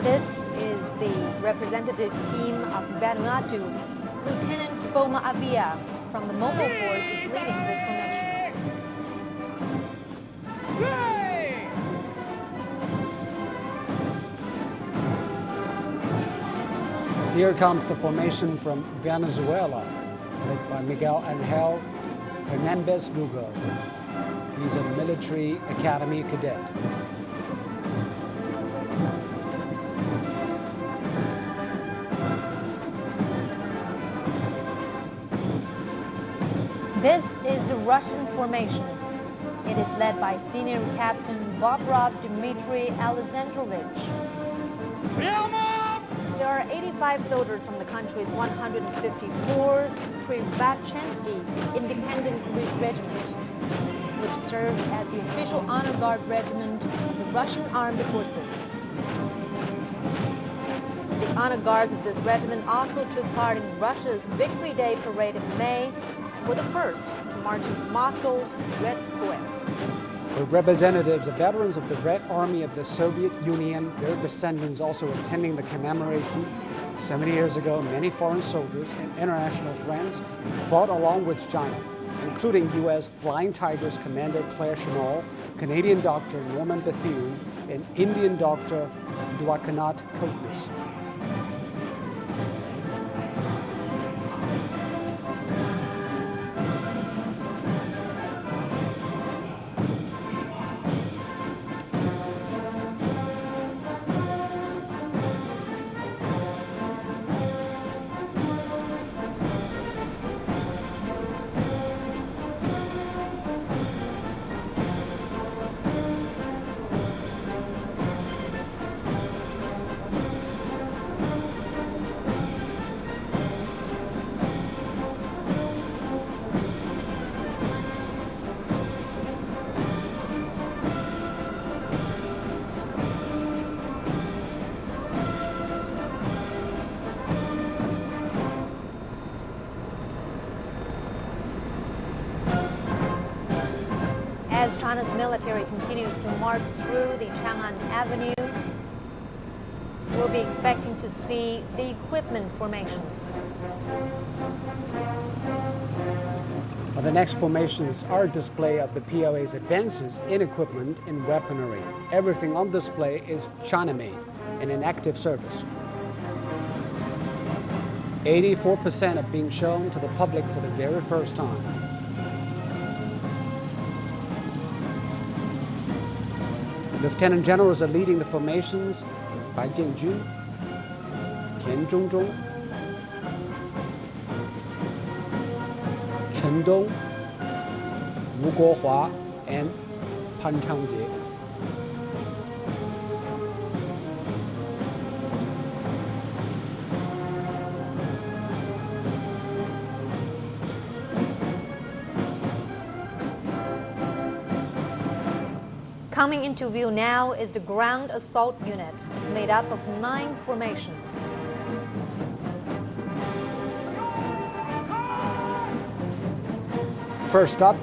This is the representative team of Vanuatu. Lieutenant Boma Avia from the Mobile Force is leading this formation. Here comes the formation from Venezuela, led by Miguel Angel Hernandez Lugo. He's a military academy cadet. This is the Russian formation. It is led by senior captain Bobrov Dmitry Alexandrovich. There are 85 soldiers from the country's 154th Privachensky Independent Regiment, which serves as the official honor guard regiment of the Russian Armed Forces. The honor guards of this regiment also took part in Russia's Victory Day parade in May and were the first to march into Moscow's Red Square. The representatives of veterans of the Red Army of the Soviet Union, their descendants also attending the commemoration. 70 years ago, many foreign soldiers and international friends fought along with China, including U.S. Flying Tigers Commander Claire Chennault, Canadian Dr. Norman Bethune, and Indian Dr. Dwakanath Kotnis. As China's military continues to march through the Chang'an Avenue, we'll be expecting to see the equipment formations. The next formations are a display of the PLA's advances in equipment and weaponry. Everything on display is China-made and in active service. 84% are being shown to the public for the very first time. Lieutenant generals are leading the formations: Bai Jianjun, Tian Zhongzhong, Chen Dong, Wu Guohua, and Pan Changjie. Coming into view now is the Ground Assault Unit, made up of 9 formations. First up,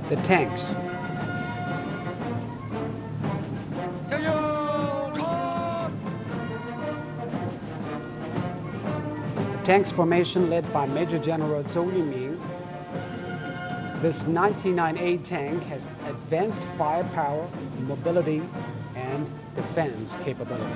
the tanks. Tanks formation led by Major General Zhou Yiming. This 99A tank has advanced firepower, mobility, and defense capability.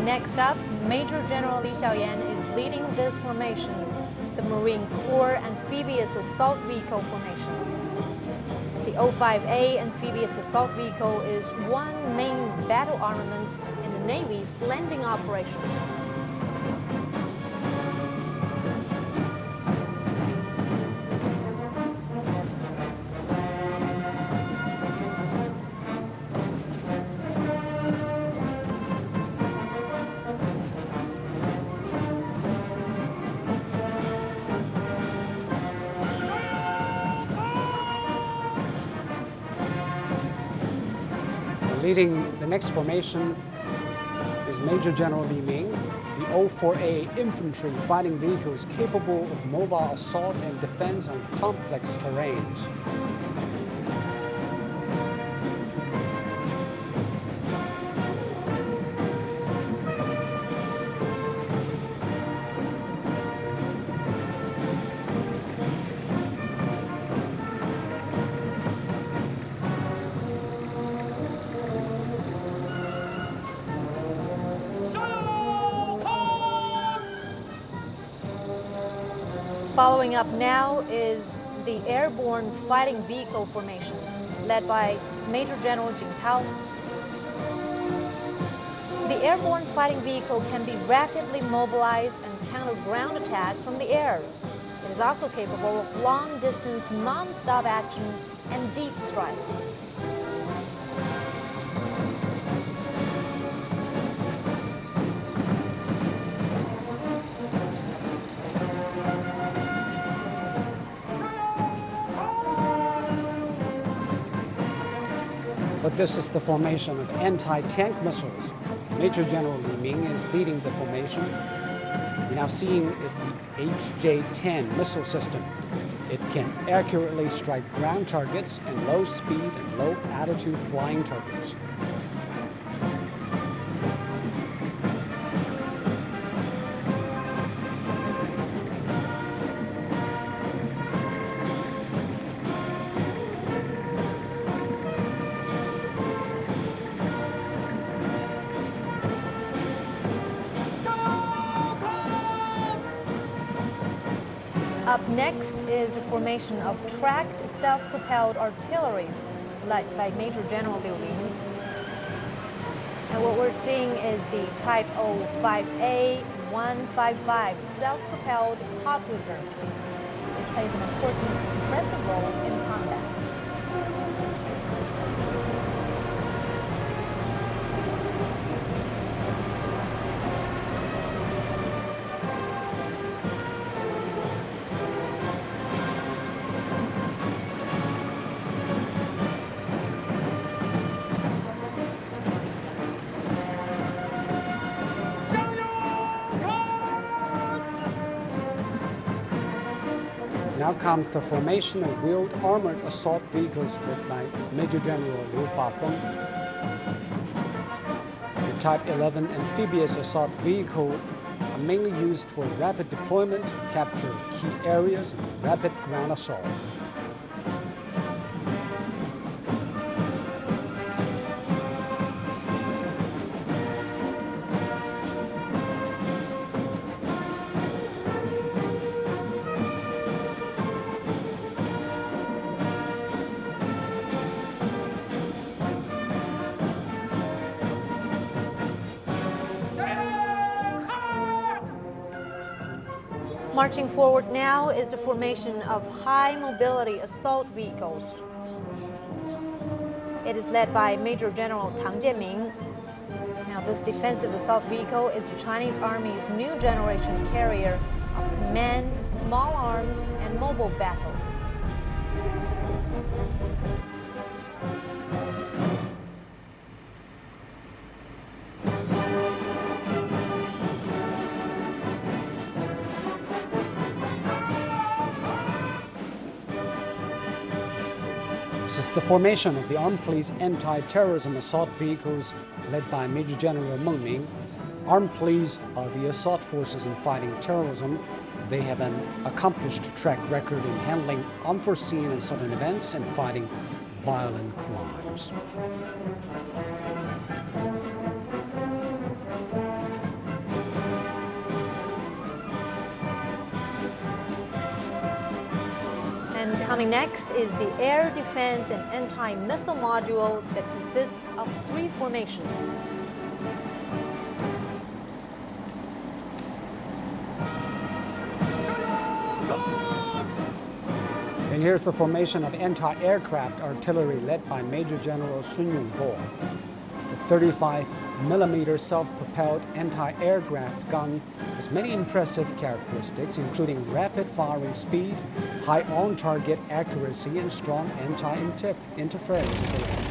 Next up, Major General Li Xiaoyan is leading this formation, the Marine Corps Amphibious Assault Vehicle formation. The O-5A Amphibious Assault Vehicle is one main battle armament in the Navy's landing operations. Leading the next formation is Major General Li Ming. The 04A infantry fighting vehicles capable of mobile assault and defense on complex terrains. Following up now is the airborne fighting vehicle formation, led by Major General Jing Tao. The airborne fighting vehicle can be rapidly mobilized and counter ground attacks from the air. It is also capable of long-distance, non-stop action and deep strikes. But this is the formation of anti-tank missiles. Major General Li Ming is leading the formation. We're now seeing is the HJ-10 missile system. It can accurately strike ground targets and low-speed and low-altitude flying targets. Up next is the formation of tracked self-propelled artilleries led by Major General Liu Ling. And what we're seeing is the Type 05A-155 self-propelled howitzer. It plays an important suppressive role in combat. Now comes the formation of wheeled armored assault vehicles led by Major General Liu Bafeng. The Type 11 amphibious assault vehicle are mainly used for rapid deployment, capture key areas, and rapid ground assault. Marching forward now is the formation of high-mobility assault vehicles. It is led by Major General Tang Jianming. Now, this defensive assault vehicle is the Chinese Army's new generation carrier of command, small arms, and mobile battle. The formation of the Armed Police Anti-Terrorism Assault Vehicles led by Major General Meng Ming. Armed police are the assault forces in fighting terrorism. They have an accomplished track record in handling unforeseen and sudden events and fighting violent crimes. And coming next is the air defense and anti-missile module that consists of 3 formations. And here's the formation of anti-aircraft artillery led by Major General Sun Yongbo. The 35mm self-propelled anti-aircraft gun has many impressive characteristics, including rapid firing speed, high on-target accuracy, and strong anti-interference ability.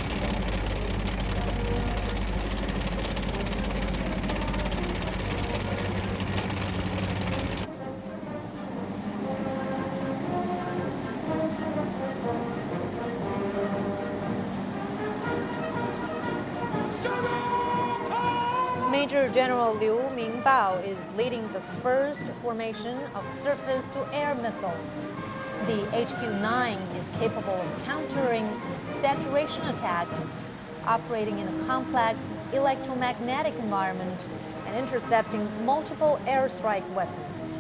Major General Liu Mingbao is leading the first formation of surface-to-air missile. The HQ-9 is capable of countering saturation attacks, operating in a complex electromagnetic environment, and intercepting multiple airstrike weapons.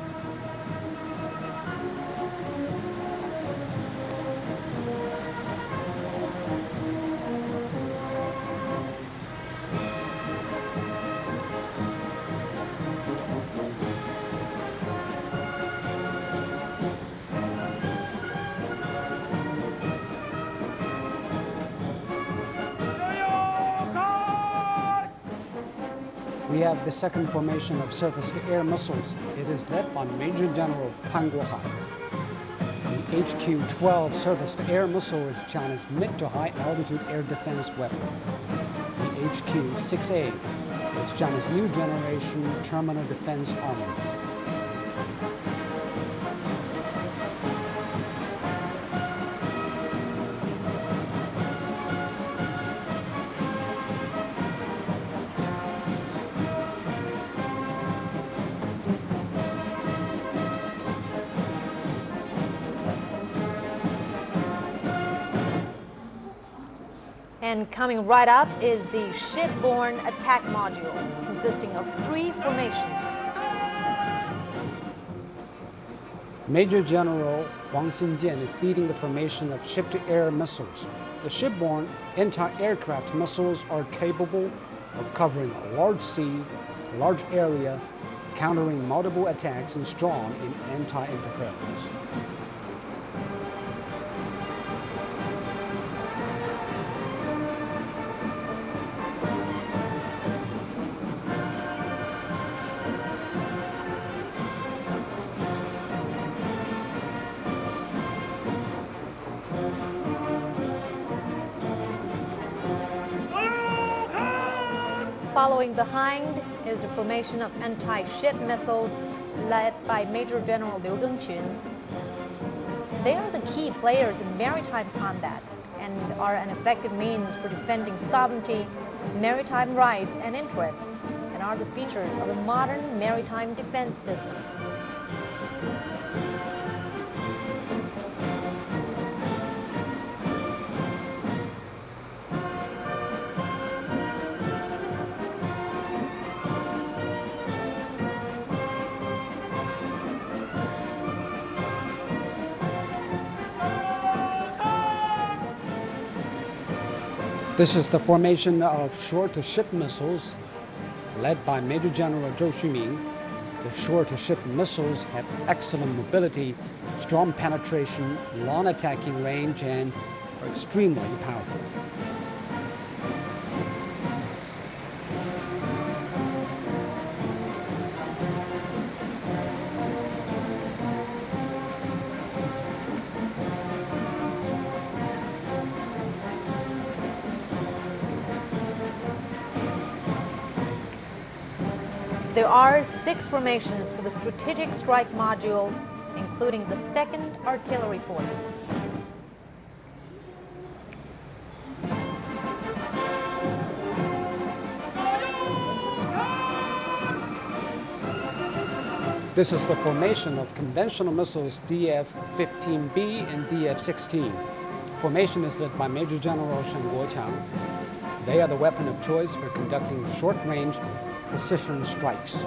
We have the second formation of surface-to-air missiles. It is led by Major General Pan Guohai. The HQ-12 surface-to-air missile is China's mid-to-high-altitude air defense weapon. The HQ-6A is China's new generation terminal defense armament. And coming right up is the shipborne attack module, consisting of 3 formations. Major General Wang Xinjian is leading the formation of ship-to-air missiles. The shipborne anti-aircraft missiles are capable of covering a large sea, a large area, countering multiple attacks, and strong in anti-interference. Following behind is the formation of anti-ship missiles led by Major General Liu Gengqun. They are the key players in maritime combat and are an effective means for defending sovereignty, maritime rights and interests, and are the features of a modern maritime defense system. This is the formation of shore-to-ship missiles led by Major General Zhou Xuming. The shore-to-ship missiles have excellent mobility, strong penetration, long attacking range, and are extremely powerful. There are 6 formations for the Strategic Strike Module, including the 2nd Artillery Force. This is the formation of conventional missiles DF-15B and DF-16. Formation is led by Major General Shen Guoqiang. They are the weapon of choice for conducting short-range precision strikes.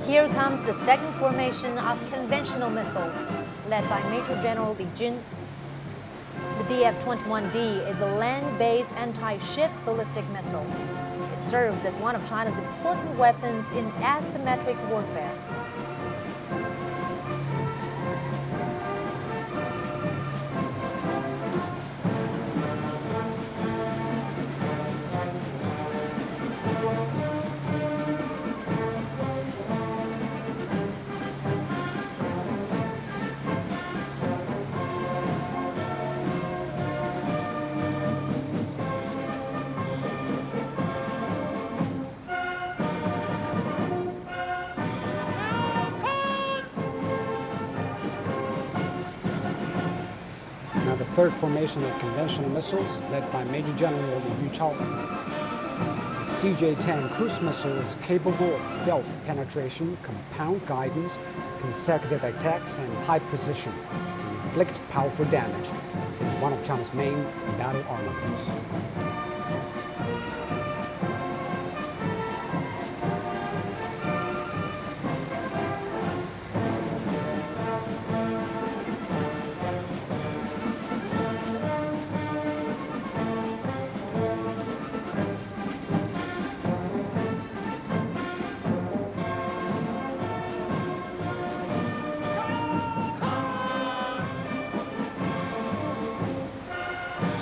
Here comes the 2nd formation of conventional missiles, led by Major General Li Jun. The DF-21D is a land-based anti-ship ballistic missile. It serves as one of China's important weapons in asymmetric warfare. third formation of conventional missiles led by Major General Liu Chao. The CJ-10 cruise missile is capable of stealth penetration, compound guidance, consecutive attacks, and high precision to inflict powerful damage. It is one of China's main battle armaments.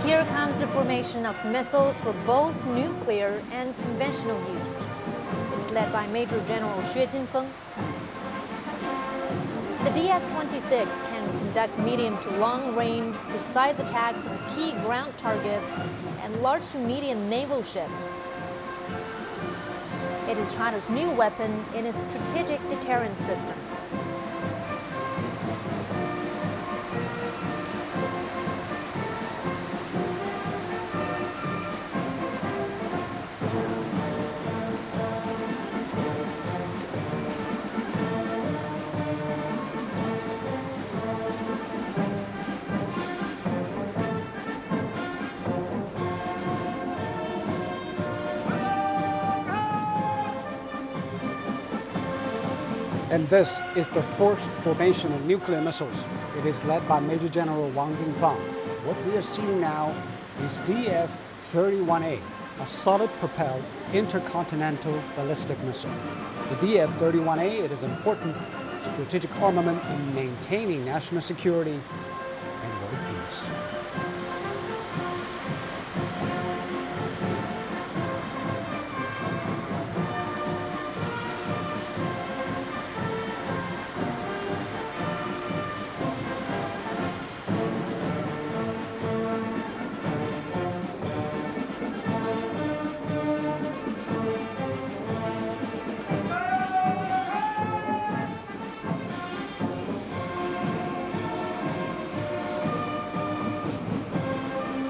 Here comes the formation of missiles for both nuclear and conventional use. It's led by Major General Xue Jinfeng. The DF-26 can conduct medium to long-range, precise attacks on key ground targets and large to medium naval ships. It is China's new weapon in its strategic deterrence systems. And this is the fourth formation of nuclear missiles. It is led by Major General Wang Dingfang. What we are seeing now is DF-31A, a solid-propelled intercontinental ballistic missile. The DF-31A, it is an important strategic armament in maintaining national security and world peace.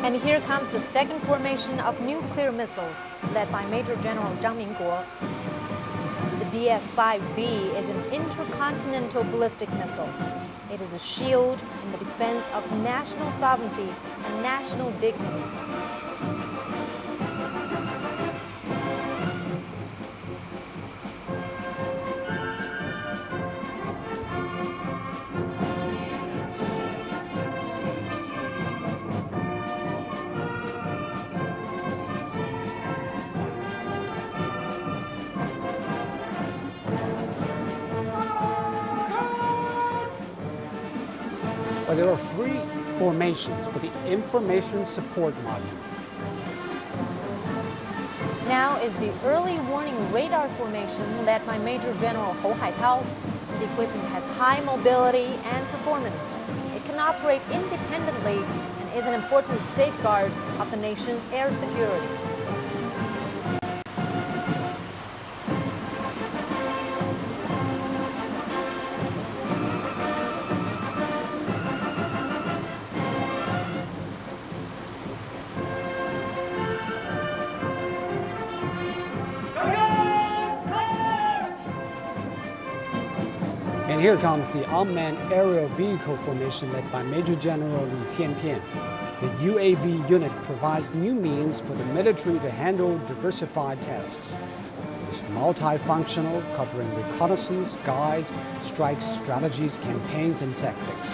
And here comes the second formation of nuclear missiles, led by Major General Zhang Mingguo. The DF-5B is an intercontinental ballistic missile. It is a shield in the defense of national sovereignty and national dignity. But there are three formations for the information support module. Now is the early warning radar formation led by Major General Hou Haitao. The equipment has high mobility and performance. It can operate independently and is an important safeguard of the nation's air security. And here comes the unmanned aerial vehicle formation led by Major General Li Tiantian. The UAV unit provides new means for the military to handle diversified tasks. It is multifunctional, covering reconnaissance, guides, strikes, strategies, campaigns, and tactics.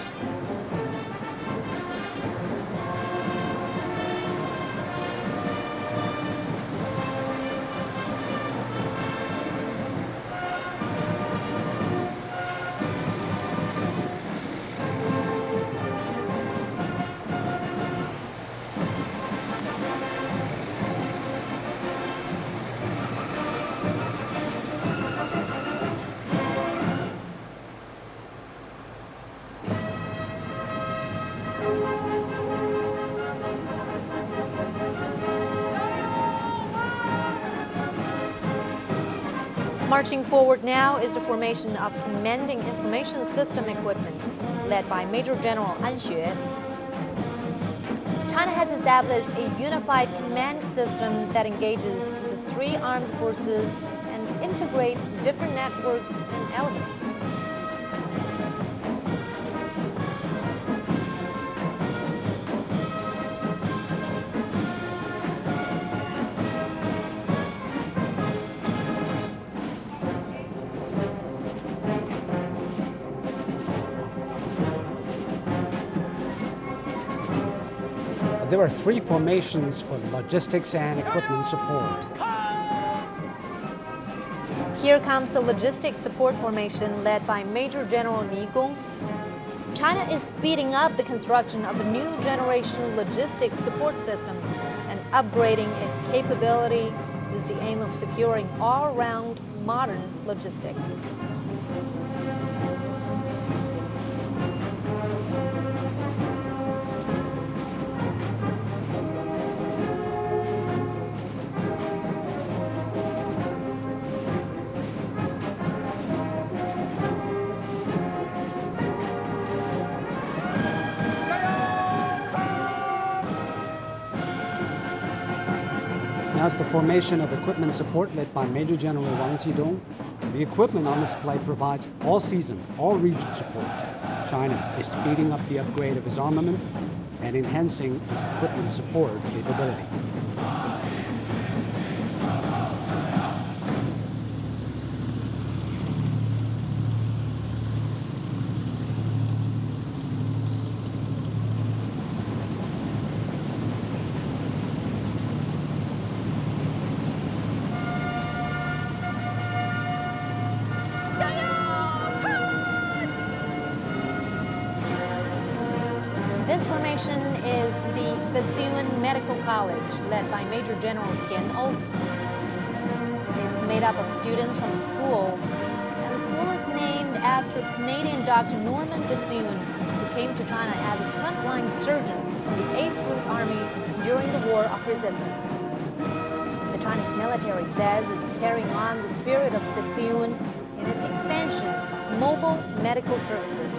Marching forward now is the formation of commanding information system equipment, led by Major General An Xue. China has established a unified command system that engages the three armed forces and integrates different networks and elements. There are three formations for logistics and equipment support. Here comes the logistics support formation led by Major General Li Gong. China is speeding up the construction of a new generation logistics support system and upgrading its capability with the aim of securing all-round modern logistics. Now it's the formation of equipment support led by Major General Wang Zidong. The equipment on display provides all-season, all-region support. China is speeding up the upgrade of its armament and enhancing its equipment support capability. This formation is the Bethune Medical College, led by Major General Tian O. It's made up of students from the school, and the school is named after Canadian Dr. Norman Bethune, who came to China as a frontline surgeon from the 8th Route Army during the War of Resistance. The Chinese military says it's carrying on the spirit of Bethune in its expansion of mobile medical services.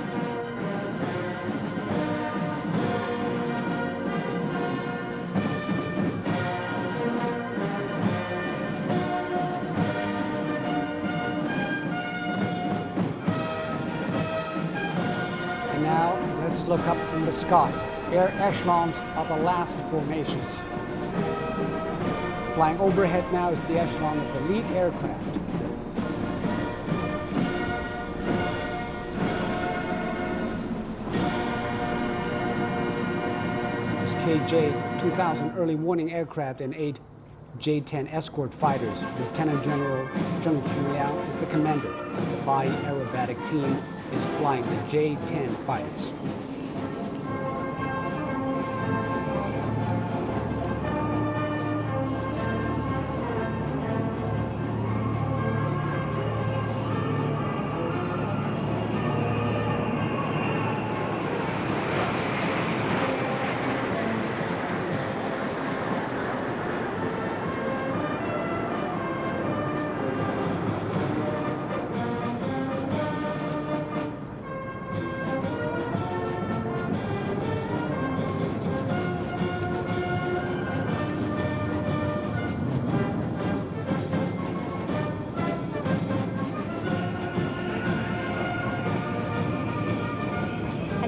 Let's look up in the sky. Air echelons are the last formations. Flying overhead now is the echelon of the lead aircraft. There's KJ-2000 early warning aircraft and 8 J-10 escort fighters. Lieutenant General Zheng Qunliang is the commander. The bi-aerobatic team is flying the J-10 fighters.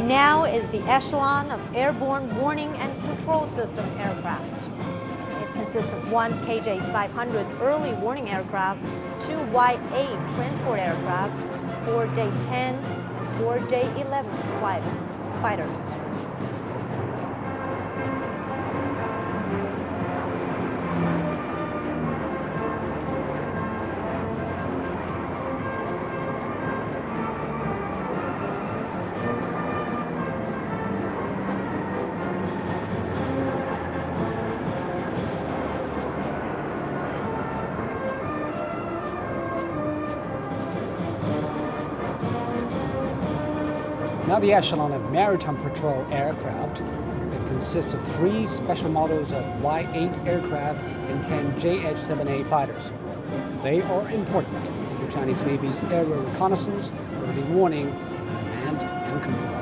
Now is the echelon of airborne warning and control system aircraft. It consists of 1 KJ-500 early warning aircraft, 2 Y-8 transport aircraft, 4 J-10 and 4 J-11 fighters. Now the echelon of maritime patrol aircraft. It consists of 3 special models of Y-8 aircraft and 10 JH-7A fighters. They are important in the Chinese Navy's aerial reconnaissance, early warning, command and control.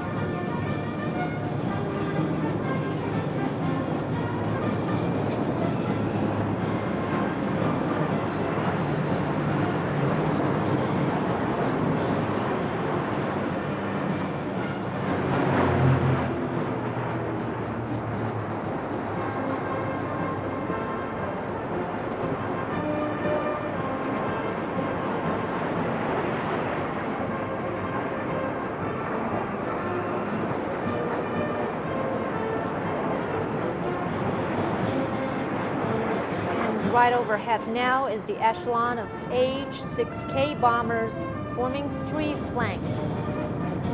right overhead now is the echelon of H-6K bombers forming three flanks.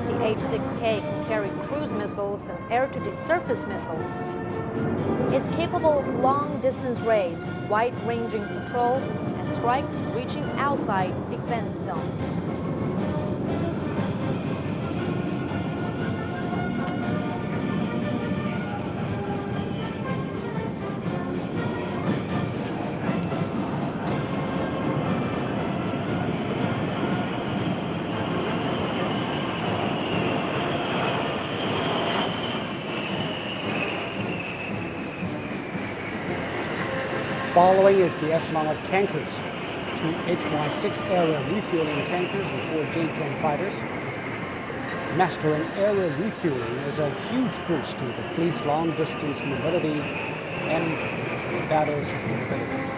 The H-6K can carry cruise missiles and air-to-surface missiles. It's capable of long-distance raids, wide-ranging patrol, and strikes reaching outside defense zones. Following is the echelon of tankers, 2 HY-6 area refueling tankers and 4 J-10 fighters. Mastering area refueling is a huge boost to the fleet's long-distance mobility and battle sustainability.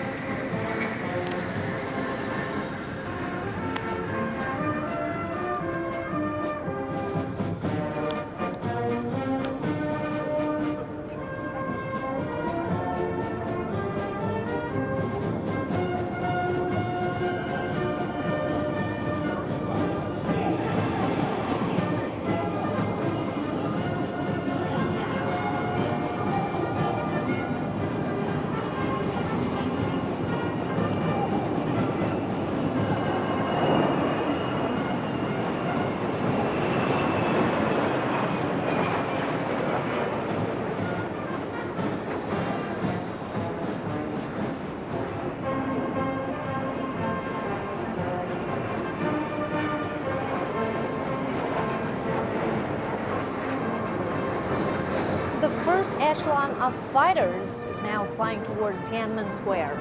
The first echelon of fighters is now flying towards Tiananmen Square.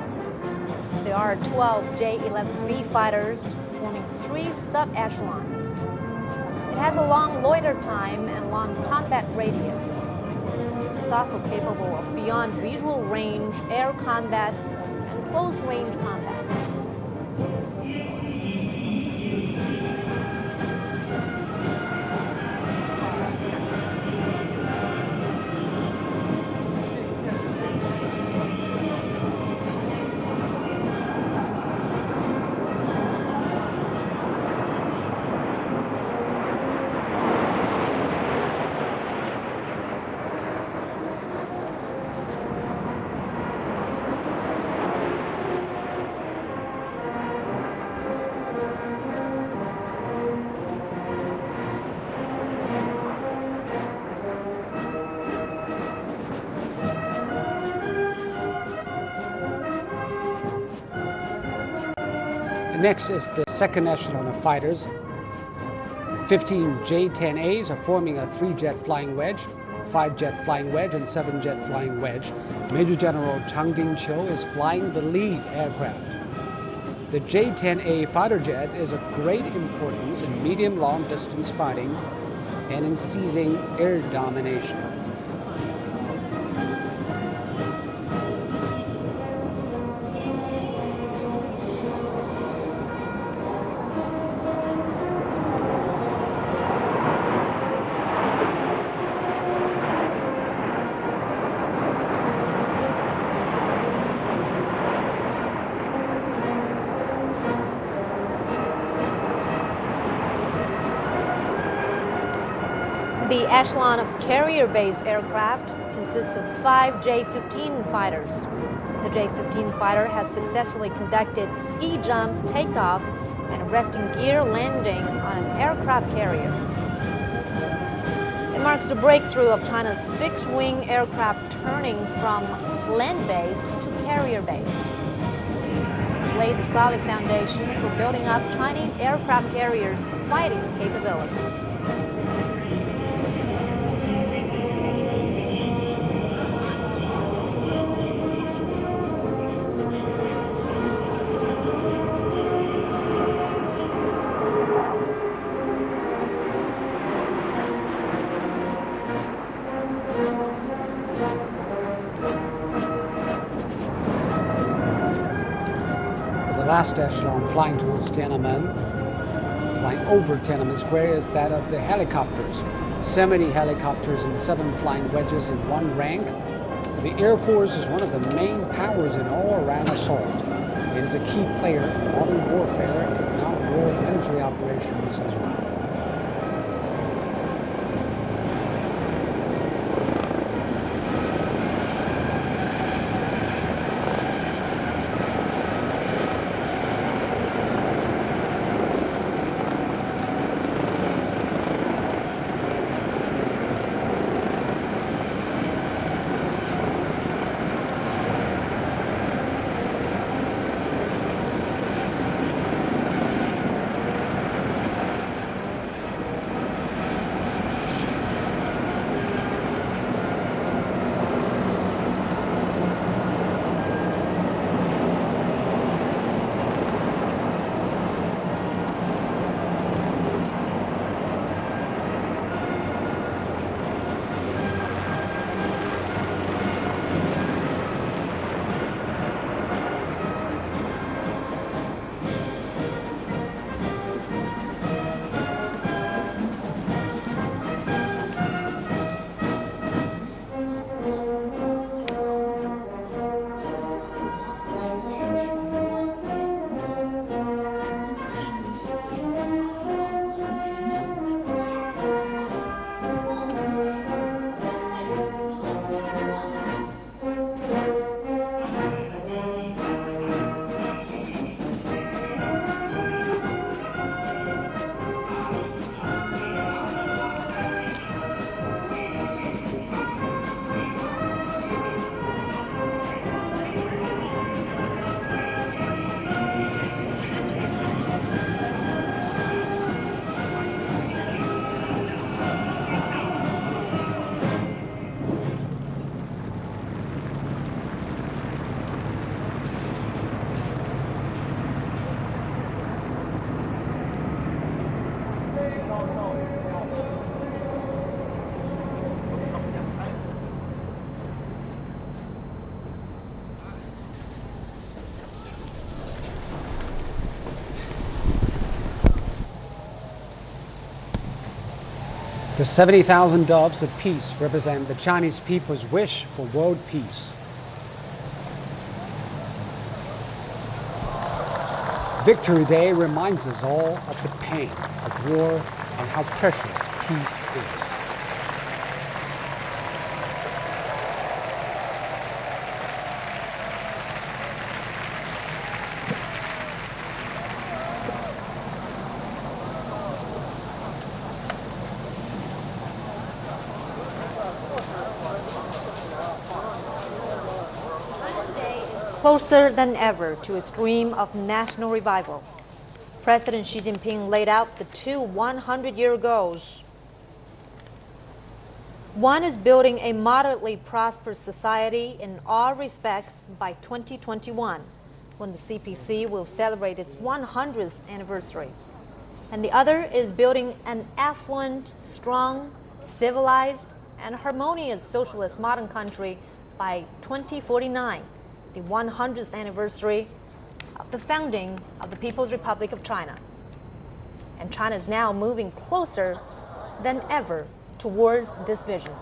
There are 12 J-11B fighters forming 3 sub-echelons. It has a long loiter time and long combat radius. It's also capable of beyond visual range air combat and close-range combat. Next is the second echelon of fighters. 15 J-10As are forming a 3-jet flying wedge, 5-jet flying wedge, and 7-jet flying wedge. Major General Chang Ding-chiu is flying the lead aircraft. The J-10A fighter jet is of great importance in medium-long distance fighting and in seizing air domination. The echelon of carrier-based aircraft consists of 5 J-15 fighters. The J-15 fighter has successfully conducted ski jump, takeoff, and resting gear landing on an aircraft carrier. It marks the breakthrough of China's fixed-wing aircraft turning from land-based to carrier-based. It lays a solid foundation for building up Chinese aircraft carriers' fighting capability. The last echelon flying towards Tiananmen, flying over Tiananmen Square, is that of the helicopters. 70 helicopters and 7 flying wedges in one rank. The Air Force is one of the main powers in all-around assault. It is a key player in modern warfare and outdoor military operations as well. The 70,000 doves of peace represent the Chinese people's wish for world peace. Victory Day reminds us all of the pain of war and how precious peace is. Closer than ever to its dream of national revival. President Xi Jinping laid out the two 100-year goals. One is building a moderately prosperous society in all respects by 2021, when the CPC will celebrate its 100th anniversary. And the other is building an affluent, strong, civilized, and harmonious socialist modern country by 2049. The 100th anniversary of the founding of the People's Republic of China. And China is now moving closer than ever towards this vision.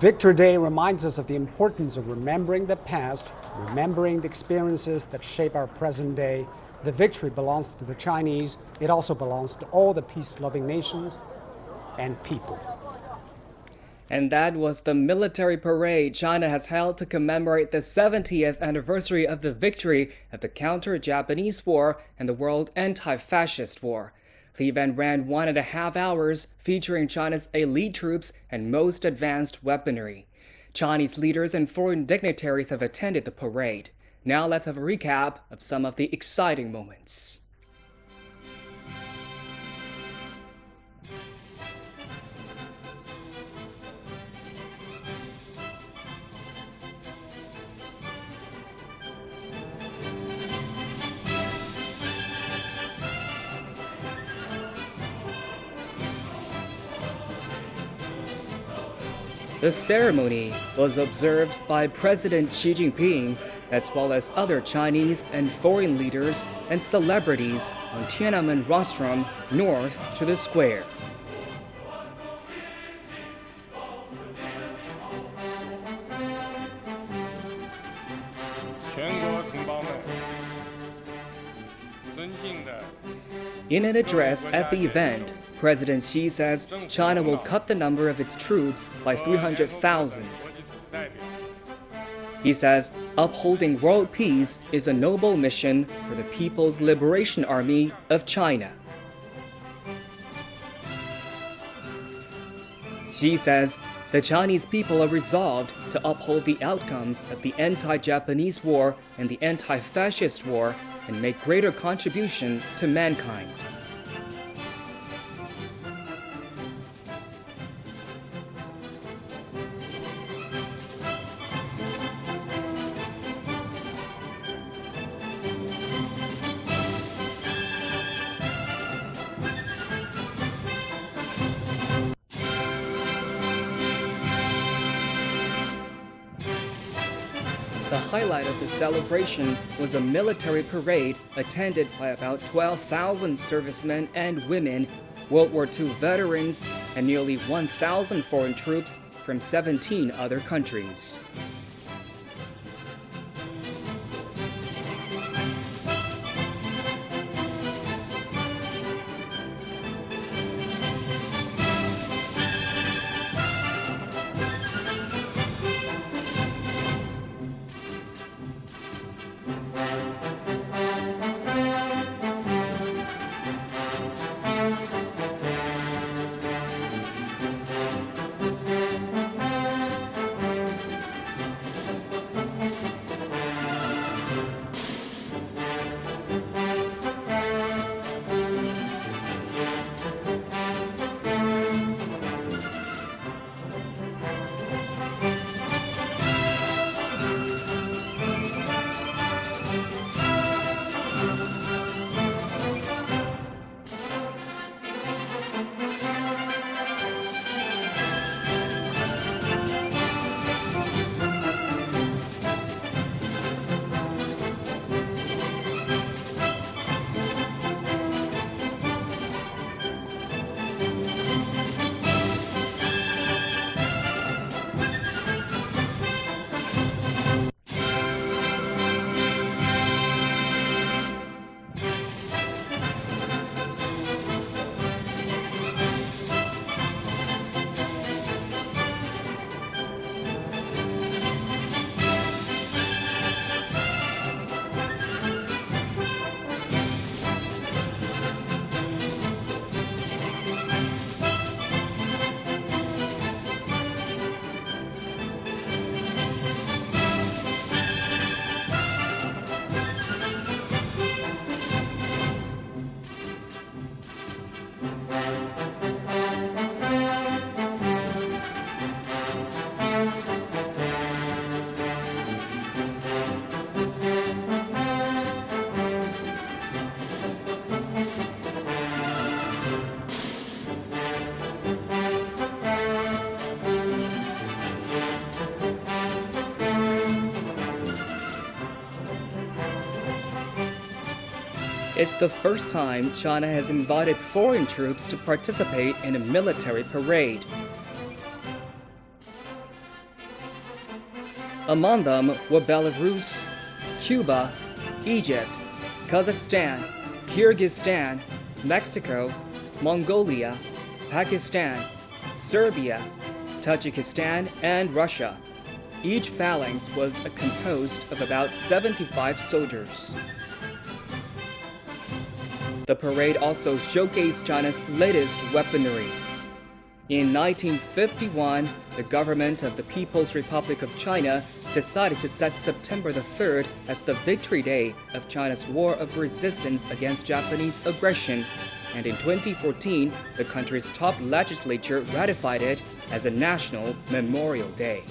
Victory Day reminds us of the importance of remembering the past, remembering the experiences that shape our present day. The victory belongs to the Chinese. It also belongs to all the peace-loving nations and people. And that was the military parade China has held to commemorate the 70th anniversary of the victory of the counter-Japanese war and the World Anti-Fascist War. The event ran 1.5 hours, featuring China's elite troops and most advanced weaponry. Chinese leaders and foreign dignitaries have attended the parade. Now let's have a recap of some of the exciting moments. The ceremony was observed by President Xi Jinping, as well as other Chinese and foreign leaders and celebrities on Tiananmen Rostrum north to the square. In an address at the event, President Xi says China will cut the number of its troops by 300,000. He says upholding world peace is a noble mission for the People's Liberation Army of China. Xi says the Chinese people are resolved to uphold the outcomes of the anti-Japanese war and the anti-fascist war and make greater contribution to mankind. The highlight of the celebration was a military parade attended by about 12,000 servicemen and women, World War II veterans, and nearly 1,000 foreign troops from 17 other countries. It's the first time China has invited foreign troops to participate in a military parade. Among them were Belarus, Cuba, Egypt, Kazakhstan, Kyrgyzstan, Mexico, Mongolia, Pakistan, Serbia, Tajikistan, and Russia. Each phalanx was composed of about 75 soldiers. The parade also showcased China's latest weaponry. In 1951, the government of the People's Republic of China decided to set September the 3rd as the Victory Day of China's war of resistance against Japanese aggression, and in 2014, the country's top legislature ratified it as a National Memorial Day.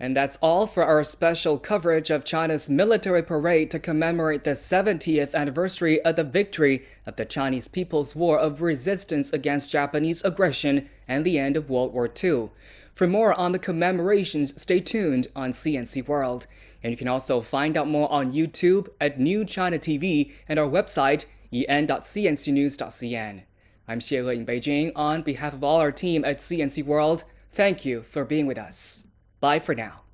And that's all for our special coverage of China's military parade to commemorate the 70th anniversary of the victory of the Chinese People's War of Resistance against Japanese aggression and the end of World War II. For more on the commemorations, stay tuned on CNC World. And you can also find out more on YouTube at New China TV and our website en.cncnews.cn. I'm Xie He in Beijing. On behalf of all our team at CNC World, thank you for being with us. Bye for now.